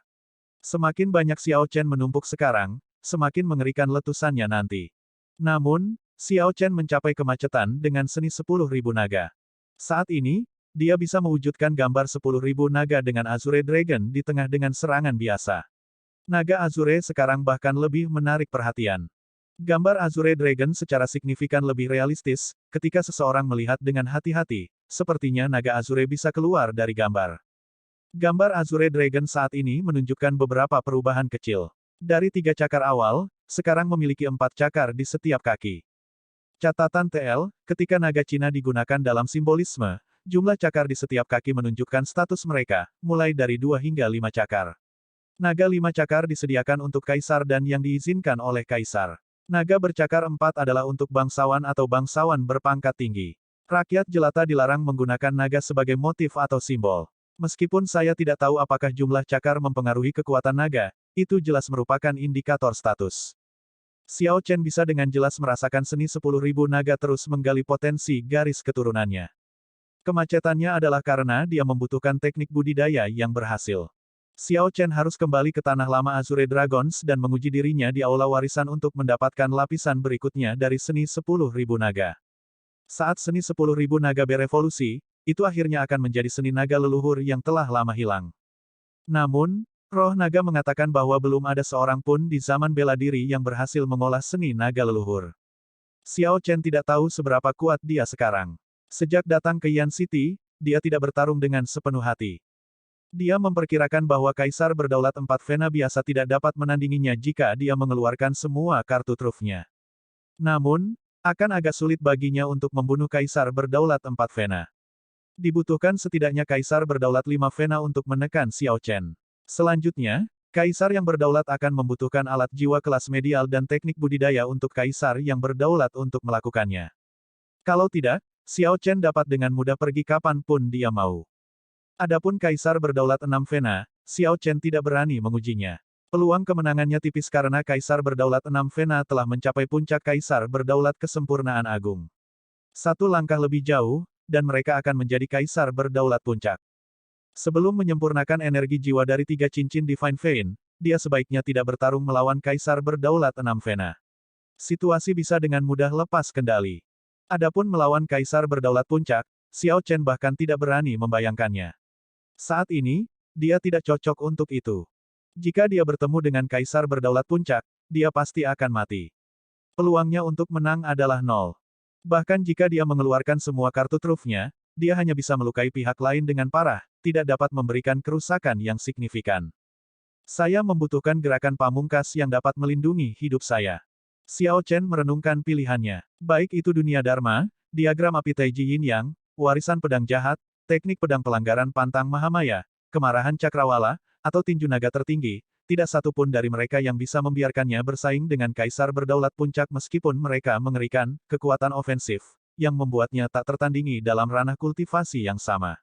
[SPEAKER 1] Semakin banyak Xiao Chen menumpuk sekarang, semakin mengerikan letusannya nanti. Namun, Xiao Chen mencapai kemacetan dengan seni 10.000 naga. Saat ini, dia bisa mewujudkan gambar 10.000 naga dengan Azure Dragon di tengah dengan serangan biasa. Naga Azure sekarang bahkan lebih menarik perhatian. Gambar Azure Dragon secara signifikan lebih realistis, ketika seseorang melihat dengan hati-hati, sepertinya naga Azure bisa keluar dari gambar. Gambar Azure Dragon saat ini menunjukkan beberapa perubahan kecil. Dari 3 cakar awal, sekarang memiliki 4 cakar di setiap kaki. Catatan TL, ketika naga Cina digunakan dalam simbolisme, jumlah cakar di setiap kaki menunjukkan status mereka, mulai dari 2 hingga 5 cakar. Naga 5 cakar disediakan untuk kaisar dan yang diizinkan oleh kaisar. Naga bercakar 4 adalah untuk bangsawan atau bangsawan berpangkat tinggi. Rakyat jelata dilarang menggunakan naga sebagai motif atau simbol. Meskipun saya tidak tahu apakah jumlah cakar mempengaruhi kekuatan naga, itu jelas merupakan indikator status. Xiao Chen bisa dengan jelas merasakan seni 10.000 naga terus menggali potensi garis keturunannya. Kemacetannya adalah karena dia membutuhkan teknik budidaya yang berhasil. Xiao Chen harus kembali ke tanah lama Azure Dragons dan menguji dirinya di aula warisan untuk mendapatkan lapisan berikutnya dari seni 10.000 naga. Saat seni 10.000 naga berevolusi, itu akhirnya akan menjadi seni naga leluhur yang telah lama hilang. Namun, roh naga mengatakan bahwa belum ada seorang pun di zaman bela diri yang berhasil mengolah seni naga leluhur. Xiao Chen tidak tahu seberapa kuat dia sekarang. Sejak datang ke Yan City, dia tidak bertarung dengan sepenuh hati. Dia memperkirakan bahwa kaisar berdaulat 4 vena biasa tidak dapat menandinginya jika dia mengeluarkan semua kartu trufnya. Namun, akan agak sulit baginya untuk membunuh kaisar berdaulat 4 vena. Dibutuhkan setidaknya kaisar berdaulat 5 vena untuk menekan Xiao Chen. Selanjutnya, kaisar yang berdaulat akan membutuhkan alat jiwa kelas medial dan teknik budidaya untuk kaisar yang berdaulat untuk melakukannya. Kalau tidak, Xiao Chen dapat dengan mudah pergi kapanpun dia mau. Adapun Kaisar Berdaulat 6 Vena, Xiao Chen tidak berani mengujinya. Peluang kemenangannya tipis karena Kaisar Berdaulat 6 Vena telah mencapai puncak Kaisar Berdaulat Kesempurnaan Agung. Satu langkah lebih jauh, dan mereka akan menjadi Kaisar Berdaulat Puncak. Sebelum menyempurnakan energi jiwa dari 3 cincin Divine Vein, dia sebaiknya tidak bertarung melawan Kaisar Berdaulat 6 Vena. Situasi bisa dengan mudah lepas kendali. Adapun melawan Kaisar Berdaulat Puncak, Xiao Chen bahkan tidak berani membayangkannya. Saat ini, dia tidak cocok untuk itu. Jika dia bertemu dengan Kaisar Berdaulat Puncak, dia pasti akan mati. Peluangnya untuk menang adalah nol. Bahkan jika dia mengeluarkan semua kartu trufnya, dia hanya bisa melukai pihak lain dengan parah, tidak dapat memberikan kerusakan yang signifikan. Saya membutuhkan gerakan pamungkas yang dapat melindungi hidup saya. Xiao Chen merenungkan pilihannya. Baik itu dunia Dharma, diagram api Taiji Yin Yang, warisan pedang jahat, teknik pedang pelanggaran pantang Mahamaya, kemarahan cakrawala, atau tinju naga tertinggi, tidak satu pun dari mereka yang bisa membiarkannya bersaing dengan Kaisar Berdaulat Puncak meskipun mereka mengerikan, kekuatan ofensif, yang membuatnya tak tertandingi dalam ranah kultivasi yang sama.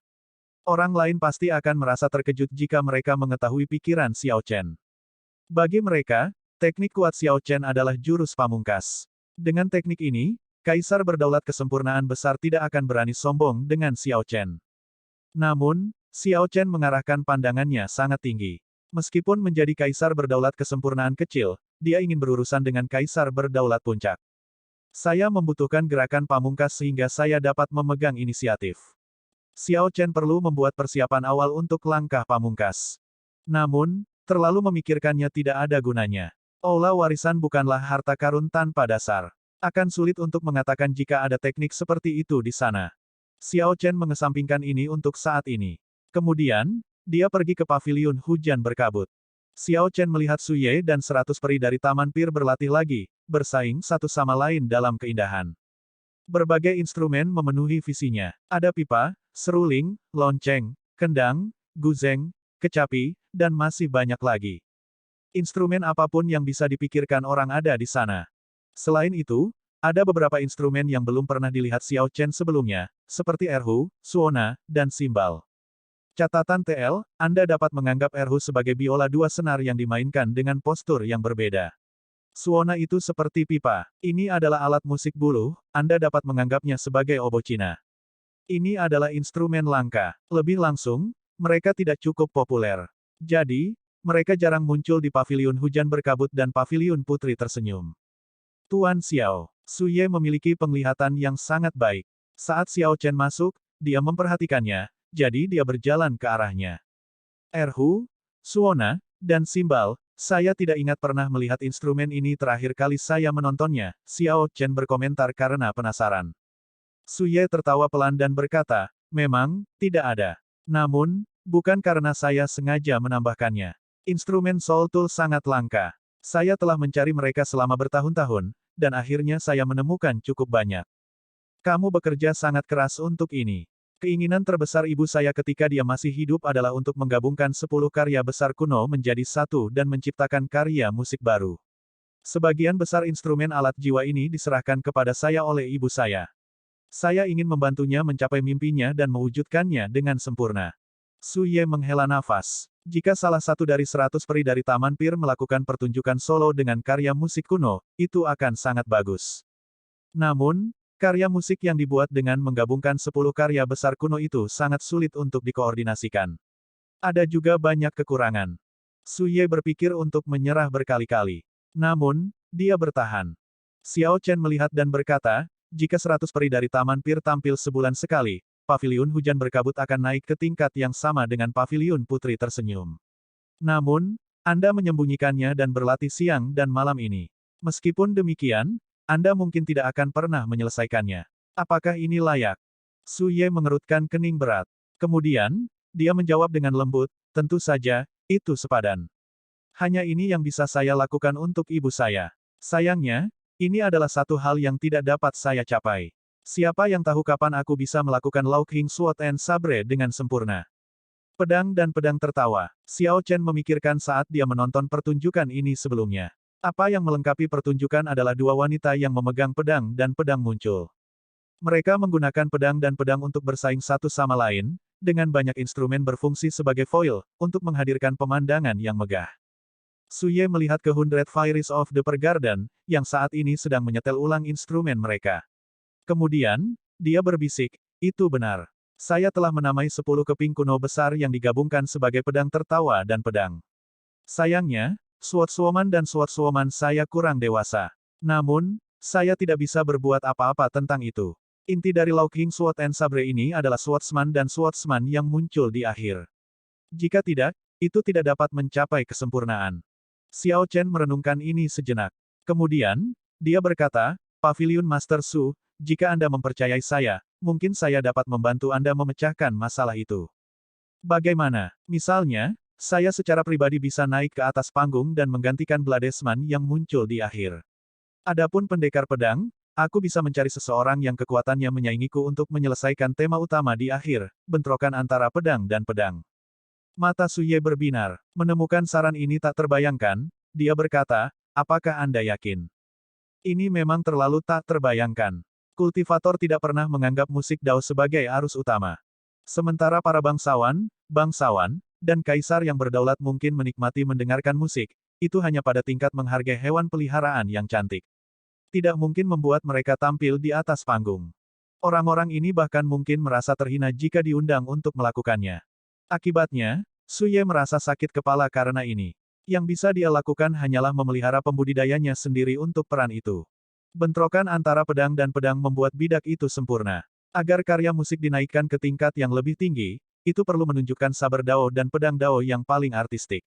[SPEAKER 1] Orang lain pasti akan merasa terkejut jika mereka mengetahui pikiran Xiao Chen. Bagi mereka, teknik kuat Xiao Chen adalah jurus pamungkas. Dengan teknik ini, Kaisar Berdaulat Kesempurnaan Besar tidak akan berani sombong dengan Xiao Chen. Namun, Xiao Chen mengarahkan pandangannya sangat tinggi. Meskipun menjadi Kaisar Berdaulat Kesempurnaan kecil, dia ingin berurusan dengan Kaisar Berdaulat Puncak. Saya membutuhkan gerakan pamungkas sehingga saya dapat memegang inisiatif. Xiao Chen perlu membuat persiapan awal untuk langkah pamungkas. Namun, terlalu memikirkannya tidak ada gunanya. Aula warisan bukanlah harta karun tanpa dasar. Akan sulit untuk mengatakan jika ada teknik seperti itu di sana. Xiao Chen mengesampingkan ini untuk saat ini. Kemudian, dia pergi ke paviliun hujan berkabut. Xiao Chen melihat Su Ye dan 100 peri dari Taman Pir berlatih lagi, bersaing satu sama lain dalam keindahan. Berbagai instrumen memenuhi visinya. Ada pipa, seruling, lonceng, kendang, guzeng, kecapi, dan masih banyak lagi. Instrumen apapun yang bisa dipikirkan orang ada di sana. Selain itu, ada beberapa instrumen yang belum pernah dilihat Xiao Chen sebelumnya, seperti erhu, suona, dan simbal. Catatan TL, Anda dapat menganggap erhu sebagai biola dua senar yang dimainkan dengan postur yang berbeda. Suona itu seperti pipa. Ini adalah alat musik buluh, Anda dapat menganggapnya sebagai obo Cina. Ini adalah instrumen langka. Lebih langsung, mereka tidak cukup populer. Jadi, mereka jarang muncul di paviliun hujan berkabut dan paviliun putri tersenyum. Tuan Xiao, Su Ye memiliki penglihatan yang sangat baik. Saat Xiao Chen masuk, dia memperhatikannya, jadi dia berjalan ke arahnya. Erhu, suona, dan simbal, saya tidak ingat pernah melihat instrumen ini terakhir kali saya menontonnya, Xiao Chen berkomentar karena penasaran. Su Ye tertawa pelan dan berkata, memang, tidak ada. Namun, bukan karena saya sengaja menambahkannya. Instrumen Soul Tool sangat langka. Saya telah mencari mereka selama bertahun-tahun, dan akhirnya saya menemukan cukup banyak. Kamu bekerja sangat keras untuk ini. Keinginan terbesar ibu saya ketika dia masih hidup adalah untuk menggabungkan 10 karya besar kuno menjadi satu dan menciptakan karya musik baru. Sebagian besar instrumen alat jiwa ini diserahkan kepada saya oleh ibu saya. Saya ingin membantunya mencapai mimpinya dan mewujudkannya dengan sempurna. Su Ye menghela nafas. Jika salah satu dari 100 peri dari Taman Pir melakukan pertunjukan solo dengan karya musik kuno, itu akan sangat bagus. Namun, karya musik yang dibuat dengan menggabungkan 10 karya besar kuno itu sangat sulit untuk dikoordinasikan. Ada juga banyak kekurangan. Su Ye berpikir untuk menyerah berkali-kali. Namun, dia bertahan. Xiao Chen melihat dan berkata, jika 100 peri dari Taman Pir tampil sebulan sekali, paviliun hujan berkabut akan naik ke tingkat yang sama dengan paviliun putri tersenyum. Namun, Anda menyembunyikannya dan berlatih siang dan malam ini. Meskipun demikian, Anda mungkin tidak akan pernah menyelesaikannya. Apakah ini layak? Su Ye mengerutkan kening berat. Kemudian, dia menjawab dengan lembut, tentu saja, itu sepadan. Hanya ini yang bisa saya lakukan untuk ibu saya. Sayangnya, ini adalah satu hal yang tidak dapat saya capai. Siapa yang tahu kapan aku bisa melakukan Laughing Sword and Sabre dengan sempurna? Pedang dan pedang tertawa. Xiao Chen memikirkan saat dia menonton pertunjukan ini sebelumnya. Apa yang melengkapi pertunjukan adalah dua wanita yang memegang pedang dan pedang muncul. Mereka menggunakan pedang dan pedang untuk bersaing satu sama lain, dengan banyak instrumen berfungsi sebagai foil, untuk menghadirkan pemandangan yang megah. Suye melihat ke Hundred Fairies of the Per Garden, yang saat ini sedang menyetel ulang instrumen mereka. Kemudian, dia berbisik, itu benar. Saya telah menamai 10 keping kuno besar yang digabungkan sebagai pedang tertawa dan pedang. Sayangnya, Swordswoman dan Swordswoman saya kurang dewasa. Namun, saya tidak bisa berbuat apa-apa tentang itu. Inti dari Locking Sword and Sabre ini adalah Swordsman dan Swordsman yang muncul di akhir. Jika tidak, itu tidak dapat mencapai kesempurnaan. Xiao Chen merenungkan ini sejenak. Kemudian, dia berkata, Pavilion Master Su, jika Anda mempercayai saya, mungkin saya dapat membantu Anda memecahkan masalah itu. Bagaimana? Misalnya, saya secara pribadi bisa naik ke atas panggung dan menggantikan Bladesman yang muncul di akhir. Adapun pendekar pedang, aku bisa mencari seseorang yang kekuatannya menyaingiku untuk menyelesaikan tema utama di akhir, bentrokan antara pedang dan pedang. Mata Suye berbinar. Menemukan saran ini tak terbayangkan, dia berkata, apakah Anda yakin? Ini memang terlalu tak terbayangkan. Kultivator tidak pernah menganggap musik Dao sebagai arus utama. Sementara para bangsawan, dan kaisar yang berdaulat mungkin menikmati mendengarkan musik, itu hanya pada tingkat menghargai hewan peliharaan yang cantik. Tidak mungkin membuat mereka tampil di atas panggung. Orang-orang ini bahkan mungkin merasa terhina jika diundang untuk melakukannya. Akibatnya, Suye merasa sakit kepala karena ini. Yang bisa dia lakukan hanyalah memelihara pembudidayanya sendiri untuk peran itu. Bentrokan antara pedang dan pedang membuat bidak itu sempurna. Agar karya musik dinaikkan ke tingkat yang lebih tinggi, itu perlu menunjukkan saber Dao dan pedang Dao yang paling artistik.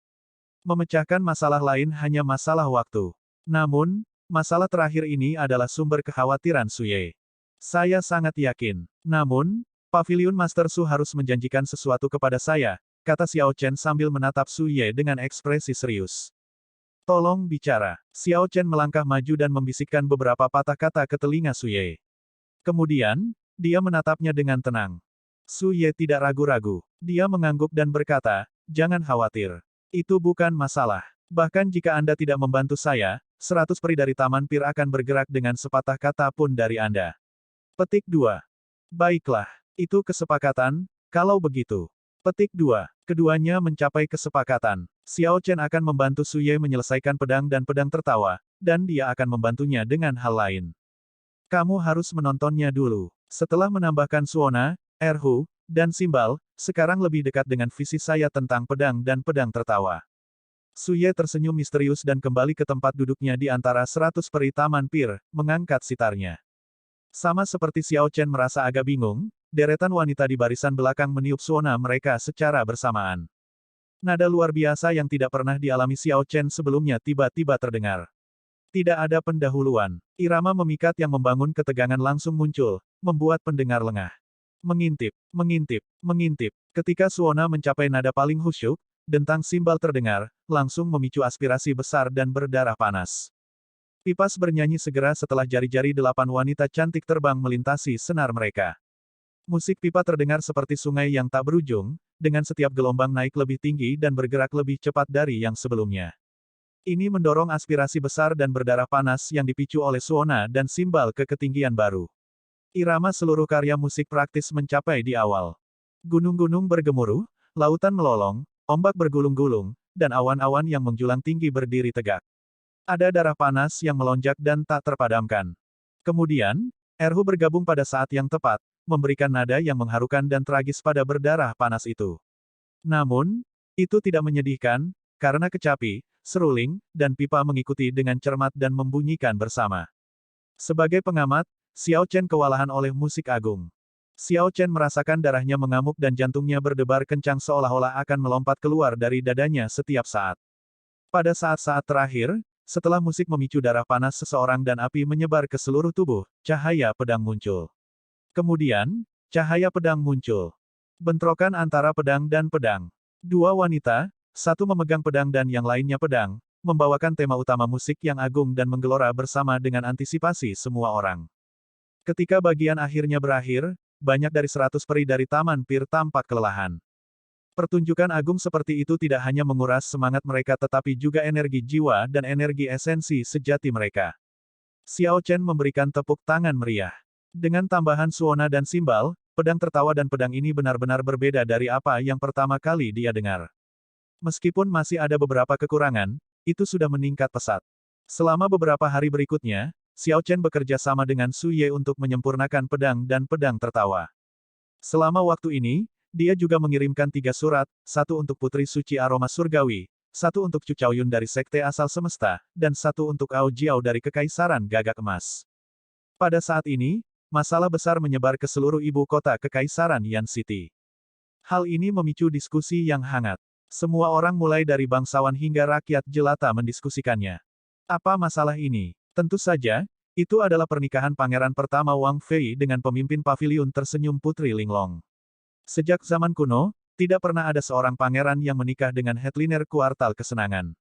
[SPEAKER 1] Memecahkan masalah lain hanya masalah waktu. Namun, masalah terakhir ini adalah sumber kekhawatiran Suye. Saya sangat yakin. Namun, Pavilion Master Su harus menjanjikan sesuatu kepada saya, kata Xiao Chen sambil menatap Suye dengan ekspresi serius. Tolong bicara. Xiao Chen melangkah maju dan membisikkan beberapa patah kata ke telinga Suye. Kemudian, dia menatapnya dengan tenang. Suye tidak ragu-ragu. Dia mengangguk dan berkata, jangan khawatir. Itu bukan masalah. Bahkan jika Anda tidak membantu saya, 100 peri dari Taman Pir akan bergerak dengan sepatah kata pun dari Anda. Petik 2. Baiklah. Itu kesepakatan, kalau begitu. Petik 2. Keduanya mencapai kesepakatan. Xiao Chen akan membantu Suye menyelesaikan pedang dan pedang tertawa, dan dia akan membantunya dengan hal lain. Kamu harus menontonnya dulu. Setelah menambahkan Suona, Erhu, dan Simbal, sekarang lebih dekat dengan visi saya tentang pedang dan pedang tertawa. Suye tersenyum misterius dan kembali ke tempat duduknya di antara 100 peri Taman Pir, mengangkat sitarnya. Sama seperti Xiao Chen merasa agak bingung, deretan wanita di barisan belakang meniup suona mereka secara bersamaan. Nada luar biasa yang tidak pernah dialami Xiao Chen sebelumnya tiba-tiba terdengar. Tidak ada pendahuluan. Irama memikat yang membangun ketegangan langsung muncul, membuat pendengar lengah. Mengintip, mengintip, mengintip. Ketika suona mencapai nada paling khusyuk, dentang simbal terdengar, langsung memicu aspirasi besar dan berdarah panas. Pipas bernyanyi segera setelah jari-jari 8 wanita cantik terbang melintasi senar mereka. Musik pipa terdengar seperti sungai yang tak berujung, dengan setiap gelombang naik lebih tinggi dan bergerak lebih cepat dari yang sebelumnya. Ini mendorong aspirasi besar dan berdarah panas yang dipicu oleh suona dan simbal ke ketinggian baru. Irama seluruh karya musik praktis mencapai di awal. Gunung-gunung bergemuruh, lautan melolong, ombak bergulung-gulung, dan awan-awan yang menjulang tinggi berdiri tegak. Ada darah panas yang melonjak dan tak terpadamkan. Kemudian, Erhu bergabung pada saat yang tepat, memberikan nada yang mengharukan dan tragis pada berdarah panas itu. Namun, itu tidak menyedihkan, karena kecapi, seruling, dan pipa mengikuti dengan cermat dan membunyikan bersama. Sebagai pengamat, Xiao Chen kewalahan oleh musik agung. Xiao Chen merasakan darahnya mengamuk dan jantungnya berdebar kencang seolah-olah akan melompat keluar dari dadanya setiap saat. Pada saat-saat terakhir, setelah musik memicu darah panas seseorang dan api menyebar ke seluruh tubuh, cahaya pedang muncul. Kemudian, cahaya pedang muncul. Bentrokan antara pedang dan pedang. Dua wanita, satu memegang pedang dan yang lainnya pedang, membawakan tema utama musik yang agung dan menggelora bersama dengan antisipasi semua orang. Ketika bagian akhirnya berakhir, banyak dari 100 peri dari Taman Pir tampak kelelahan. Pertunjukan agung seperti itu tidak hanya menguras semangat mereka tetapi juga energi jiwa dan energi esensi sejati mereka. Xiao Chen memberikan tepuk tangan meriah. Dengan tambahan suona dan simbal, pedang tertawa dan pedang ini benar-benar berbeda dari apa yang pertama kali dia dengar. Meskipun masih ada beberapa kekurangan, itu sudah meningkat pesat. Selama beberapa hari berikutnya, Xiao Chen bekerja sama dengan Su Ye untuk menyempurnakan pedang dan pedang tertawa. Selama waktu ini, dia juga mengirimkan 3 surat, satu untuk Putri Suci Aroma Surgawi, satu untuk Chu Chaoyun dari Sekte Asal Semesta, dan satu untuk Ao Jiao dari Kekaisaran Gagak Emas. Pada saat ini, masalah besar menyebar ke seluruh ibu kota Kekaisaran Yan City. Hal ini memicu diskusi yang hangat. Semua orang mulai dari bangsawan hingga rakyat jelata mendiskusikannya. Apa masalah ini? Tentu saja, itu adalah pernikahan pangeran pertama Wang Fei dengan pemimpin paviliun tersenyum Putri Linglong. Sejak zaman kuno, tidak pernah ada seorang pangeran yang menikah dengan headliner kuartal kesenangan.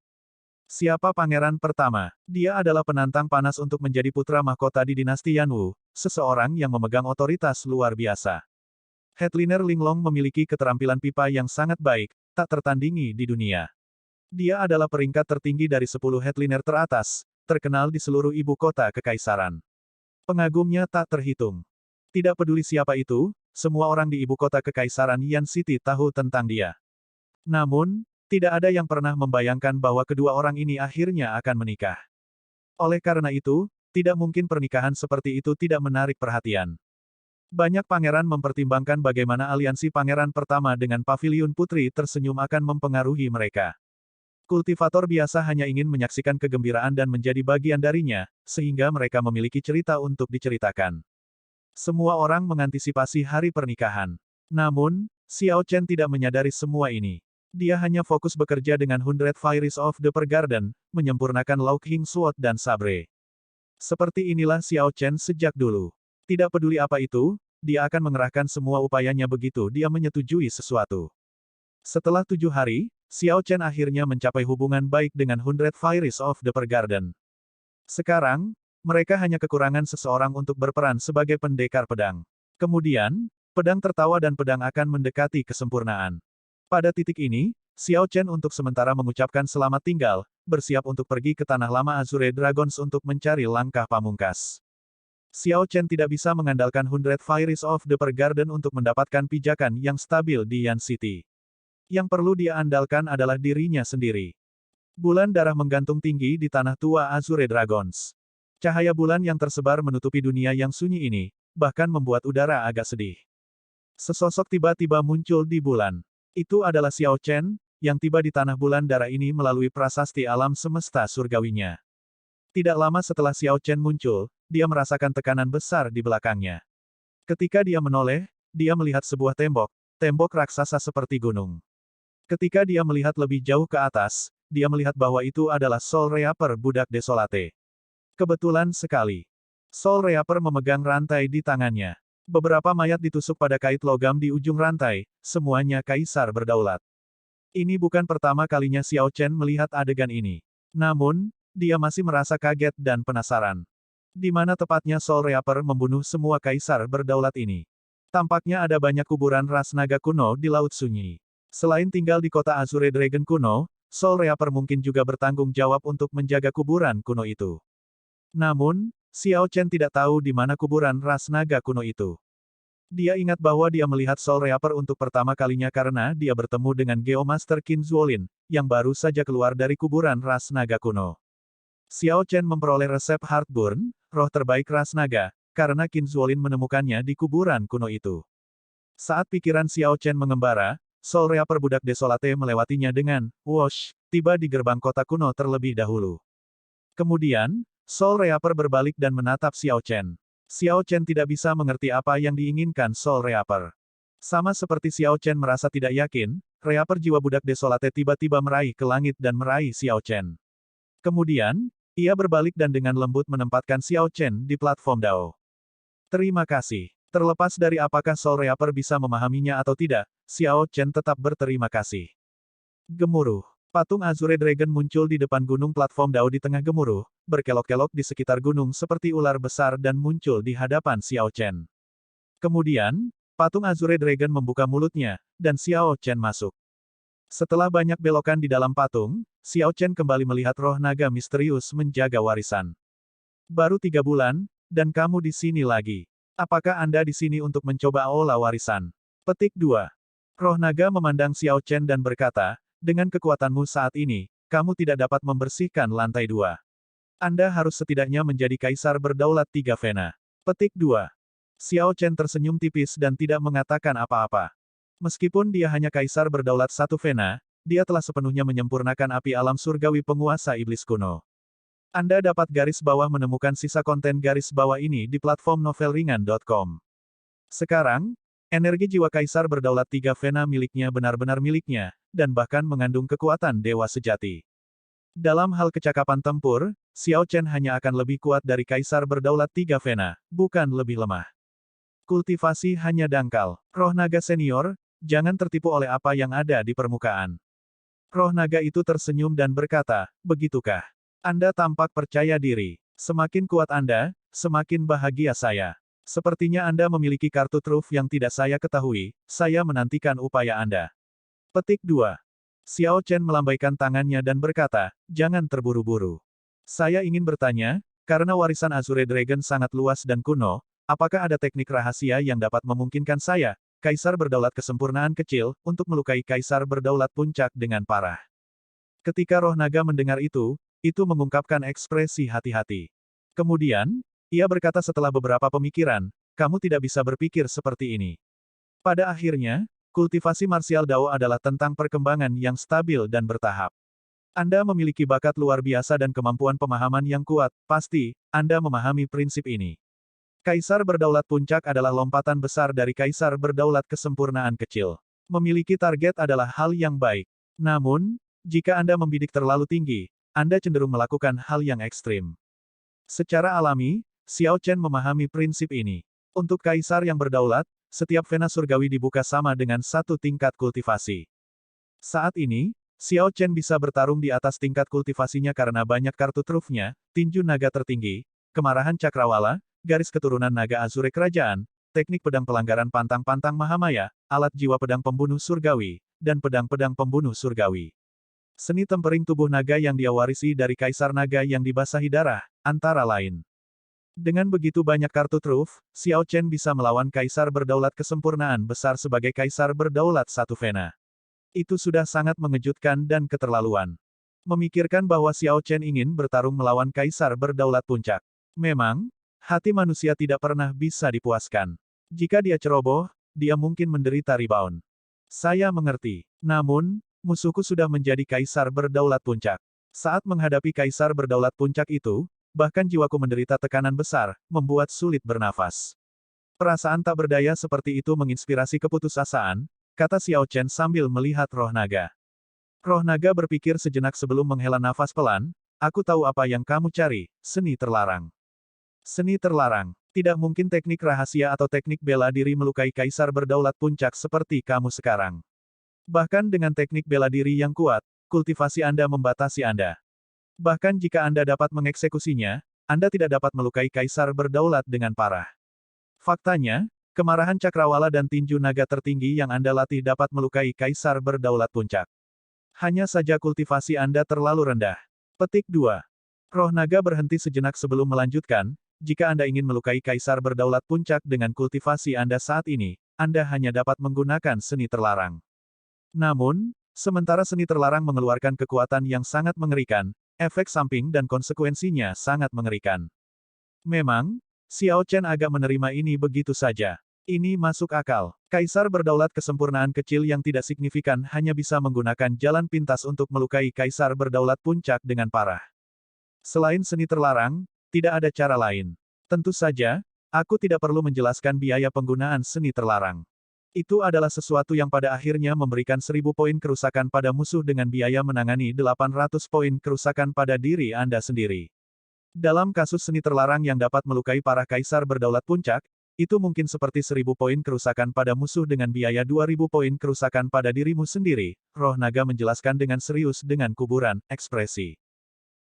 [SPEAKER 1] Siapa pangeran pertama? Dia adalah penantang panas untuk menjadi putra mahkota di dinasti Yanwu, seseorang yang memegang otoritas luar biasa. Headliner Linglong memiliki keterampilan pipa yang sangat baik, tak tertandingi di dunia. Dia adalah peringkat tertinggi dari 10 headliner teratas, terkenal di seluruh ibu kota kekaisaran. Pengagumnya tak terhitung. Tidak peduli siapa itu, semua orang di ibu kota kekaisaran Yan City tahu tentang dia. Namun, tidak ada yang pernah membayangkan bahwa kedua orang ini akhirnya akan menikah. Oleh karena itu, tidak mungkin pernikahan seperti itu tidak menarik perhatian. Banyak pangeran mempertimbangkan bagaimana aliansi pangeran pertama dengan paviliun putri tersenyum akan mempengaruhi mereka. Kultivator biasa hanya ingin menyaksikan kegembiraan dan menjadi bagian darinya, sehingga mereka memiliki cerita untuk diceritakan. Semua orang mengantisipasi hari pernikahan. Namun, Xiao Chen tidak menyadari semua ini. Dia hanya fokus bekerja dengan 100 Fires of the Garden, menyempurnakan Lauk Hing Sword dan Sabre. Seperti inilah Xiao Chen sejak dulu. Tidak peduli apa itu, dia akan mengerahkan semua upayanya begitu dia menyetujui sesuatu. Setelah 7 hari, Xiao Chen akhirnya mencapai hubungan baik dengan 100 Fires of the Garden. Sekarang, mereka hanya kekurangan seseorang untuk berperan sebagai pendekar pedang. Kemudian, pedang tertawa dan pedang akan mendekati kesempurnaan. Pada titik ini, Xiao Chen untuk sementara mengucapkan selamat tinggal, bersiap untuk pergi ke Tanah Lama Azure Dragons untuk mencari langkah pamungkas. Xiao Chen tidak bisa mengandalkan 100 Fires of the Garden untuk mendapatkan pijakan yang stabil di Yan City. Yang perlu dia andalkan adalah dirinya sendiri. Bulan darah menggantung tinggi di tanah tua Azure Dragons. Cahaya bulan yang tersebar menutupi dunia yang sunyi ini, bahkan membuat udara agak sedih. Sesosok tiba-tiba muncul di bulan. Itu adalah Xiao Chen, yang tiba di tanah bulan darah ini melalui prasasti alam semesta surgawinya. Tidak lama setelah Xiao Chen muncul, dia merasakan tekanan besar di belakangnya. Ketika dia menoleh, dia melihat sebuah tembok, tembok raksasa seperti gunung. Ketika dia melihat lebih jauh ke atas, dia melihat bahwa itu adalah Soul Reaper budak desolate. Kebetulan sekali. Soul Reaper memegang rantai di tangannya. Beberapa mayat ditusuk pada kait logam di ujung rantai, semuanya kaisar berdaulat. Ini bukan pertama kalinya Xiao Chen melihat adegan ini. Namun, dia masih merasa kaget dan penasaran. Di mana tepatnya Soul Reaper membunuh semua kaisar berdaulat ini? Tampaknya ada banyak kuburan ras naga kuno di Laut Sunyi. Selain tinggal di kota Azure Dragon kuno, Soul Reaper mungkin juga bertanggung jawab untuk menjaga kuburan kuno itu. Namun, Xiao Chen tidak tahu di mana kuburan ras naga kuno itu. Dia ingat bahwa dia melihat Soul Reaper untuk pertama kalinya karena dia bertemu dengan Geomaster Qin Zuolin, yang baru saja keluar dari kuburan ras naga kuno. Xiao Chen memperoleh resep Heartburn, roh terbaik ras naga, karena Qin Zuolin menemukannya di kuburan kuno itu. Saat pikiran Xiao Chen mengembara, Soul Reaper budak desolate melewatinya dengan whoosh, tiba di gerbang kota kuno terlebih dahulu. Kemudian, Soul Reaper berbalik dan menatap Xiao Chen. Xiao Chen tidak bisa mengerti apa yang diinginkan Soul Reaper. Sama seperti Xiao Chen merasa tidak yakin, Reaper jiwa budak desolate tiba-tiba meraih ke langit dan meraih Xiao Chen. Kemudian, ia berbalik dan dengan lembut menempatkan Xiao Chen di platform Dao. Terima kasih. Terlepas dari apakah Soul Reaper bisa memahaminya atau tidak, Xiao Chen tetap berterima kasih. Gemuruh. Patung Azure Dragon muncul di depan gunung platform Dao di tengah gemuruh, berkelok-kelok di sekitar gunung seperti ular besar dan muncul di hadapan Xiao Chen. Kemudian, patung Azure Dragon membuka mulutnya, dan Xiao Chen masuk. Setelah banyak belokan di dalam patung, Xiao Chen kembali melihat roh naga misterius menjaga warisan. Baru 3 bulan, dan kamu di sini lagi. Apakah Anda di sini untuk mencoba aula warisan? Petik 2. Roh naga memandang Xiao Chen dan berkata, dengan kekuatanmu saat ini, kamu tidak dapat membersihkan lantai 2. Anda harus setidaknya menjadi kaisar berdaulat 3 Vena. Petik 2. Xiao Chen tersenyum tipis dan tidak mengatakan apa-apa. Meskipun dia hanya kaisar berdaulat 1 Vena, dia telah sepenuhnya menyempurnakan api alam surgawi penguasa iblis kuno. Anda dapat garis bawah menemukan sisa konten garis bawah ini di platform novelringan.com. Sekarang, energi jiwa kaisar berdaulat 3 Vena miliknya benar-benar miliknya, dan bahkan mengandung kekuatan dewa sejati. Dalam hal kecakapan tempur, Xiao Chen hanya akan lebih kuat dari kaisar berdaulat 3 Vena, bukan lebih lemah. Kultivasi hanya dangkal. Roh naga senior, jangan tertipu oleh apa yang ada di permukaan. Roh naga itu tersenyum dan berkata, begitukah? Anda tampak percaya diri. Semakin kuat Anda, semakin bahagia saya. Sepertinya Anda memiliki kartu truf yang tidak saya ketahui, saya menantikan upaya Anda. Petik 2. Xiao Chen melambaikan tangannya dan berkata, jangan terburu-buru. Saya ingin bertanya, karena warisan Azure Dragon sangat luas dan kuno, apakah ada teknik rahasia yang dapat memungkinkan saya, Kaisar Berdaulat Kesempurnaan Kecil, untuk melukai Kaisar Berdaulat Puncak dengan parah? Ketika roh naga mendengar itu mengungkapkan ekspresi hati-hati. Kemudian, ia berkata setelah beberapa pemikiran, kamu tidak bisa berpikir seperti ini. Pada akhirnya, kultivasi marsial Dao adalah tentang perkembangan yang stabil dan bertahap. Anda memiliki bakat luar biasa dan kemampuan pemahaman yang kuat, pasti, Anda memahami prinsip ini. Kaisar Berdaulat Puncak adalah lompatan besar dari Kaisar Berdaulat Kesempurnaan Kecil. Memiliki target adalah hal yang baik. Namun, jika Anda membidik terlalu tinggi, Anda cenderung melakukan hal yang ekstrim. Secara alami, Xiao Chen memahami prinsip ini. Untuk kaisar yang berdaulat, setiap Vena surgawi dibuka sama dengan satu tingkat kultivasi. Saat ini, Xiao Chen bisa bertarung di atas tingkat kultivasinya karena banyak kartu trufnya, tinju naga tertinggi, kemarahan cakrawala, garis keturunan naga Azure kerajaan, teknik pedang pelanggaran pantang-pantang Mahamaya, alat jiwa pedang pembunuh surgawi, dan pedang-pedang pembunuh surgawi. Seni tempering tubuh naga yang dia warisi dari Kaisar Naga yang dibasahi darah, antara lain. Dengan begitu banyak kartu truf, Xiao Chen bisa melawan Kaisar Berdaulat Kesempurnaan Besar sebagai Kaisar Berdaulat 1 Vena. Itu sudah sangat mengejutkan dan keterlaluan. Memikirkan bahwa Xiao Chen ingin bertarung melawan Kaisar Berdaulat Puncak. Memang, hati manusia tidak pernah bisa dipuaskan. Jika dia ceroboh, dia mungkin menderita rebound. Saya mengerti. Namun, musuhku sudah menjadi Kaisar Berdaulat Puncak. Saat menghadapi Kaisar Berdaulat Puncak itu, bahkan jiwaku menderita tekanan besar, membuat sulit bernafas. Perasaan tak berdaya seperti itu menginspirasi keputusasaan, kata Xiao Chen sambil melihat roh naga. Roh naga berpikir sejenak sebelum menghela nafas pelan, aku tahu apa yang kamu cari, seni terlarang. Seni terlarang. Tidak mungkin teknik rahasia atau teknik bela diri melukai Kaisar Berdaulat Puncak seperti kamu sekarang. Bahkan dengan teknik bela diri yang kuat, kultivasi Anda membatasi Anda. Bahkan jika Anda dapat mengeksekusinya, Anda tidak dapat melukai Kaisar Berdaulat dengan parah. Faktanya, kemarahan cakrawala dan tinju naga tertinggi yang Anda latih dapat melukai Kaisar Berdaulat Puncak. Hanya saja kultivasi Anda terlalu rendah. Petik 2. Roh naga berhenti sejenak sebelum melanjutkan, jika Anda ingin melukai Kaisar Berdaulat Puncak dengan kultivasi Anda saat ini, Anda hanya dapat menggunakan seni terlarang. Namun, sementara seni terlarang mengeluarkan kekuatan yang sangat mengerikan, efek samping dan konsekuensinya sangat mengerikan. Memang, Xiao Chen agak menerima ini begitu saja. Ini masuk akal. Kaisar Berdaulat Kesempurnaan Kecil yang tidak signifikan hanya bisa menggunakan jalan pintas untuk melukai Kaisar Berdaulat Puncak dengan parah. Selain seni terlarang, tidak ada cara lain. Tentu saja, aku tidak perlu menjelaskan biaya penggunaan seni terlarang. Itu adalah sesuatu yang pada akhirnya memberikan 1000 poin kerusakan pada musuh dengan biaya menangani 800 poin kerusakan pada diri Anda sendiri. Dalam kasus seni terlarang yang dapat melukai para Kaisar Berdaulat Puncak, itu mungkin seperti 1000 poin kerusakan pada musuh dengan biaya 2000 poin kerusakan pada dirimu sendiri, roh naga menjelaskan dengan serius dengan kuburan ekspresi.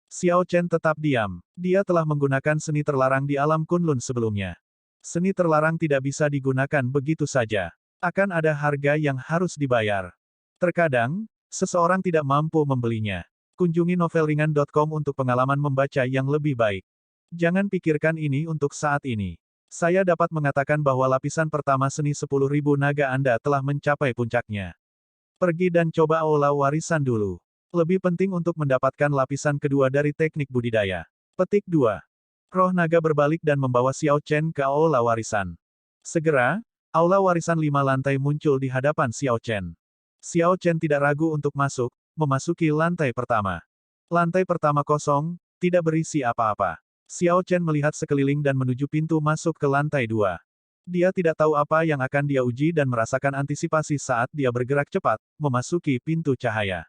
[SPEAKER 1] Xiao Chen tetap diam. Dia telah menggunakan seni terlarang di alam Kunlun sebelumnya. Seni terlarang tidak bisa digunakan begitu saja. Akan ada harga yang harus dibayar. Terkadang, seseorang tidak mampu membelinya. Kunjungi novelringan.com untuk pengalaman membaca yang lebih baik. Jangan pikirkan ini untuk saat ini. Saya dapat mengatakan bahwa lapisan pertama seni 10.000 naga Anda telah mencapai puncaknya. Pergi dan coba aula warisan dulu. Lebih penting untuk mendapatkan lapisan kedua dari teknik budidaya. Petik 2. Roh naga berbalik dan membawa Xiao Chen ke aula warisan. Segera, aula warisan 5 lantai muncul di hadapan Xiao Chen. Xiao Chen tidak ragu untuk masuk, memasuki lantai pertama. Lantai pertama kosong, tidak berisi apa-apa. Xiao Chen melihat sekeliling dan menuju pintu masuk ke lantai 2. Dia tidak tahu apa yang akan dia uji dan merasakan antisipasi saat dia bergerak cepat, memasuki pintu cahaya.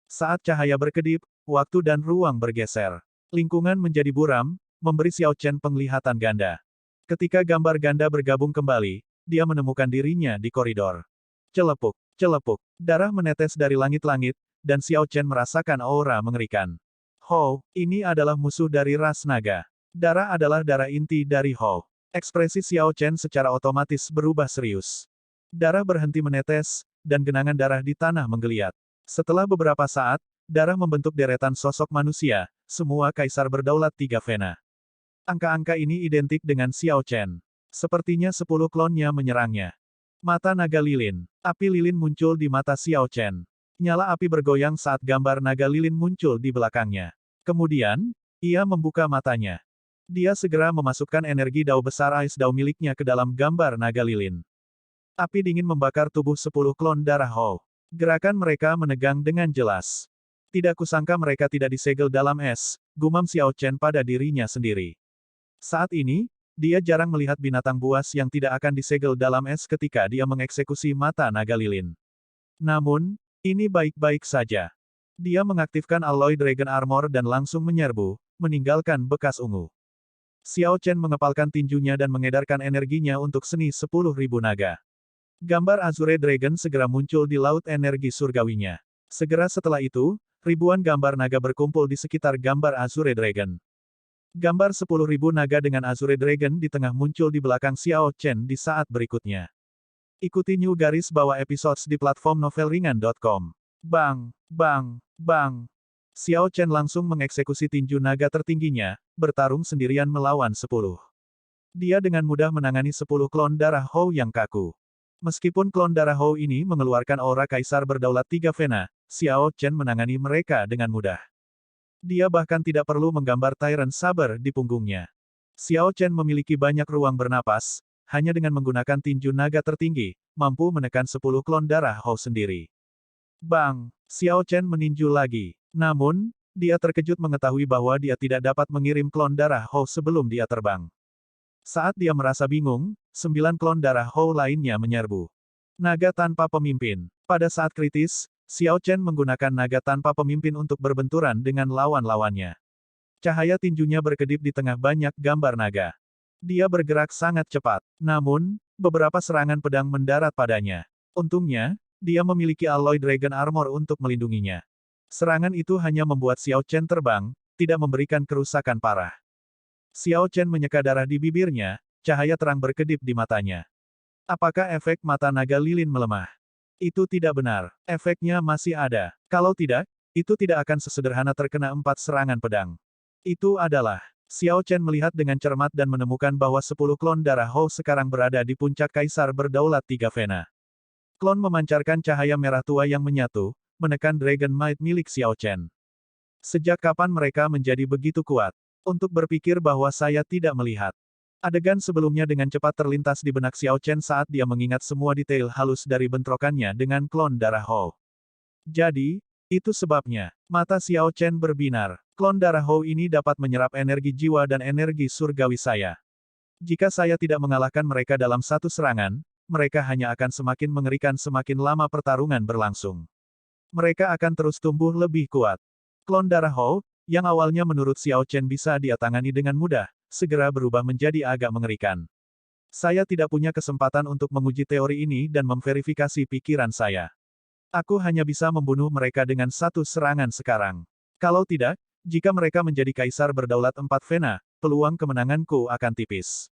[SPEAKER 1] Saat cahaya berkedip, waktu dan ruang bergeser. Lingkungan menjadi buram, memberi Xiao Chen penglihatan ganda. Ketika gambar ganda bergabung kembali, dia menemukan dirinya di koridor. Celepuk, celepuk, darah menetes dari langit-langit, dan Xiao Chen merasakan aura mengerikan. Hou, ini adalah musuh dari ras naga. Darah adalah darah inti dari Hou. Ekspresi Xiao Chen secara otomatis berubah serius. Darah berhenti menetes, dan genangan darah di tanah menggeliat. Setelah beberapa saat, darah membentuk deretan sosok manusia, semua kaisar berdaulat 3 Vena. Angka-angka ini identik dengan Xiao Chen. Sepertinya 10 klonnya menyerangnya. Mata naga lilin. Api lilin muncul di mata Xiao Chen. Nyala api bergoyang saat gambar naga lilin muncul di belakangnya. Kemudian, ia membuka matanya. Dia segera memasukkan energi dao besar Ice Dao miliknya ke dalam gambar naga lilin. Api dingin membakar tubuh 10 klon darah Hou. Gerakan mereka menegang dengan jelas. Tidak kusangka mereka tidak disegel dalam es, gumam Xiao Chen pada dirinya sendiri. Saat ini, dia jarang melihat binatang buas yang tidak akan disegel dalam es ketika dia mengeksekusi mata naga lilin. Namun, ini baik-baik saja. Dia mengaktifkan Alloy Dragon Armor dan langsung menyerbu, meninggalkan bekas ungu. Xiao Chen mengepalkan tinjunya dan mengedarkan energinya untuk seni 10.000 naga. Gambar Azure Dragon segera muncul di laut energi surgawinya. Segera setelah itu, ribuan gambar naga berkumpul di sekitar gambar Azure Dragon. Gambar 10.000 naga dengan Azure Dragon di tengah muncul di belakang Xiao Chen di saat berikutnya. Ikuti new garis bawah episodes di platform novelringan.com. Bang, bang, bang. Xiao Chen langsung mengeksekusi tinju naga tertingginya, bertarung sendirian melawan 10. Dia dengan mudah menangani 10 klon darah Hou yang kaku. Meskipun klon darah Hou ini mengeluarkan aura kaisar berdaulat 3 Vena, Xiao Chen menangani mereka dengan mudah. Dia bahkan tidak perlu menggambar Tyrant Saber di punggungnya. Xiao Chen memiliki banyak ruang bernapas, hanya dengan menggunakan tinju naga tertinggi, mampu menekan 10 klon darah Hou sendiri. Bang! Xiao Chen meninju lagi. Namun, dia terkejut mengetahui bahwa dia tidak dapat mengirim klon darah Hou sebelum dia terbang. Saat dia merasa bingung, 9 klon darah Hou lainnya menyerbu. Naga tanpa pemimpin. Pada saat kritis, Xiao Chen menggunakan naga tanpa pemimpin untuk berbenturan dengan lawan-lawannya. Cahaya tinjunya berkedip di tengah banyak gambar naga. Dia bergerak sangat cepat. Namun, beberapa serangan pedang mendarat padanya. Untungnya, dia memiliki Alloy Dragon Armor untuk melindunginya. Serangan itu hanya membuat Xiao Chen terbang, tidak memberikan kerusakan parah. Xiao Chen menyeka darah di bibirnya, cahaya terang berkedip di matanya. Apakah efek mata naga lilin melemah? Itu tidak benar. Efeknya masih ada. Kalau tidak, itu tidak akan sesederhana terkena 4 serangan pedang. Itu adalah. Xiao Chen melihat dengan cermat dan menemukan bahwa 10 klon darah Hou sekarang berada di puncak kaisar berdaulat 3 Vena. Klon memancarkan cahaya merah tua yang menyatu, menekan Dragon Might milik Xiao Chen. Sejak kapan mereka menjadi begitu kuat? Untuk berpikir bahwa saya tidak melihat. Adegan sebelumnya dengan cepat terlintas di benak Xiao Chen saat dia mengingat semua detail halus dari bentrokannya dengan klon darah Hou. Jadi, itu sebabnya, mata Xiao Chen berbinar. Klon darah Hou ini dapat menyerap energi jiwa dan energi surgawi saya. Jika saya tidak mengalahkan mereka dalam satu serangan, mereka hanya akan semakin mengerikan semakin lama pertarungan berlangsung. Mereka akan terus tumbuh lebih kuat. Klon darah Hou, yang awalnya menurut Xiao Chen bisa dia tangani dengan mudah, segera berubah menjadi agak mengerikan. Saya tidak punya kesempatan untuk menguji teori ini dan memverifikasi pikiran saya. Aku hanya bisa membunuh mereka dengan satu serangan sekarang. Kalau tidak, jika mereka menjadi kaisar berdaulat 4 Vena, peluang kemenanganku akan tipis.